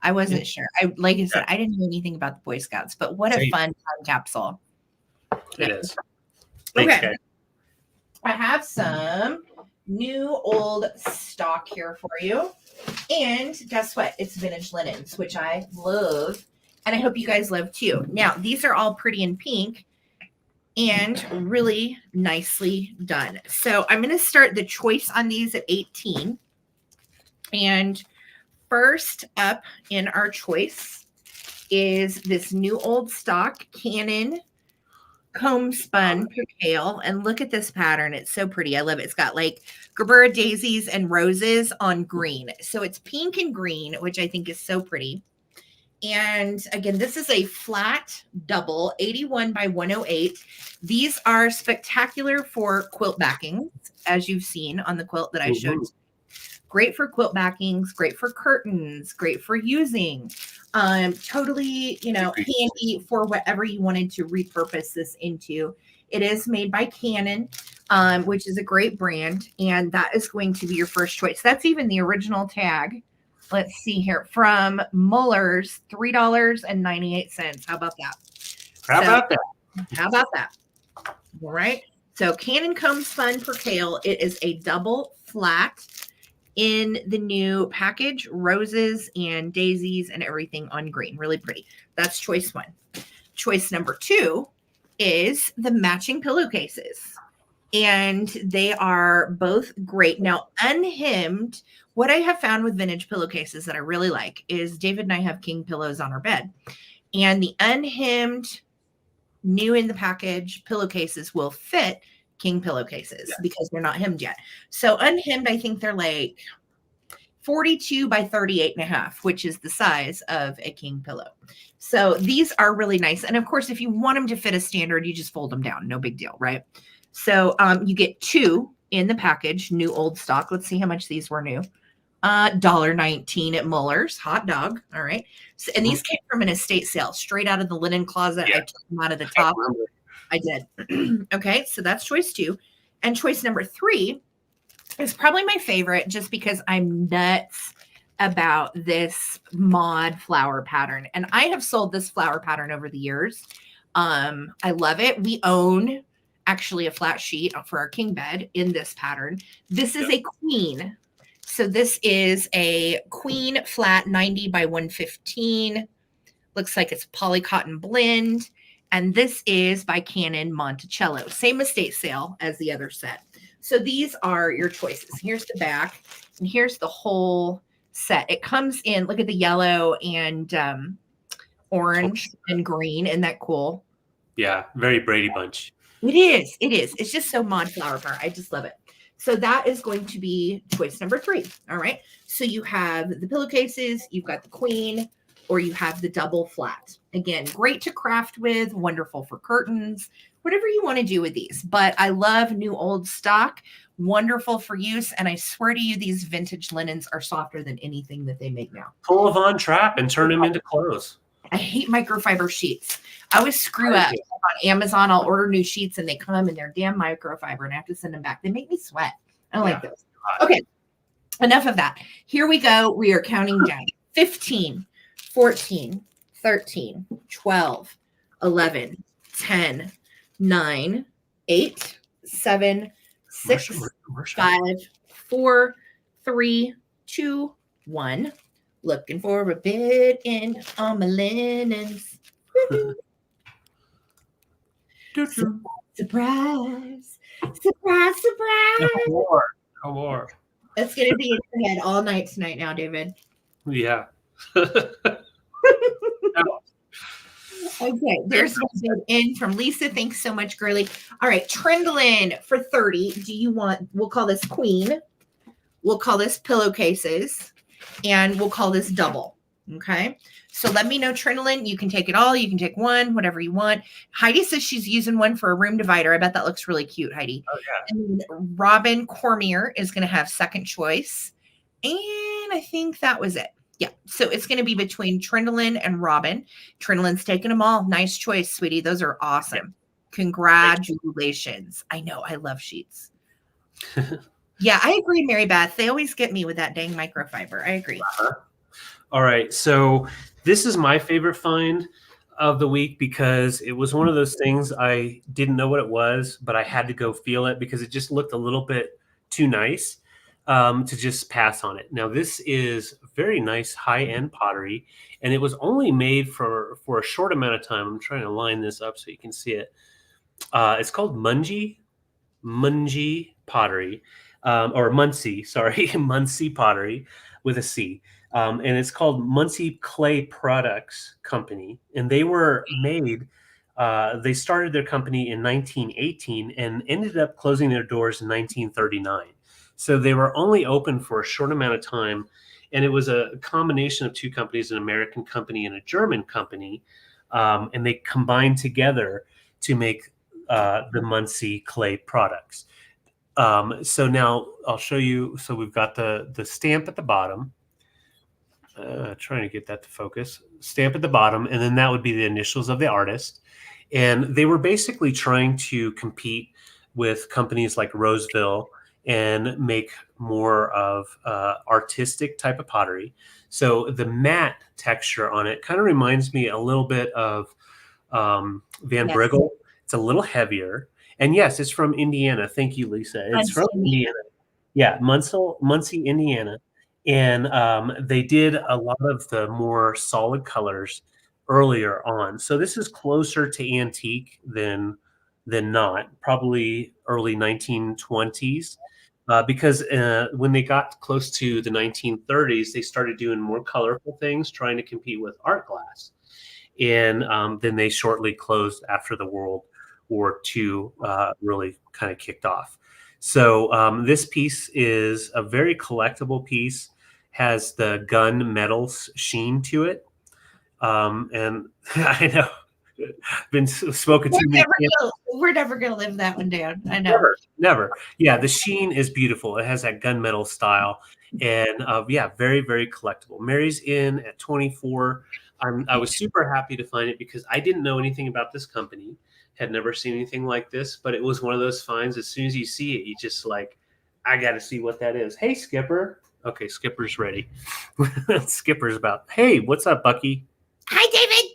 I wasn't sure. Like I said, I didn't know anything about the Boy Scouts, but what a fun time capsule. It is. Okay. I have some new old stock here for you. And guess what? It's vintage linens, which I love. And I hope you guys love too. Now, these are all pretty in pink and really nicely done. So I'm going to start the choice on these at 18. And first up in our choice is this new old stock Canon comb spun percale, and look at this pattern. It's so pretty. I love it. It's got like Gerbera daisies and roses on green. So it's pink and green, which I think is so pretty. And again, this is a flat double 81 by 108. These are spectacular for quilt backings, as you've seen on the quilt that I showed. Great for quilt backings, great for curtains, great for using. Totally, handy for whatever you wanted to repurpose this into. It is made by Canon, which is a great brand, and that is going to be your first choice. That's even the original tag. Let's see here from Muller's, $3.98. How about that? How about that? All right. So Canon comb spun percale. It is a double flat in the new package, roses and daisies and everything on green. Really pretty. That's choice one. Choice number two is the matching pillowcases. And they are both great. Now, unhemmed, what I have found with vintage pillowcases that I really like is David and I have king pillows on our bed. And the unhemmed, new in the package pillowcases will fit king pillowcases because they're not hemmed yet. So unhemmed, I think they're like 42 by 38.5, which is the size of a king pillow. So these are really nice. And of course, if you want them to fit a standard, you just fold them down. No big deal, right? So you get two in the package, new old stock. Let's see how much these were new. $1.19 at Muller's. Hot dog. All right. So, and these came from an estate sale, straight out of the linen closet. I took them out of the top. I did. Okay. So that's choice two. And choice number three is probably my favorite just because I'm nuts about this mod flower pattern. And I have sold this flower pattern over the years. I love it. We own actually a flat sheet for our king bed in this pattern. This is a queen. So this is a queen flat 90 by 115. Looks like it's a poly cotton blend. And this is by Canon Monticello. Same estate sale as the other set. So these are your choices. Here's the back, and here's the whole set. It comes in, look at the yellow and orange and green. Isn't that cool? Yeah, very Brady Bunch. It is. It is. It's just so mod flower power. I just love it. So that is going to be choice number three. All right. So you have the pillowcases, you've got the queen, or you have the double flat. Again, great to craft with, wonderful for curtains, whatever you want to do with these. But I love new old stock, wonderful for use. And I swear to you, these vintage linens are softer than anything that they make now. Pull a Von Trapp and turn them into clothes. I hate microfiber sheets. I always screw up on Amazon. I'll order new sheets and they come and they're damn microfiber and I have to send them back. They make me sweat. I don't like those. Okay. Enough of that. Here we go. We are counting down. 15, 14, 13, 12, 11, 10, 9, 8, 7, 6, 5, 4, 3, 2, 1. Looking for a bid in on my linens. Surprise, surprise, surprise. No more. It's going to be in your head all night tonight now, David. Yeah. Okay, there's one bid in from Lisa. Thanks so much, girly. All right, Trindlin for 30. Do you want, we'll call this queen. We'll call this pillowcases. And we'll call this double. Okay. So let me know, Trindlin. You can take it all. You can take one, whatever you want. Heidi says she's using one for a room divider. I bet that looks really cute, Heidi. Oh, yeah. And Robin Cormier is going to have second choice. And I think that was it. Yeah. So it's going to be between Trindlin and Robin. Trindlin's taking them all. Nice choice, sweetie. Those are awesome. Yeah. Congratulations. I know. I love sheets. Yeah, I agree, Mary Beth. They always get me with that dang microfiber. I agree. All right. So this is my favorite find of the week because it was one of those things I didn't know what it was, but I had to go feel it because it just looked a little bit too nice to just pass on it. Now, this is very nice high-end pottery, and it was only made for a short amount of time. I'm trying to line this up so you can see it. It's called Mungie pottery. Or Muncie, sorry, Muncie Pottery with a C. And it's called Muncie Clay Products Company. And they were made, they started their company in 1918 and ended up closing their doors in 1939. So they were only open for a short amount of time. And it was a combination of two companies, an American company and a German company. And they combined together to make the Muncie Clay products. So now I'll show you. So we've got the stamp at the bottom. Trying to get that to focus. Stamp at the bottom, and then that would be the initials of the artist. And they were basically trying to compete with companies like Roseville and make more of artistic type of pottery. So the matte texture on it kind of reminds me a little bit of Van Briggle. It's a little heavier. And yes, it's from Indiana. Thank you, Lisa. It's from Indiana. Yeah, Muncie, Indiana. And they did a lot of the more solid colors earlier on. So this is closer to antique than not, probably early 1920s. Because when they got close to the 1930s, they started doing more colorful things, trying to compete with art glass. And then they shortly closed after the World War II really kind of kicked off. So this piece is a very collectible piece, has the gun metal sheen to it. And I know, been spoken to. We're never going to live that one down. I know. Never. Yeah, the sheen is beautiful. It has that gunmetal style. And yeah, very, very collectible. Mary's in at 24. I was super happy to find it because I didn't know anything about this company. Had never seen anything like this, but it was one of those finds. As soon as you see it, you just like, I got to see what that is. Hey, Skipper. Okay, Skipper's ready. Skipper's about, hey, what's up, Bucky? Hi, David.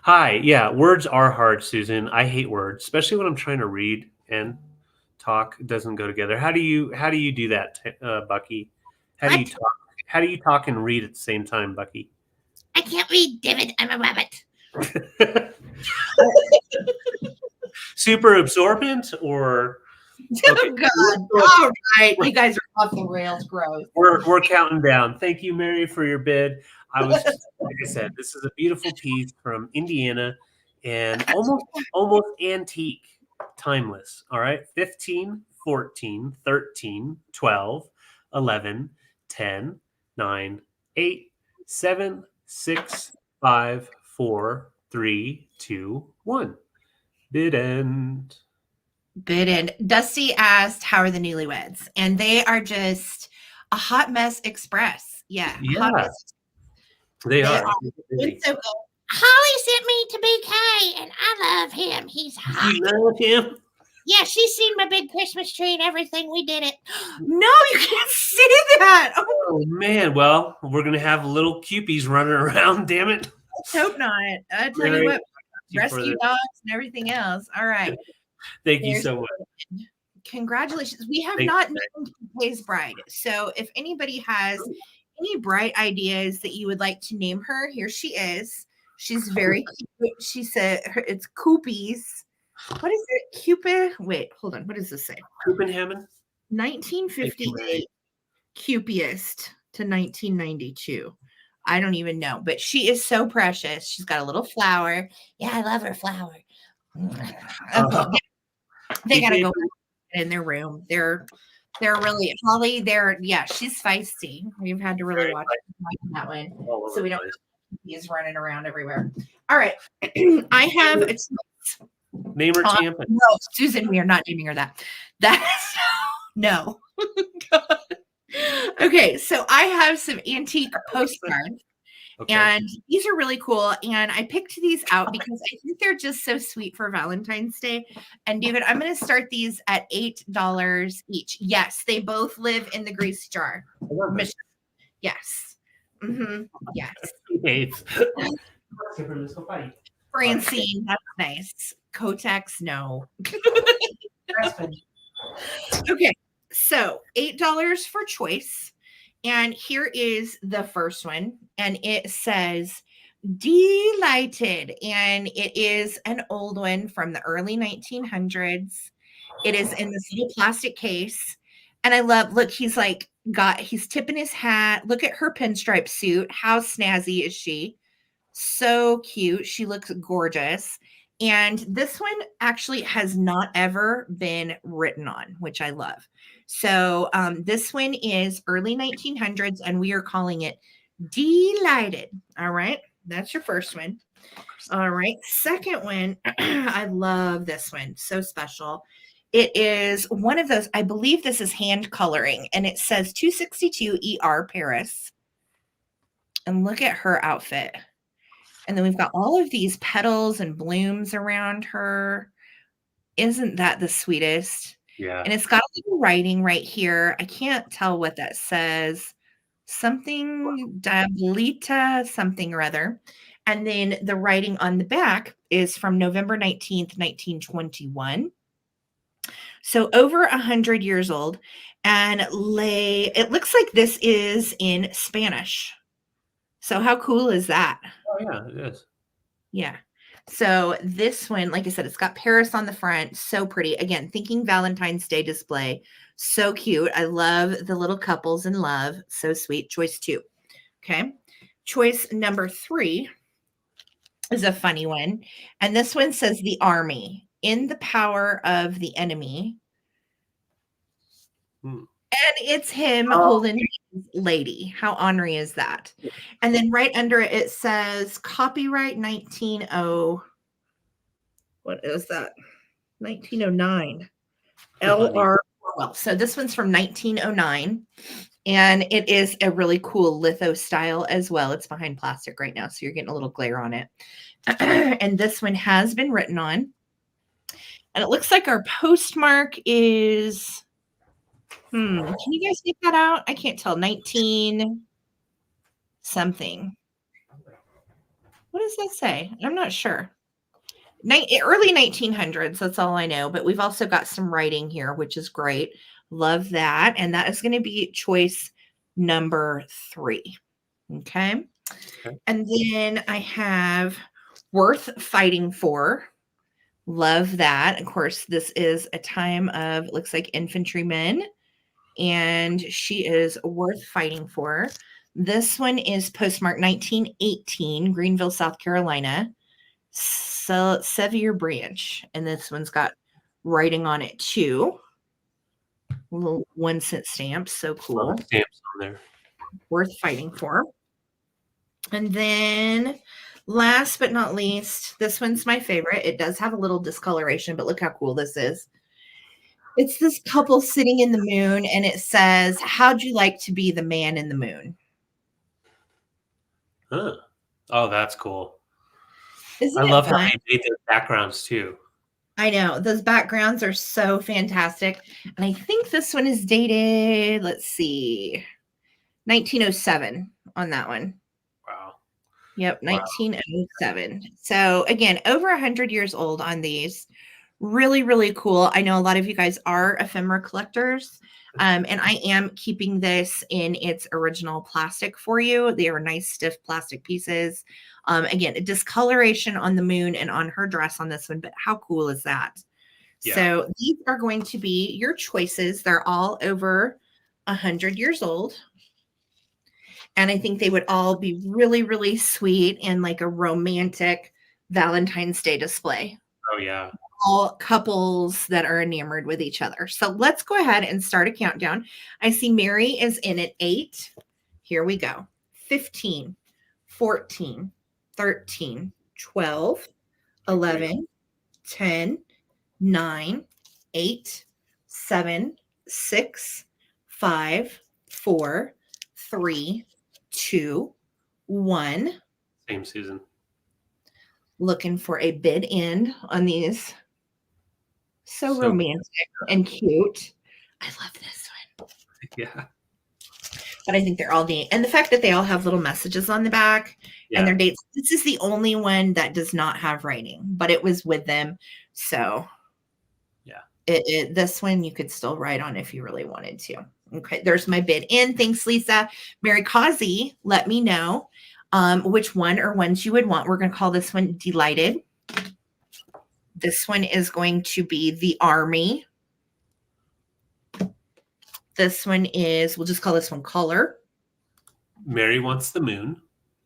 Hi. Yeah, words are hard, Susan. I hate words, especially when I'm trying to read and talk. It doesn't go together. How do you do that, Bucky? How do you talk? How do you talk and read at the same time, Bucky? I can't read, David. I'm a rabbit. Super absorbent or okay. Oh God! All right, you guys are off the rails. Gross. We're counting down. Thank you, Mary, for your bid. I was like I said, this is a beautiful piece from Indiana and almost antique, timeless. All right, 15, 14, 13, 12, 11, 10, 9, 8, 7, 6, 5, 4, 3, 2, 1. Bid end. Dusty asked, how are the newlyweds? And they are just a hot mess express. Yeah. Hot mess. They are. So good. Holly sent me to BK, and I love him. He's hot. You love him? Yeah, she's seen my big Christmas tree and everything. We did it. No, you can't see that. Oh man. Well, we're going to have little cupies running around, damn it. Let's hope not. I tell you what, rescue dogs and everything else. All right. Thank you so much. Congratulations. We have not named BK's bride. So if anybody has any bright ideas that you would like to name her, here she is. She's very cute. She said it's Coopies. What is it? Cupid? Wait, hold on. What does this say? Copenhagen? 1958. Cupiest to 1992. I don't even know, but she is so precious. She's got a little flower. Yeah, I love her flower. Okay, they gotta go in their room. They're really Holly. She's feisty. We've had to really watch that one, so we don't. He's running around everywhere. All right, I have a name her champion. No, Susan, we are not naming her that. That's no. Okay, so I have some antique postcards. Okay. And these are really cool. And I picked these out because I think they're just so sweet for Valentine's Day. And David, I'm going to start these at $8 each. Yes, they both live in the grease jar. Yes. Mm-hmm. Yes. Francine, that's nice. Kotex, no. Okay, so $8 for choice. And here is the first one. And it says Delighted. And it is an old one from the early 1900s. It is in this little plastic case. And I love, look, he's tipping his hat. Look at her pinstripe suit. How snazzy is she? So cute. She looks gorgeous. And this one actually has not ever been written on, which I love. So this one is early 1900s, and we are calling it Delighted. All right. That's your first one. All right. Second one. I love this one. So special. It is one of those. I believe this is hand coloring, and it says 262 ER Paris. And look at her outfit. And then we've got all of these petals and blooms around her. Isn't that the sweetest? Yeah. And it's got a little writing right here. I can't tell what that says. Something Diabolita, something or other. And then the writing on the back is from November 19th, 1921. So over 100 years old. And it looks like this is in Spanish. So how cool is that? Oh, yeah, it is. Yeah. So this one, like I said, it's got Paris on the front. So pretty. Again, thinking Valentine's Day display. So cute. I love the little couples in love. So sweet. Choice 2. Okay. Choice number 3 is a funny one. And this one says the army in the power of the enemy. And it's him holding his lady. How ornery is that? And then right under it, it says copyright 1909. What is that? 1909. L.R. Orwell. So this one's from 1909. And it is a really cool litho style as well. It's behind plastic right now, so you're getting a little glare on it. And this one has been written on. And it looks like our postmark is... Can you guys make that out? I can't tell. 19 something. What does that say? I'm not sure. Early 1900s. That's all I know. But we've also got some writing here, which is great. Love that. And that is going to be choice number 3. Okay. And then I have Worth Fighting For. Love that. Of course, this is a time of, it looks like infantrymen. And she is worth fighting for. This one is postmark 1918, Greenville, South Carolina. Sevier Branch. And this one's got writing on it too. Little 1-cent stamps. So cool. Stamps on there. Worth fighting for. And then last but not least, this one's my favorite. It does have a little discoloration, but look how cool this is. It's this couple sitting in the moon, and it says, how'd you like to be the man in the moon? Huh. Oh, that's cool. Isn't I love how they made those backgrounds too. I know. Those backgrounds are so fantastic. And I think this one is dated, let's see, 1907 on that one. Wow. Yep, 1907. So again, over 100 years old on these. Really, really cool. I know a lot of you guys are ephemera collectors, and I am keeping this in its original plastic for you. They are nice, stiff plastic pieces. Again, a discoloration on the moon and on her dress on this one, but how cool is that? Yeah. So these are going to be your choices. They're all over 100 years old. And I think they would all be really, really sweet and like a romantic Valentine's Day display. Oh, yeah. All couples that are enamored with each other. So let's go ahead and start a countdown. I see Mary is in at 8. Here we go. 15, 14, 13, 12, 11, 10, 9, 8, 7, 6, 5, 4, 3, 2, 1. Same, Susan. Looking for a bid end on these. So romantic and cute. I love this one. Yeah. But I think they're all neat. And the fact that they all have little messages on the back and their dates. This is the only one that does not have writing, but it was with them. So yeah, this one you could still write on if you really wanted to. Okay, there's my bid in. Thanks, Lisa. Mary Causey, let me know which one or ones you would want. We're going to call this one Delighted. This one is going to be the Army. This one is, we'll just call this one Color. Mary wants the moon.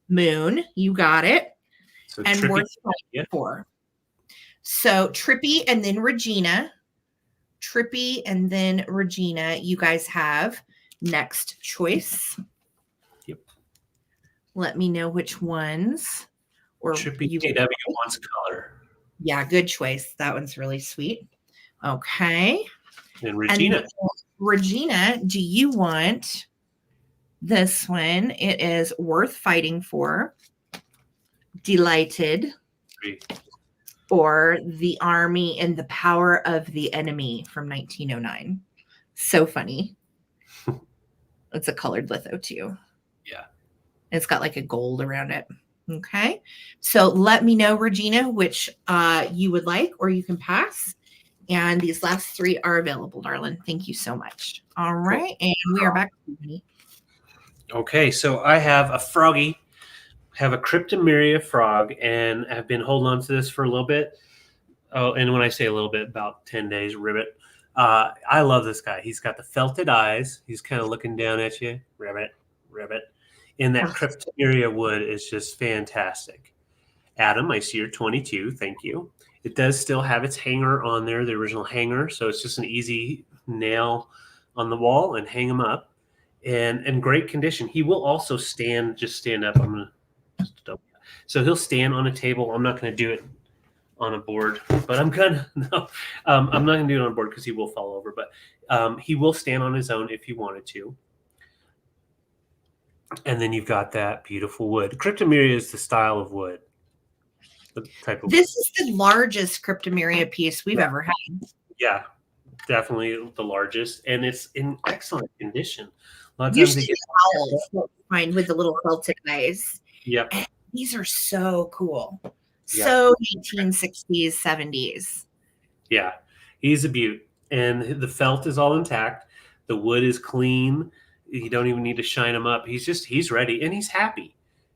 Moon, you got it. So and Trippy, worth fighting for. So Trippy and then Regina. Trippy and then Regina, you guys have next choice. Yep. Let me know which ones. Or Trippy TW wants Color. Yeah, good choice. That one's really sweet. Okay. And Regina. And Regina, do you want this one? It is Worth Fighting For, Delighted, 3. or The Army and the Power of the Enemy from 1909. So funny. It's a colored litho too. Yeah. It's got like a gold around it. Okay. So let me know, Regina, which you would like, or you can pass. And these last 3 are available, darling. Thank you so much. All right. And we are back. Okay. So I have a froggy, have a Cryptomeria frog, and I've been holding on to this for a little bit. Oh, and when I say a little bit, about 10 days, ribbit. I love this guy. He's got the felted eyes. He's kind of looking down at you. Ribbit, ribbit. And that Cryptomeria wood is just fantastic. Adam, I see you're 22. Thank you. It does still have its hanger on there, the original hanger. So it's just an easy nail on the wall and hang him up. And in great condition. He will also stand up. I'm going to just double. So he'll stand on a table. I'm not going to do it on a board, but I'm not going to do it on a board because he will fall over, but he will stand on his own if he wanted to. And then you've got that beautiful wood. Cryptomeria is the style of wood. The type of this is the largest Cryptomeria piece we've ever had. Yeah, definitely the largest, and it's in excellent condition. A lot of times find with the little felted eyes. Yep. And these are so cool. So 1860s, 70s. Yeah, he's a beaut. And the felt is all intact. The wood is clean. You don't even need to shine him up. He's ready, and he's happy.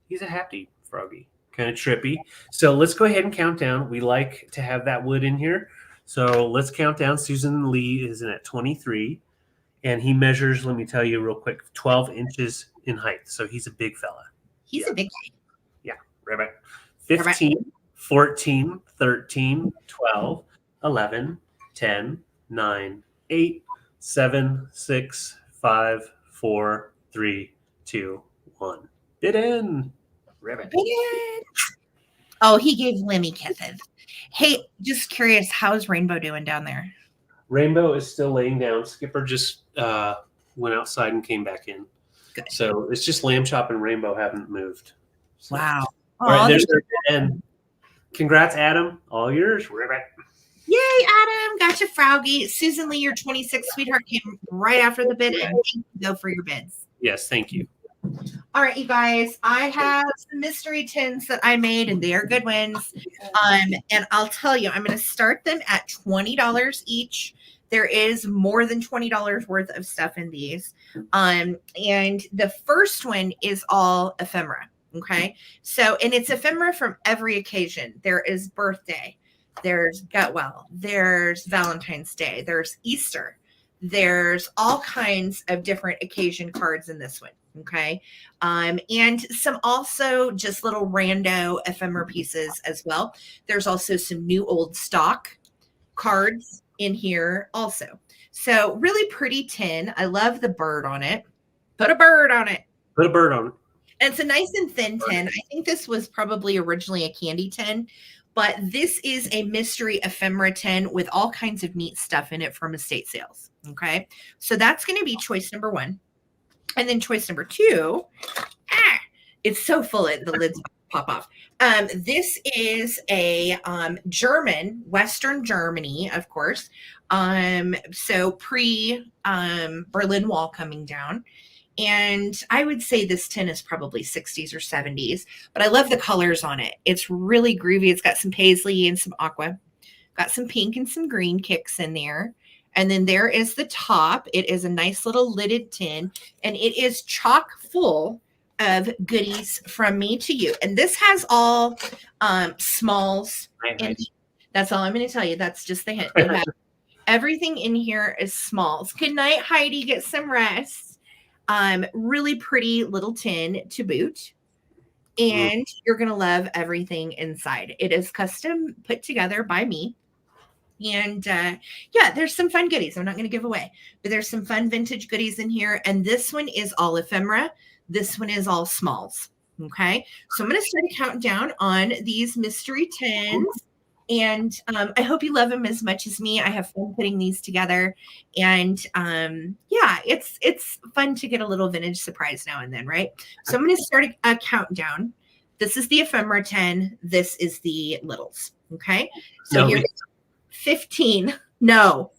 He's a happy froggy, kind of trippy. So let's go ahead and count down. We like to have that wood in here. So let's count down. Susan Lee is in at 23, and he measures, let me tell you real quick, 12 inches in height. So he's a big fella. He's a big guy. Yeah, right. 15, 14, 13, 12, 11, 10, 9, 8, 7, 6, 5, 4, 3, 2, 1. Bid in. Ribbit. Oh, he gave Lemmy kisses. Hey, just curious, how's Rainbow doing down there? Rainbow is still laying down. Skipper just went outside and came back in. Good. So it's just Lamb Chop and Rainbow haven't moved. So. Wow. All right, there's their bid in. Congrats, Adam. All yours. Ribbit. Yay, Adam. Gotcha, Froggy. Susan Lee, your 26, sweetheart, came right after the bid. And go for your bids. Yes, thank you. All right, you guys. I have some mystery tins that I made, and they are good ones. And I'll tell you, I'm going to start them at $20 each. There is more than $20 worth of stuff in these. And the first one is all ephemera. Okay. So, and it's ephemera from every occasion. There is birthday. There's Gutwell. There's Valentine's Day. There's Easter. There's all kinds of different occasion cards in this one. Okay. And some also just little rando ephemera pieces as well. There's also some new old stock cards in here also. So really pretty tin. I love the bird on it. Put a bird on it. Put a bird on it. And it's a nice and thin tin. I think this was probably originally a candy tin, but this is a mystery ephemera tin with all kinds of neat stuff in it from estate sales. Okay. So that's going to be choice number 1. And then choice number 2, it's so full that the lids pop off. This is a German, Western Germany, of course. So pre Berlin Wall coming down. And I would say this tin is probably 60s or 70s, but I love the colors on it. It's really groovy. It's got some paisley and some aqua, got some pink and some green kicks in there. And then there is the top. It is a nice little lidded tin, and it is chock full of goodies from me to you. And this has all smalls. And that's all I'm going to tell you. That's just the hint. Everything in here is smalls. Good night, Heidi. Get some rest. Really pretty little tin to boot. And you're going to love everything inside. It is custom put together by me. And yeah, there's some fun goodies I'm not going to give away, but there's some fun vintage goodies in here. And this one is all ephemera. This one is all smalls. Okay. So I'm going to start a countdown on these mystery tins. And I hope you love them as much as me. I have fun putting these together. And yeah, it's fun to get a little vintage surprise now and then, right? So I'm going to start a countdown. This is the ephemera 10. This is the littles. Okay. So here's 15. No.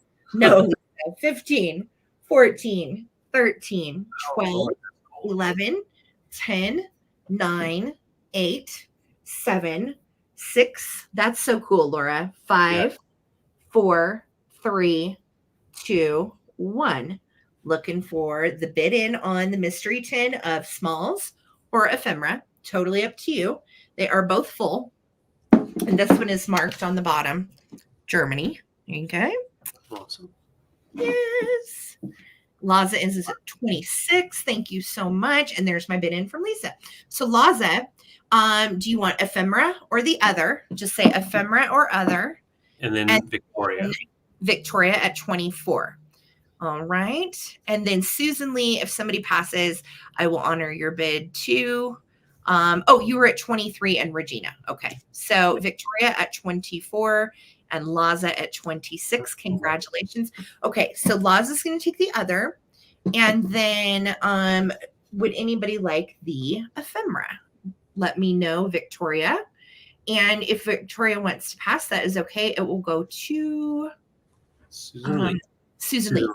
15, 14, 13, 12, 11, 10, 9, 8, 7, 6. That's so cool, Laura. 5, 4, 3, 2, 1. Looking for the bid in on the mystery tin of smalls or ephemera. Totally up to you. They are both full. And this one is marked on the bottom. Germany. Okay. Awesome. Yes. Laza is at 26. Thank you so much. And there's my bid in from Lisa. So Laza, do you want ephemera or the other? Just say ephemera or other. And then Victoria. Victoria at 24. All right. And then Susan Lee, if somebody passes, I will honor your bid too. Oh, you were at 23 and Regina. Okay. So Victoria at 24 and Laza at 26. Congratulations. Okay. So Laza's going to take the other. And then would anybody like the ephemera? Let me know, Victoria. And if Victoria wants to pass, that is okay. It will go to Susan Lee.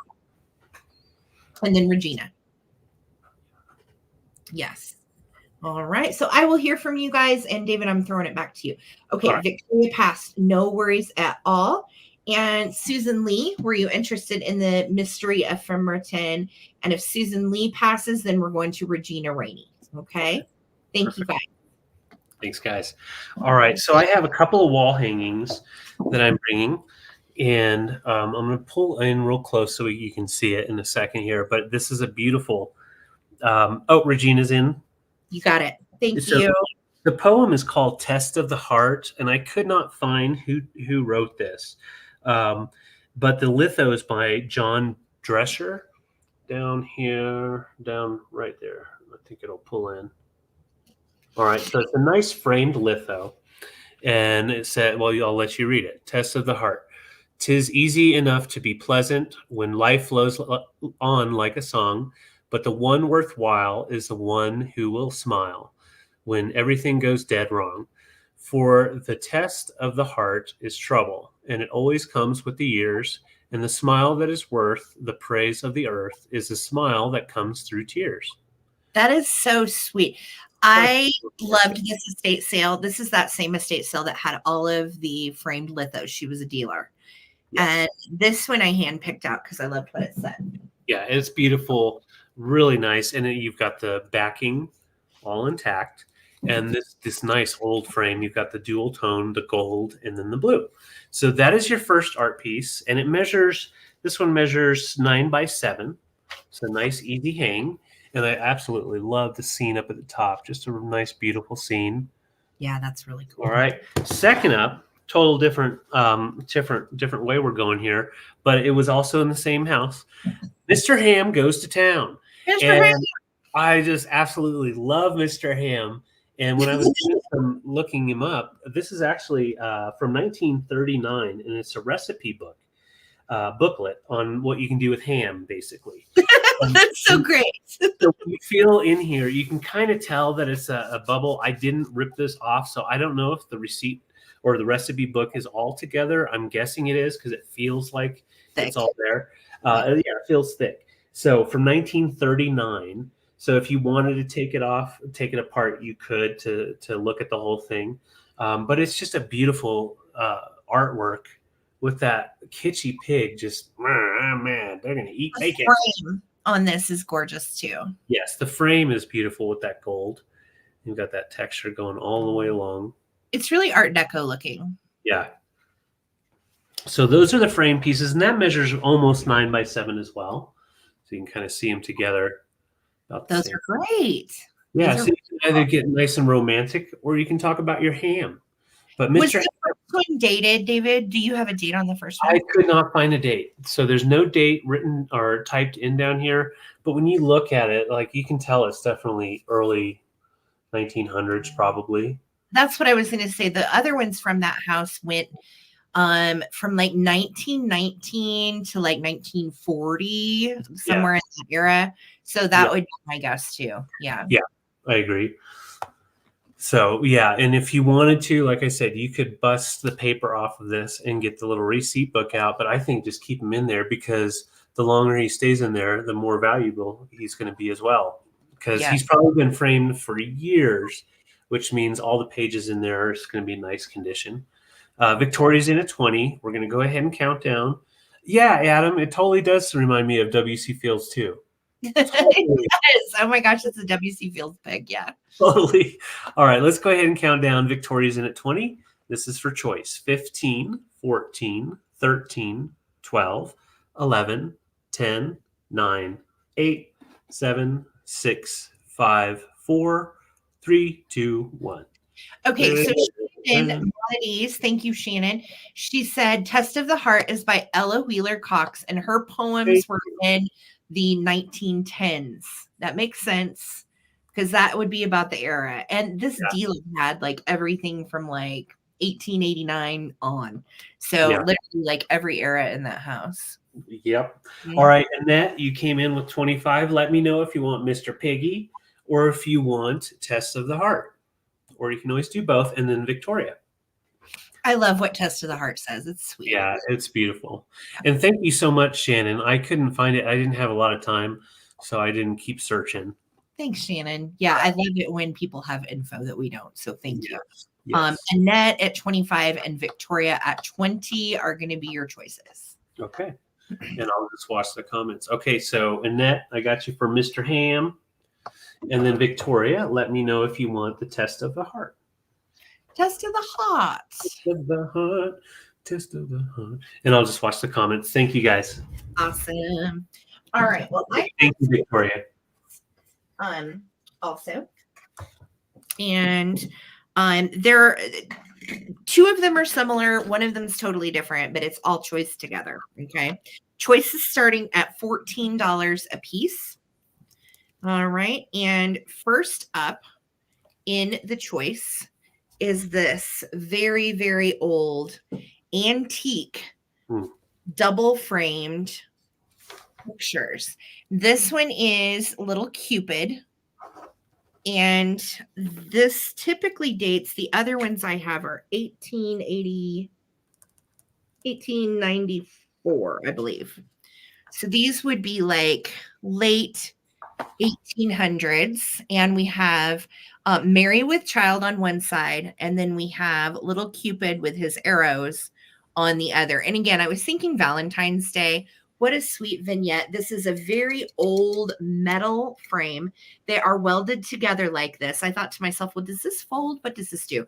And then Regina. Yes. All right. So I will hear from you guys. And David, I'm throwing it back to you. Okay. Right. Victoria passed. No worries at all. And Susan Lee, were you interested in the mystery ephemera 10? And if Susan Lee passes, then we're going to Regina Rainey. Okay. Thank you, guys. Thanks, guys. All right. So I have a couple of wall hangings that I'm bringing. And I'm going to pull in real close so you can see it in a second here. But this is a beautiful. Regina's in. You got it. Thank you. The poem is called Test of the Heart, and I could not find who wrote this. But the litho is by John Drescher. Down here, down right there. I think it'll pull in. All right. So it's a nice framed litho. And it said, well, I'll let you read it. Test of the Heart. 'Tis easy enough to be pleasant when life flows on like a song, but the one worthwhile is the one who will smile when everything goes dead wrong. For the test of the heart is trouble, and it always comes with the years, and the smile that is worth the praise of the earth is the smile that comes through tears. That is so sweet. I loved this estate sale. This is that same estate sale that had all of the framed lithos. She was a dealer. Yes. And this one I handpicked out because I loved what it said. Yeah, it's beautiful, really nice. And then you've got the backing all intact. And this nice old frame, you've got the dual tone, the gold, and then the blue. So that is your first art piece. And it measures This one measures 9 by 7. It's a nice, easy hang. And I absolutely love the scene up at the top. Just a nice, beautiful scene. Yeah, that's really cool. All right. Second up, total different way we're going here, but it was also in the same house. Mr. Ham Goes to Town. Mr. Ham. I just absolutely love Mr. Ham. And when I was looking him up, this is actually from 1939, and it's a recipe booklet on what you can do with ham, basically. That's so great. So when you feel in here, you can kind of tell that it's a bubble. I didn't rip this off, so I don't know if the receipt or the recipe book is all together. I'm guessing it is because it feels like it's all there. Yeah, it feels thick. So from 1939. So if you wanted to take it off, take it apart, you could to look at the whole thing. But it's just a beautiful artwork with that kitschy pig. Just man, they're gonna eat bacon. Frame on this is gorgeous too. Yes, the frame is beautiful with that gold. You've got that texture going all the way along. It's really Art Deco looking. Yeah. So those are the frame pieces, and that measures almost 9 by 7 as well. So you can kind of see them together. Those are great. Yeah, so you can either get nice and romantic, or you can talk about your ham. But Was the first one dated, David? Do you have a date on the first one? I could not find a date. So there's no date written or typed in down here. But when you look at it, like you can tell it's definitely early 1900s probably. That's what I was going to say. The other ones from that house went from like 1919 to like 1940, somewhere in that era. So that would be my guess too. Yeah. Yeah, I agree. So yeah, and if you wanted to, like I said, you could bust the paper off of this and get the little receipt book out. But I think just keep him in there, because the longer he stays in there, the more valuable he's going to be as well. Because he's probably been framed for years, which means all the pages in there are going to be in nice condition. Victoria's in at 20. We're going to go ahead and count down. Yeah, Adam, it totally does remind me of W.C. Fields too. Totally. It does. Oh my gosh, it's a W.C. Fields pig. Yeah. Totally. All right, let's go ahead and count down. Victoria's in at 20. This is for choice. 15, 14, 13, 12, 11, 10, 9, 8, 7, 6, 5, 4, 3, 2, 1. Okay, so Shannon Monetese, thank you, Shannon. She said Test of the Heart is by Ella Wheeler Cox, and her poems were in the 1910s. That makes sense, because that would be about the era. And this deal had like everything from like 1889 on. So literally like every era in that house. Yep. All right, Annette, you came in with 25. Let me know if you want Mr. Piggy or if you want Test of the Heart. Or you can always do both. And then Victoria. I love what Test of the Heart says. It's sweet. Yeah, it's beautiful. And thank you so much, Shannon. I couldn't find it. I didn't have a lot of time, so I didn't keep searching. Thanks, Shannon. Yeah, I love it when people have info that we don't. So thank you. Yes. Annette at 25 and Victoria at 20 are going to be your choices. Okay. And I'll just watch the comments. Okay, so Annette, I got you for Mr. Ham. And then Victoria, let me know if you want the Test of the Heart. Test of the Heart. Test of the Heart. Test of the Heart. And I'll just watch the comments. Thank you, guys. Awesome. All right. Well, thank you, Victoria. Also, and there, two of them are similar. One of them is totally different, but it's all choice together. Okay. Choice is starting at $14 a piece. All right. And first up in the choice is this very, very old antique double framed pictures. This one is Little Cupid. And this typically dates, the other ones I have are 1894, I believe. So these would be like late 1800s, and we have Mary with Child on one side, and then we have Little Cupid with his arrows on the other. And again, I was thinking Valentine's Day. What a sweet vignette. This is a very old metal frame. They are welded together like this. I thought to myself, well, does this fold? What does this do?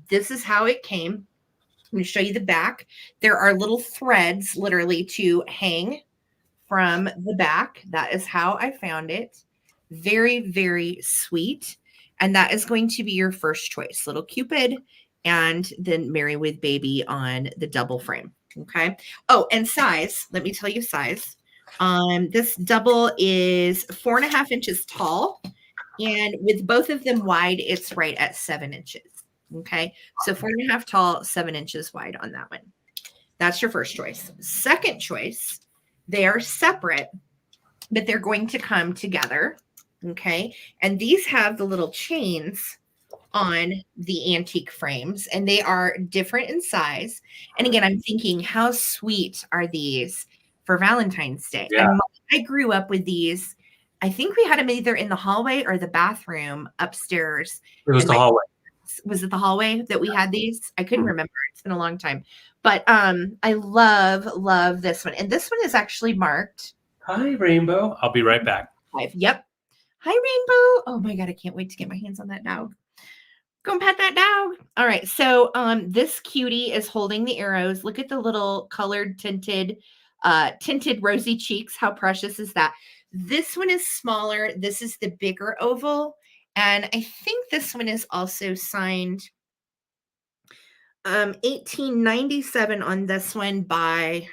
This is how it came. Let me show you the back. There are little threads literally to hang from the back. That is how I found it. Very, very sweet. And that is going to be your first choice. Little Cupid and then Mary with Baby on the double frame. Okay. Oh, and size. Let me tell you size. This double is 4.5 inches tall. And with both of them wide, it's right at 7 inches. Okay. So 4.5 tall, 7 inches wide on that one. That's your first choice. Second choice, they are separate, but they're going to come together. Okay. And these have the little chains on the antique frames, and they are different in size. And again, I'm thinking, how sweet are these for Valentine's Day? Yeah. I grew up with these. I think we had them either in the hallway or the bathroom upstairs. It was the hallway. Was it the hallway that we had these? I couldn't remember. It's been a long time. But I love this one. And this one is actually marked. Hi, Rainbow. I'll be right back. 5. Yep. Hi, Rainbow. Oh my God, I can't wait to get my hands on that dog. Go and pet that dog. All right. So this cutie is holding the arrows. Look at the little colored tinted rosy cheeks. How precious is that? This one is smaller. This is the bigger oval. And I think this one is also signed 1897 on this one by,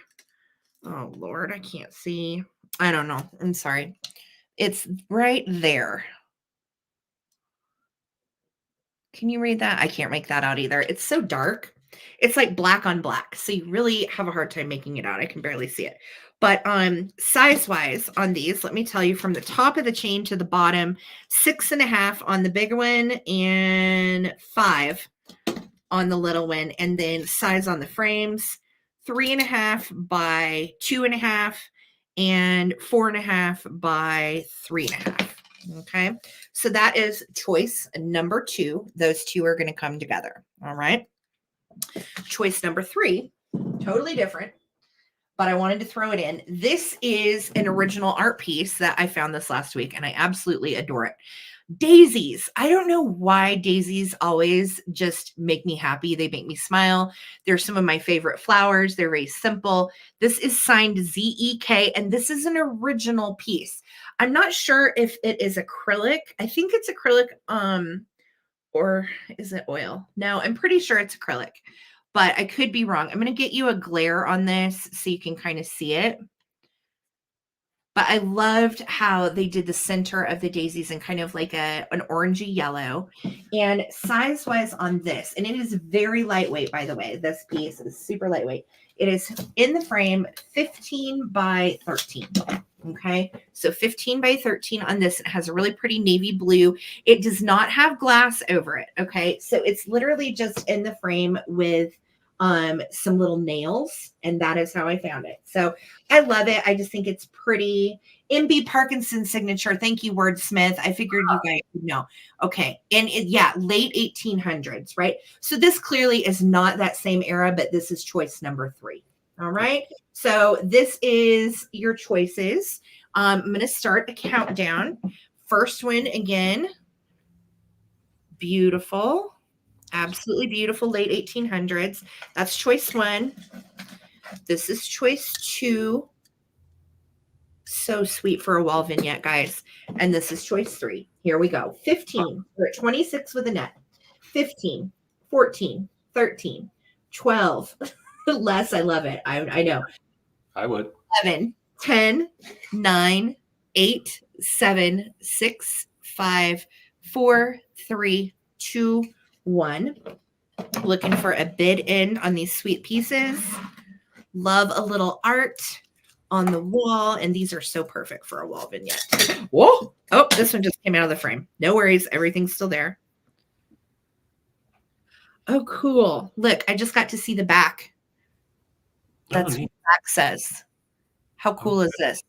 oh Lord, I can't see. I don't know. I'm sorry. It's right there. Can you read that? I can't make that out either. It's so dark. It's like black on black. So you really have a hard time making it out. I can barely see it. But size-wise on these, let me tell you, from the top of the chain to the bottom, 6.5 on the bigger one and 5 on the little one. And then size on the frames, 3.5 by 2.5 and 4.5 by 3.5. Okay. So that is choice number 2. Those two are going to come together. All right. Choice number 3, totally different, but I wanted to throw it in. This is an original art piece that I found this last week, and I absolutely adore it. Daisies. I don't know why daisies always just make me happy. They make me smile. They're some of my favorite flowers. They're very simple. This is signed ZEK, and this is an original piece. I'm not sure if it is acrylic. I think it's acrylic, or is it oil? No, I'm pretty sure it's acrylic, but I could be wrong. I'm going to get you a glare on this so you can kind of see it. But I loved how they did the center of the daisies in kind of like an orangey yellow. And size-wise on this, and it is very lightweight, by the way. This piece is super lightweight. It is in the frame 15 by 13. Okay, so 15 by 13 on this. It has a really pretty navy blue. It does not have glass over it. Okay, so it's literally just in the frame with some little nails, and that is how I found it. So I love it. I just think it's pretty. MB Parkinson's signature. Thank you, Wordsmith. I figured you guys would know. Okay, and yeah, late 1800s, right? So this clearly is not that same era, but this is choice number 3. All right. So this is your choices. I'm going to start a countdown. First one again. Beautiful. Absolutely beautiful. Late 1800s. That's choice 1. This is choice 2. So sweet for a wall vignette, guys. And this is choice 3. Here we go. 15. We're at 26 with a net. 15, 14, 13, 12. Less, I love it. I know. I would. 11, 10, 9, 8, 7, 6, 5, 4, 3, 2, 1. Looking for a bid in on these sweet pieces. Love a little art on the wall. And these are so perfect for a wall vignette. Whoa. Oh, this one just came out of the frame. No worries. Everything's still there. Oh, cool. Look, I just got to see the back. That's what the back says. How cool is this?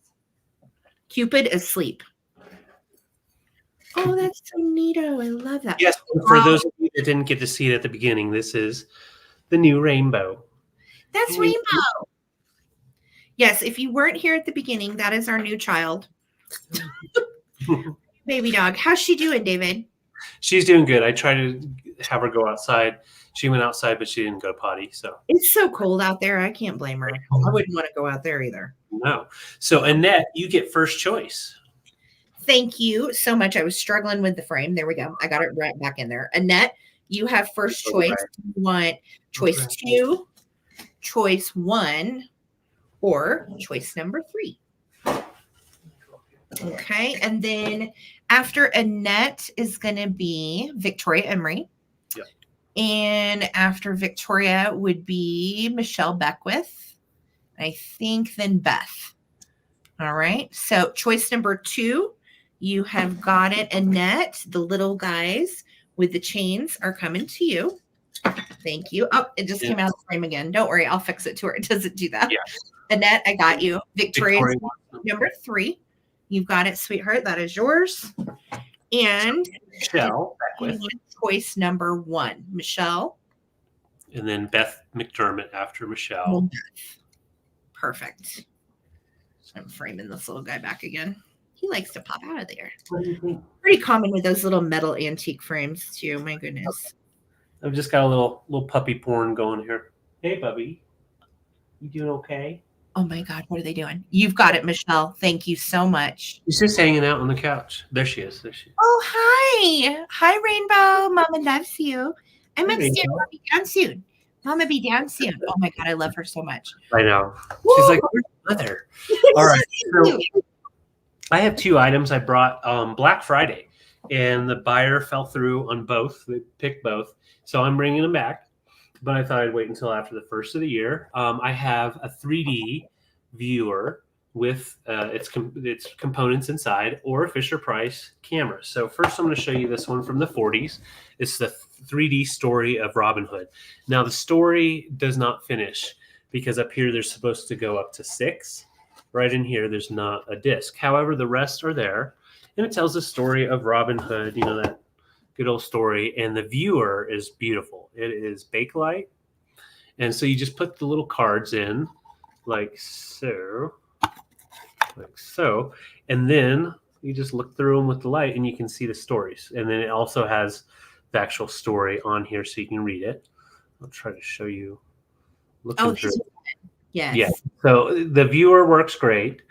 Cupid asleep. Oh, that's so neato. I love that. Yes, for those of you that didn't get to see it at the beginning, this is the new rainbow. That's Rainbow. Yes, if you weren't here at the beginning, that is our new child. Baby dog. How's she doing, David? She's doing good. I try to have her go outside She went outside, but she didn't go potty. So it's so cold out there. I can't blame her. I wouldn't want to go out there either. no. So Annette, you get first choice. Thank you so much. I was struggling with the frame. There we go. I got it right back in there. Annette, you have first choice. You want choice 2, choice 1, or choice number 3. Okay. And then after Annette is going to be Victoria Emery. Yep. And after Victoria would be Michelle Beckwith. I think then Beth. All right. So choice number 2, you have got it, Annette. The little guys with the chains are coming to you. Thank you. Oh, it just came out of the frame again. Don't worry. I'll fix it to her. It doesn't do that. Yeah. Annette, I got you. Victoria. Number 3. You've got it, sweetheart. That is yours. And Michelle Beckwith. Choice number 1, Michelle. And then Beth McDermott after Michelle. Perfect. I'm framing this little guy back again. He likes to pop out of there. Pretty common with those little metal antique frames too. My goodness. I've just got a little puppy porn going here. Hey, Bubby. You doing okay? Oh my God, what are they doing? You've got it, Michelle. Thank you so much. She's just hanging out on the couch. There she is. There she is. Oh, hi. Hi, Rainbow. Mama loves you. I'm upstairs. I'll be down soon. Mama be down soon. Oh my God, I love her so much. I know. Woo! She's like, where's mother? All right. So I have 2 items I brought Black Friday, and the buyer fell through on both. They picked both. So I'm bringing them back. But I thought I'd wait until after the first of the year. I have a 3D viewer with its components inside, or a Fisher-Price camera. So first I'm going to show you this one from the 40s. It's the 3D story of Robin Hood. Now the story does not finish because up here there's supposed to go up to 6. Right in here there's not a disc. However, the rest are there. And it tells the story of Robin Hood, you know, that good old story. And the viewer is beautiful. It is Bakelite. And so you just put the little cards in like so. And then you just look through them with the light and you can see the stories. And then it also has the actual story on here so you can read it. I'll try to show you. Oh, yes. Yeah. So the viewer works great.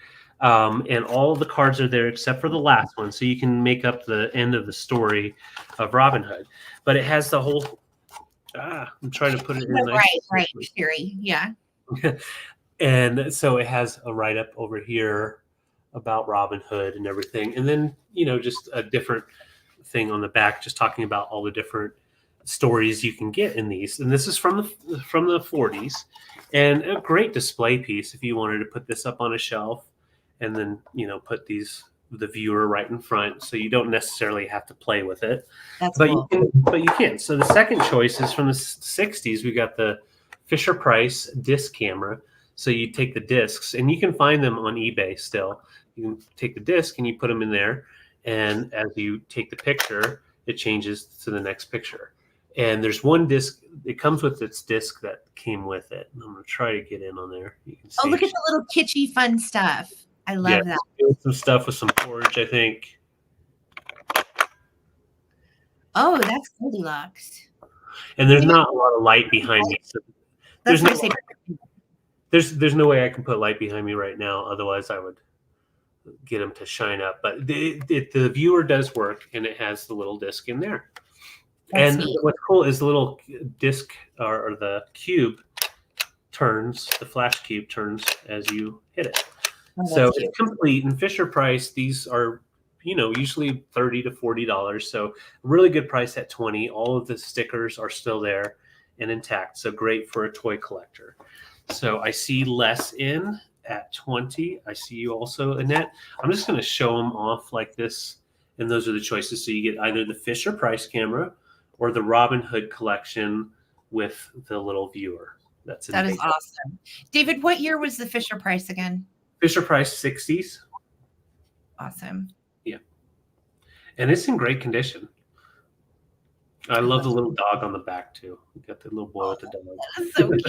And all the cards are there except for the last one. So you can make up the end of the story of Robin Hood. But it has the whole, I'm trying to put it in. Right. Theory. Yeah. And so it has a write-up over here about Robin Hood and everything. And then, you know, just a different thing on the back, just talking about all the different stories you can get in these. And this is from the 40s, and a great display piece if you wanted to put this up on a shelf and then, you know, put the viewer right in front, so you don't necessarily have to play with it. That's but cool. you can. So the second choice is from the 60s. We got the Fisher-Price disc camera. So you take the discs, and you can find them on eBay still. You can take the disc and you put them in there, and as you take the picture, it changes to the next picture. And there's one disc. It comes with its disc that came with it. I'm going to try to get in on there. You can see. Oh, look at the little kitschy fun stuff. I love that. Some stuff with some porridge, I think. Oh, that's Goldilocks. And there's not a lot of light behind me. So there's no way I can put light behind me right now. Otherwise, I would get them to shine up. But the viewer does work, and it has the little disc in there. That's neat. What's cool is the little disc or the cube turns, the flash cube turns as you hit it. Oh, so it's complete. And Fisher-Price, these are, you know, usually $30 to $40. So really good price at $20. All of the stickers are still there and intact. So great for a toy collector. So I see Les in at $20. I see you also, Annette. I'm just going to show them off like this. And those are the choices. So you get either the Fisher-Price camera or the Robin Hood collection with the little viewer. That is awesome. David, what year was the Fisher-Price again? Fisher-Price 60s. Awesome. Yeah. And it's in great condition. I love the little dog on the back too. You got the little boy with the dog. That's so cute.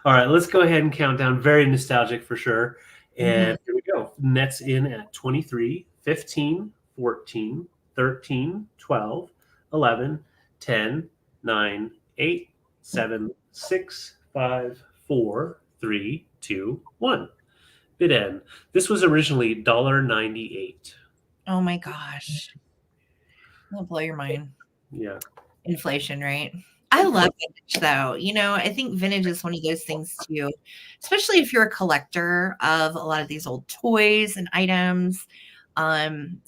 All right, let's go ahead and count down. Very nostalgic for sure. And here we go. Net's in at 23, 15, 14, 13, 12, 11, 10, 9, 8, 7, 6, 5, 4, 3, 2, 1. Bid end. This was originally $1.98. Oh my gosh. That'll blow your mind. Yeah. Inflation, right? I love vintage though. You know, I think vintage is one of those things too, especially if you're a collector of a lot of these old toys and items. Um,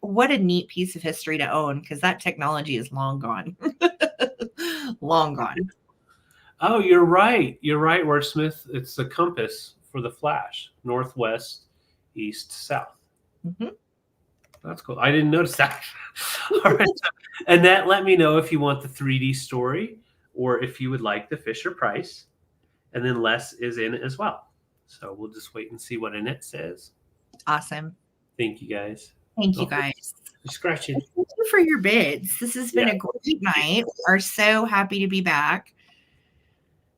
what a neat piece of history to own because that technology is long gone. Long gone. Oh, you're right. You're right, Wordsmith. It's the compass for the flash. Northwest, east, south. Mhm. That's cool. I didn't notice that. All right. And that let me know if you want the 3D story or if you would like the Fisher Price. And then Les is in it as well. So we'll just wait and see what Annette says. Awesome. Thank you, guys. Thank you, guys. Scratching. Thank you for your bids. This has been a great night. We are so happy to be back.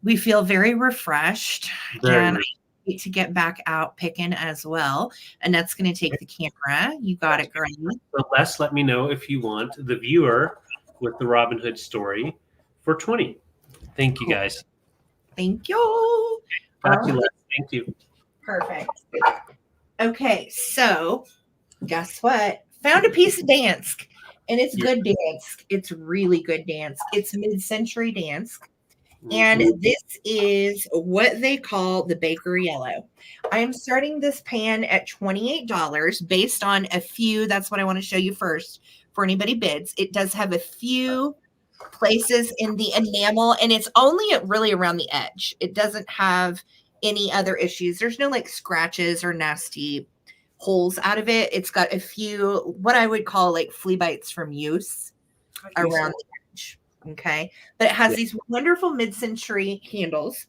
We feel very refreshed. And I need to get back out picking as well. And that's going to take the camera. You got it, great. So Les, let me know if you want the viewer with the Robin Hood story for 20. Thank you, guys. Thank you. Got you, Les. Thank you. Perfect. Okay, so guess what? Found a piece of Dansk, and it's good Dansk. It's really good Dansk. It's mid-century Dansk. And this is what they call the Baker Yellow. I am starting this pan at $28 based on a few. That's what I want to show you first for anybody bids. It does have a few places in the enamel, and it's only really around the edge. It doesn't have any other issues. There's no like scratches or nasty holes out of it. It's got a few, what I would call like flea bites from use around the edge. Okay. But it has these wonderful mid-century handles.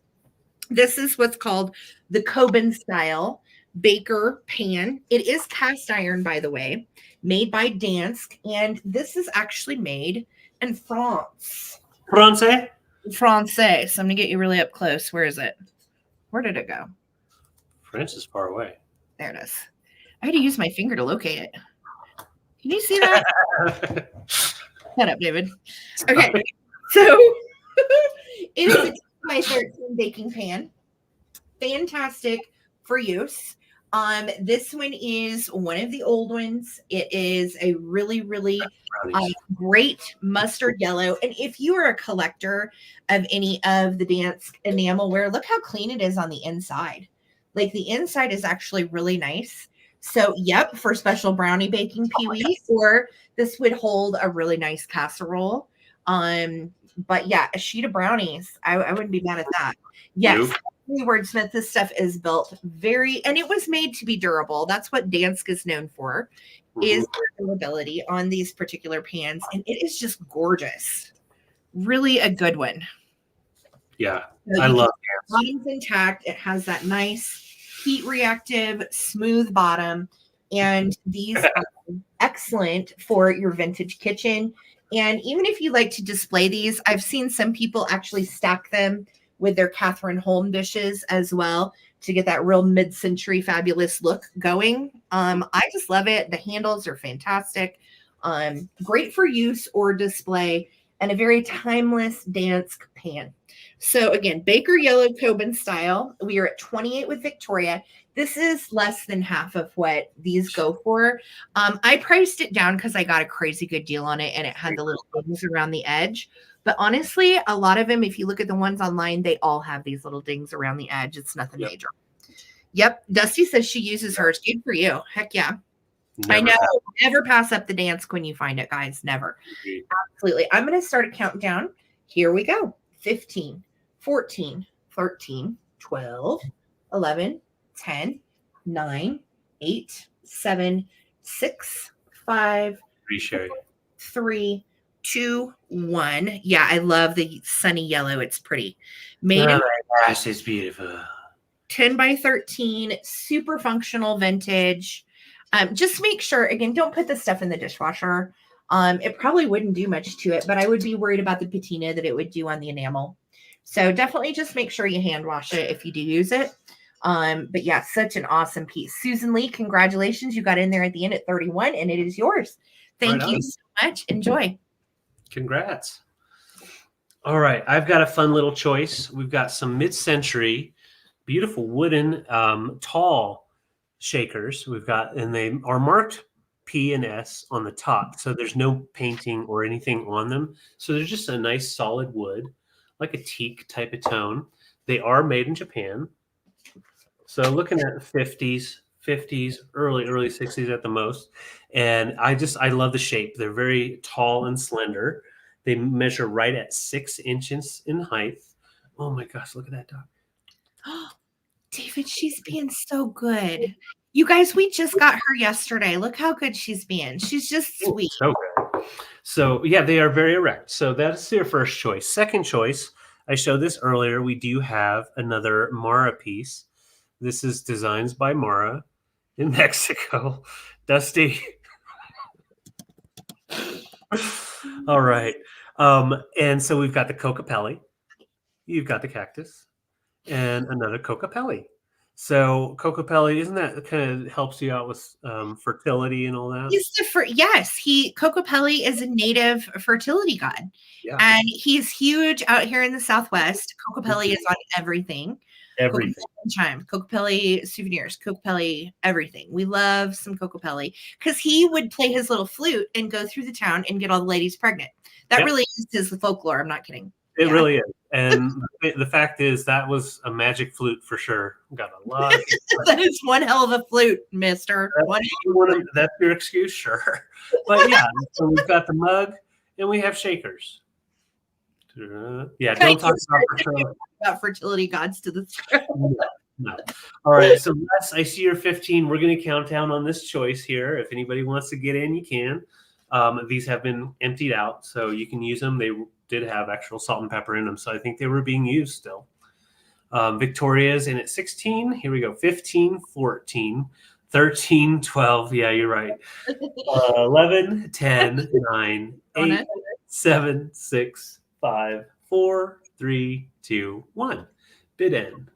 This is what's called the Coleman style Baker pan. It is cast iron, by the way, made by Dansk. And this is actually made in France. Francais? Francais. So I'm going to get you really up close. Where is it? Where did it go? France is far away. There it is. I had to use my finger to locate it. Can you see that? Shut up, David. Okay. So it is a 2x13 baking pan. Fantastic for use. This one is one of the old ones. It is a really, really great mustard yellow. And if you are a collector of any of the Dansk enamelware, look how clean it is on the inside. Like the inside is actually really nice. So, yep, for special brownie baking peewees, or this would hold a really nice casserole. But yeah, a sheet of brownies. I wouldn't be mad at that. Yes. Wordsmith, this stuff is built and it was made to be durable. That's what Dansk is known for, is durability on these particular pans. And it is just gorgeous. Really a good one. Yeah, so I love it. Bottom's intact. It has that nice heat reactive, smooth bottom. And these are excellent for your vintage kitchen. And even if you like to display these, I've seen some people actually stack them with their Catherine Holm dishes as well to get that real mid-century fabulous look going. I just love it. The handles are fantastic. Great for use or display, and a very timeless Dansk pan. So again, Baker Yellow Coleman style. We are at 28 with Victoria. This is less than half of what these go for. I priced it down because I got a crazy good deal on it, and it had the little things around the edge. But honestly, a lot of them, if you look at the ones online, they all have these little dings around the edge. It's nothing major. Yep. Dusty says she uses hers. Good for you. Heck yeah. Never I know. Never pass up the Dansk when you find it, guys. Never. Absolutely. I'm going to start a countdown. Here we go. 15, 14, 13, 12, 11, 10, 9, 8, 7, 6, 5, 3, 2, 1. Yeah, I love the sunny yellow. It's pretty. Made in gosh, it's beautiful. 10 by 13, super functional vintage. Just make sure, again, don't put this stuff in the dishwasher. It probably wouldn't do much to it, but I would be worried about the patina that it would do on the enamel. So definitely just make sure you hand wash it if you do use it. But yeah, such an awesome piece. Susan Lee, congratulations. You got in there at the end at 31 and it is yours. Thank you so much. Enjoy. Congrats. All right, I've got a fun little choice. We've got some mid-century, beautiful wooden, tall shakers. We've got, and they are marked P and S on the top, so there's no painting or anything on them. So they're just a nice solid wood, like a teak type of tone. They are made in Japan. So looking at the 50s, early 60s at the most. And I love the shape. They're very tall and slender. They measure right at 6 inches in height. Oh my gosh, look at that dog. David, she's being so good. You guys, we just got her yesterday. Look how good she's being. She's just sweet. So good. So yeah, they are very erect. So that's your first choice. Second choice, I showed this earlier. We do have another Mara piece. This is designs by Mara in Mexico. Dusty. All right. And so we've got the Cocapelli. You've got the cactus and another Cocapelli. So Cocapelli, isn't that kind of helps you out with fertility and all that? Yes, Cocapelli is a native fertility god. Yeah. And he's huge out here in the Southwest. Cocapelli is on everything. Everything. Chime, Cocapelli souvenirs, Cocapelli everything. We love some Cocapelli because he would play his little flute and go through the town and get all the ladies pregnant. That really is his folklore. I'm not kidding. It really is. And the fact is that was a magic flute for sure. Got a lot of that is one hell of a flute, mister. That's your excuse, sure. But yeah, so we've got the mug and we have shakers. Yeah, don't talk about fertility gods to the show. No. All right, so Les, I see you're 15. We're going to count down on this choice here. If anybody wants to get in, you can. These have been emptied out, so you can use them. They did have actual salt and pepper in them, so I think they were being used still. Victoria's in at 16. Here we go. 15, 14, 13, 12. Yeah, you're right. 11, 10, 9, 8, 7, 6, 5, 4, 3, 2, 1. Bid end.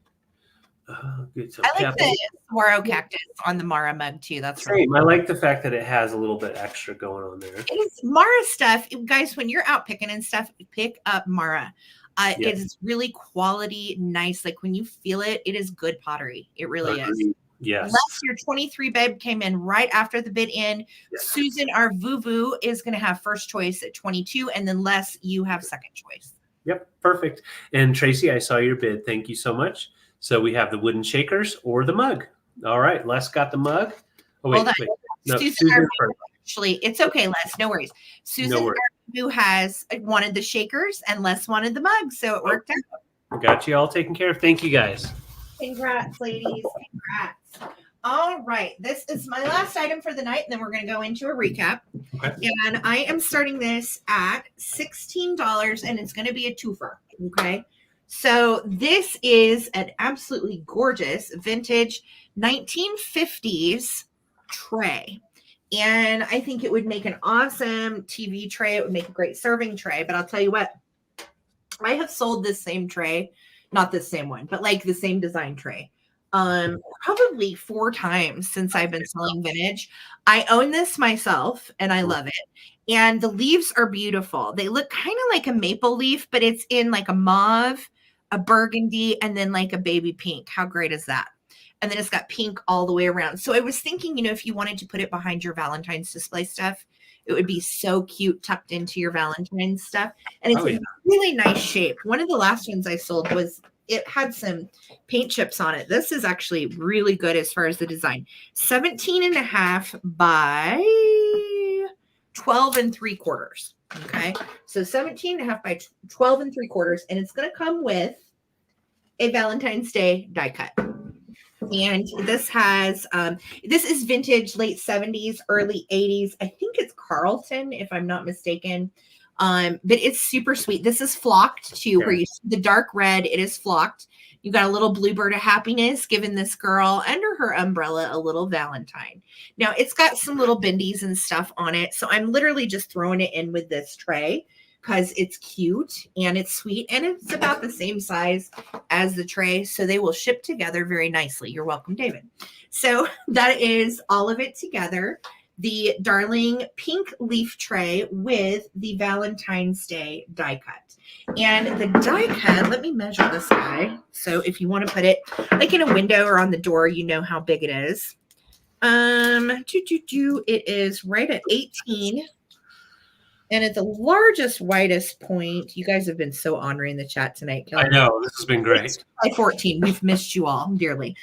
Good. So I like the Swarovski cactus on the Mara mug too. That's same. Really cool. I like the fact that it has a little bit extra going on there. It's Mara stuff, guys. When you're out picking and stuff, pick up Mara. It's really quality, nice. Like when you feel it, it is good pottery. It really is. Yes. Last year, 23 babe came in right after the bid in. Yes. Susan, our Vuvu, is going to have first choice at 22, and then Les, you have second choice. Yep, perfect. And Tracy, I saw your bid. Thank you so much. So we have the wooden shakers or the mug. All right, Les got the mug. Oh, wait. No, Susan actually, it's okay, Les. No worries. Susan, who has wanted the shakers, and Les wanted the mug, so it worked out. Got you all taken care of. Thank you, guys. Congrats, ladies. Congrats. All right, this is my last item for the night, and then we're going to go into a recap. Okay. And I am starting this at $16, and it's going to be a twofer. Okay. So this is an absolutely gorgeous vintage 1950s tray. And I think it would make an awesome TV tray. It would make a great serving tray. But I'll tell you what, I have sold this same tray, not the same one, but like the same design tray, probably 4 times since I've been selling vintage. I own this myself and I love it. And the leaves are beautiful. They look kind of like a maple leaf, but it's in like a mauve, a burgundy, and then like a baby pink. How great is that? And then it's got pink all the way around. So I was thinking, if you wanted to put it behind your Valentine's display stuff, it would be so cute tucked into your Valentine's stuff. And it's a really nice shape. One of the last ones I sold it had some paint chips on it. This is actually really good as far as the design. 17.5 by 12 3/4. Okay. So 17.5 by 12 3/4. And it's going to come with a Valentine's Day die cut. And this has, this is vintage, late 70s, early 80s. I think it's Carlton, if I'm not mistaken. But it's super sweet. This is flocked too, where you see the dark red, it is flocked. You got a little bluebird of happiness giving this girl under her umbrella a little Valentine. Now it's got some little bendies and stuff on it. So I'm literally just throwing it in with this tray because it's cute and it's sweet and it's about the same size as the tray. So they will ship together very nicely. You're welcome, David. So that is all of it together. the darling pink leaf tray with the Valentine's Day die cut. And the die cut, let me measure this guy. So if you want to put it like in a window or on the door, you know how big it is. It is right at 18. And at the largest, widest point, you guys have been so honoring in the chat tonight, Kelly. I know, this has been great. By 14. We've missed you all dearly.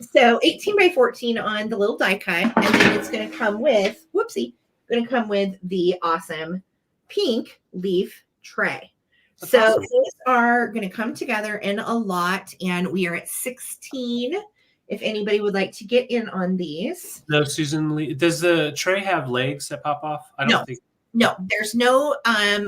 So 18 by 14 on the little die cut, and then it's going to come with, the awesome pink leaf tray. That's awesome. These are going to come together in a lot, and we are at 16. If anybody would like to get in on these. No, Susan, does the tray have legs that pop off? I don't think. No, there's no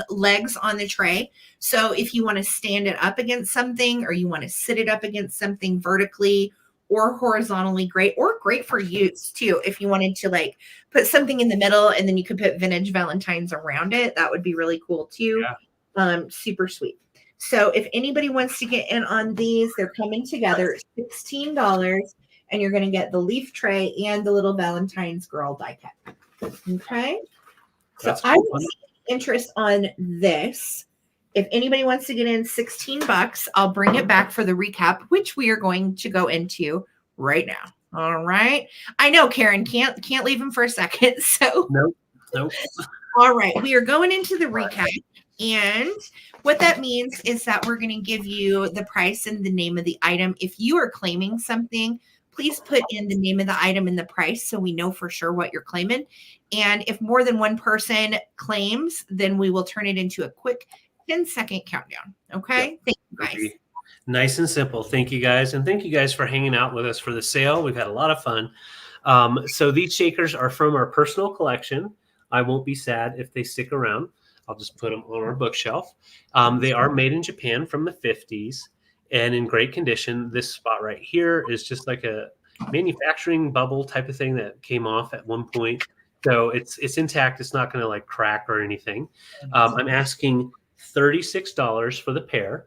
legs on the tray. So if you want to stand it up against something, or you want to sit it up against something vertically or horizontally, great for use too. If you wanted to like put something in the middle and then you could put vintage Valentines around it, that would be really cool too. Yeah. Super sweet. So if anybody wants to get in on these, they're coming together, $16, and you're going to get the leaf tray and the little Valentine's girl die cut. Okay. So I would see interest on this. If anybody wants to get in $16, I'll bring it back for the recap, which we are going to go into right now. All right. I know Karen can't leave him for a second. So nope. All right. We are going into the recap. And what that means is that we're going to give you the price and the name of the item. If you are claiming something, please put in the name of the item and the price so we know for sure what you're claiming. And if more than one person claims, then we will turn it into a quick 10-second countdown. Okay? Yep. Thank you, guys. Nice and simple. Thank you, guys. And thank you guys for hanging out with us for the sale. We've had a lot of fun. So these shakers are from our personal collection. I won't be sad if they stick around. I'll just put them on our bookshelf. They are made in Japan from the 50s and in great condition. This spot right here is just like a manufacturing bubble type of thing that came off at one point. So it's intact. It's not going to like crack or anything. I'm asking $36 for the pair.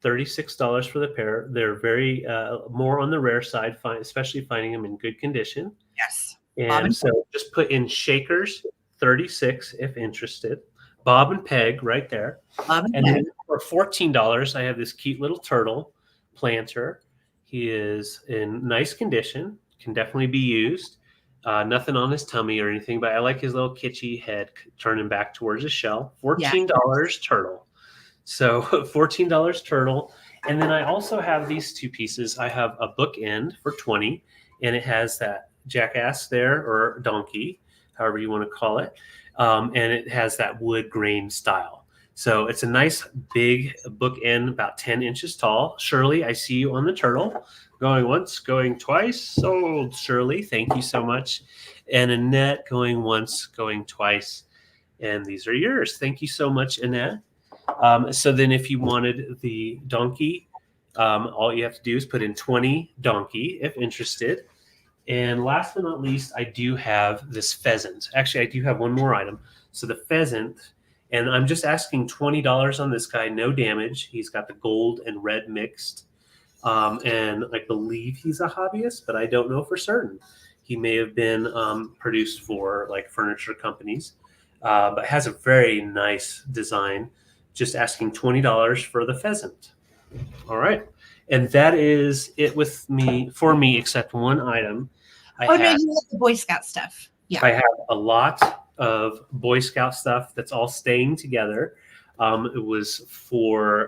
$36 for the pair. They're very more on the rare side, especially finding them in good condition. Yes. And so just put in shakers, 36 if interested. Bob and Peg right there. And then for $14, I have this cute little turtle planter. He is in nice condition, can definitely be used. Nothing on his tummy or anything, but I like his little kitschy head turning back towards his shell. $14 turtle. So $14 turtle. And then I also have these two pieces. I have a bookend for $20, and it has that jackass there, or donkey, however you want to call it. And it has that wood grain style. So it's a nice big bookend, about 10 inches tall. Shirley, I see you on the turtle. Going once, going twice. Sold, Shirley. Thank you so much. And Annette going once, going twice. And these are yours. Thank you so much, Annette. So then if you wanted the donkey, all you have to do is put in 20 donkey if interested. And last but not least, I do have this pheasant. Actually, I do have one more item. So the pheasant, and I'm just asking $20 on this guy, no damage. He's got the gold and red mixed. And I believe he's a hobbyist, but I don't know for certain. He may have been produced for like furniture companies, but has a very nice design. Just asking $20 for the pheasant. All right. And that is it for me, except one item. You have the Boy Scout stuff. Yeah. I have a lot of Boy Scout stuff that's all staying together. It was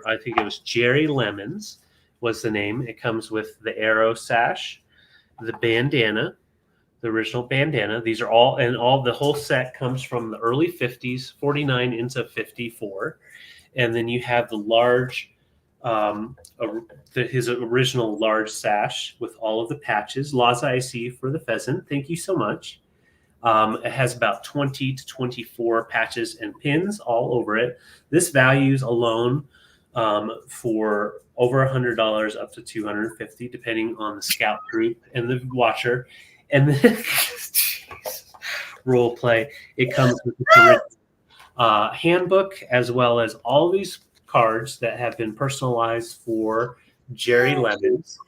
I think it was Jerry Lemons was the name. It comes with the arrow sash, the bandana, the original bandana. These are the whole set comes from the early 50s, 49 into 54. And then you have the large, his original large sash with all of the patches. Laza, I see for the pheasant. Thank you so much. It has about 20 to 24 patches and pins all over it. This values alone for over $100 up to $250, depending on the scout group and the watcher. And then role play. It comes with the handbook, as well as all these cards that have been personalized for Jerry Lemons.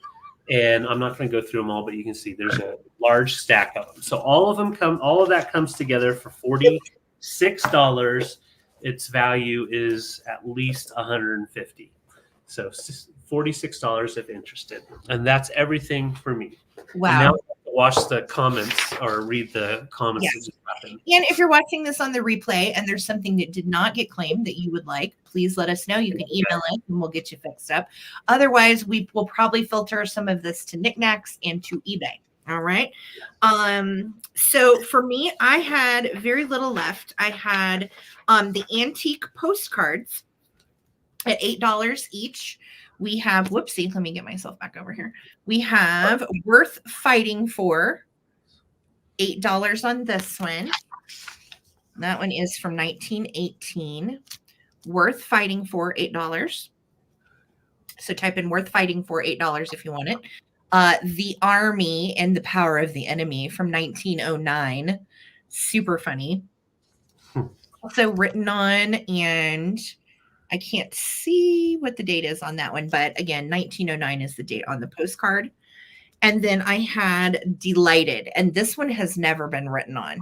And I'm not going to go through them all, but you can see there's a large stack of them. So all of that comes together for $46. Its value is at least $150. So $46 if interested. And that's everything for me. Wow. And now I have to watch the comments or read the comments that just happened. And if you're watching this on the replay and there's something that did not get claimed that you would like, please let us know. You can email it and we'll get you fixed up. Otherwise, we will probably filter some of this to knickknacks and to eBay. All right. So for me, I had very little left. I had the antique postcards at $8 each. We have, whoopsie, let me get myself back over here. We have Worth Fighting For, $8 on this one. That one is from 1918. Worth Fighting For, $8. So type in Worth Fighting For, $8 if you want it. The Army and the Power of the Enemy from 1909. Super funny. Also written on, and I can't see what the date is on that one, but again, 1909 is the date on the postcard. And then I had Delighted, and this one has never been written on.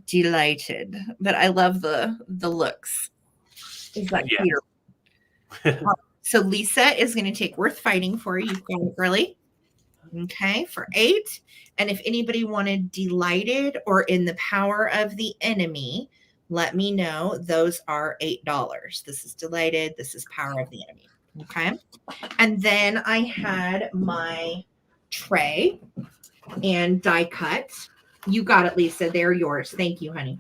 Delighted, but I love the looks. Is that cute? So Lisa is going to take Worth Fighting For. You've got it early. Okay, for $8. And if anybody wanted Delighted or In the Power of the Enemy, let me know. Those are $8. This is Delighted. This is Power of the Enemy. Okay. And then I had my tray and die cut. You got it, Lisa. They're yours. Thank you, honey.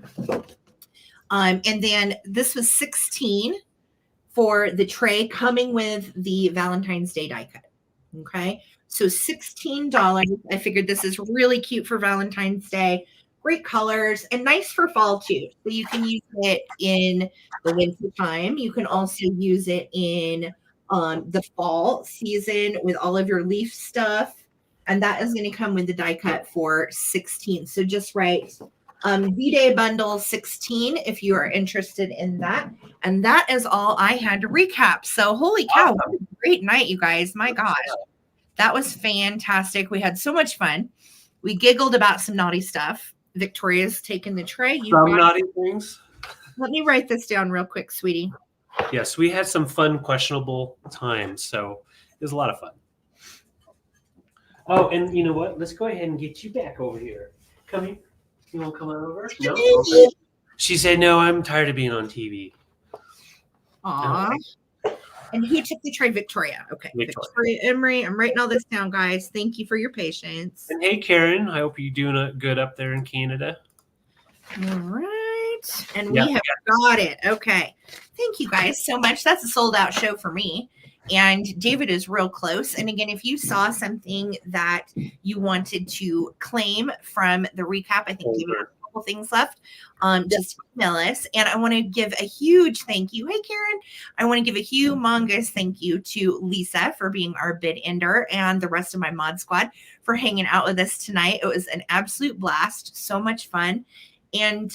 And then this was $16 for the tray coming with the Valentine's Day die cut. Okay. So $16. I figured this is really cute for Valentine's Day. Great colors and nice for fall too. So you can use it in the winter time. You can also use it in the fall season with all of your leaf stuff. And that is going to come with the die cut for $16. So just write V-Day bundle 16 if you are interested in that. And that is all I had to recap. So holy cow, what a great night, you guys. My gosh, that was fantastic. We had so much fun. We giggled about some naughty stuff. Victoria's taken the tray. Some naughty things. Let me write this down real quick, sweetie. Yes, we had some fun, questionable times. So it was a lot of fun. Oh, and you know what? Let's go ahead and get you back over here. Come here. You want to come on over? No? Okay. She said, no, I'm tired of being on TV. Aw. And who took the tray? Victoria. Okay. Victoria Emery. I'm writing all this down, guys. Thank you for your patience. And hey, Karen. I hope you're doing good up there in Canada. All right. And we have got it. Okay. Thank you guys so much. That's a sold out show for me. And David is real close. And again, if you saw something that you wanted to claim from the recap, I think David has a couple things left. Just email us. And I want to give a huge thank you. Hey, Karen. I want to give a humongous thank you to Lisa for being our bid ender and the rest of my mod squad for hanging out with us tonight. It was an absolute blast. So much fun. And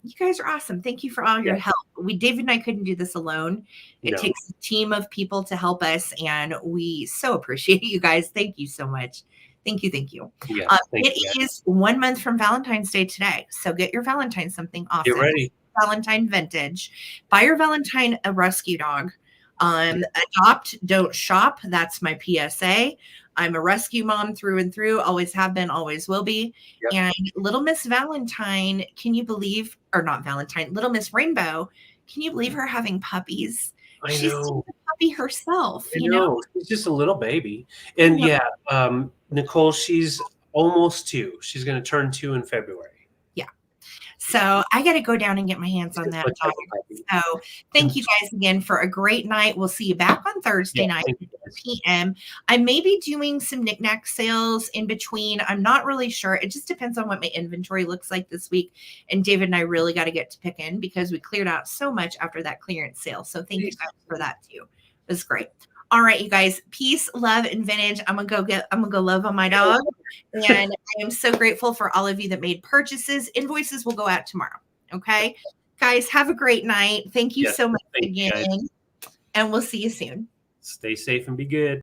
you guys are awesome. Thank you for all your help. David and I couldn't do this alone. It takes a team of people to help us, and we so appreciate you guys. Thank you so much. Thank you. Thank you. Yeah, it is 1 month from Valentine's Day today. So get your Valentine something awesome. Get ready. Valentine vintage. Buy your Valentine a rescue dog. Adopt, don't shop. That's my PSA. I'm a rescue mom through and through, always have been, always will be. Yep. And Little Miss Valentine, can you believe, or not Valentine, Little Miss Rainbow, can you believe her having puppies? She's a puppy herself. I know. She's just a little baby. And Nicole, she's almost 2. She's going to turn 2 in February. So I got to go down and get my hands on that dog. So thank you guys again for a great night. We'll see you back on Thursday night at 8 p.m. I may be doing some knickknack sales in between. I'm not really sure. It just depends on what my inventory looks like this week. And David and I really got to get to picking because we cleared out so much after that clearance sale. So thank you guys for that too. It was great. All right, you guys, peace, love, and vintage. I'm gonna go love on my dog. And I am so grateful for all of you that made purchases. Invoices will go out tomorrow. Okay. Guys, have a great night. Thank you so much again. And we'll see you soon. Stay safe and be good.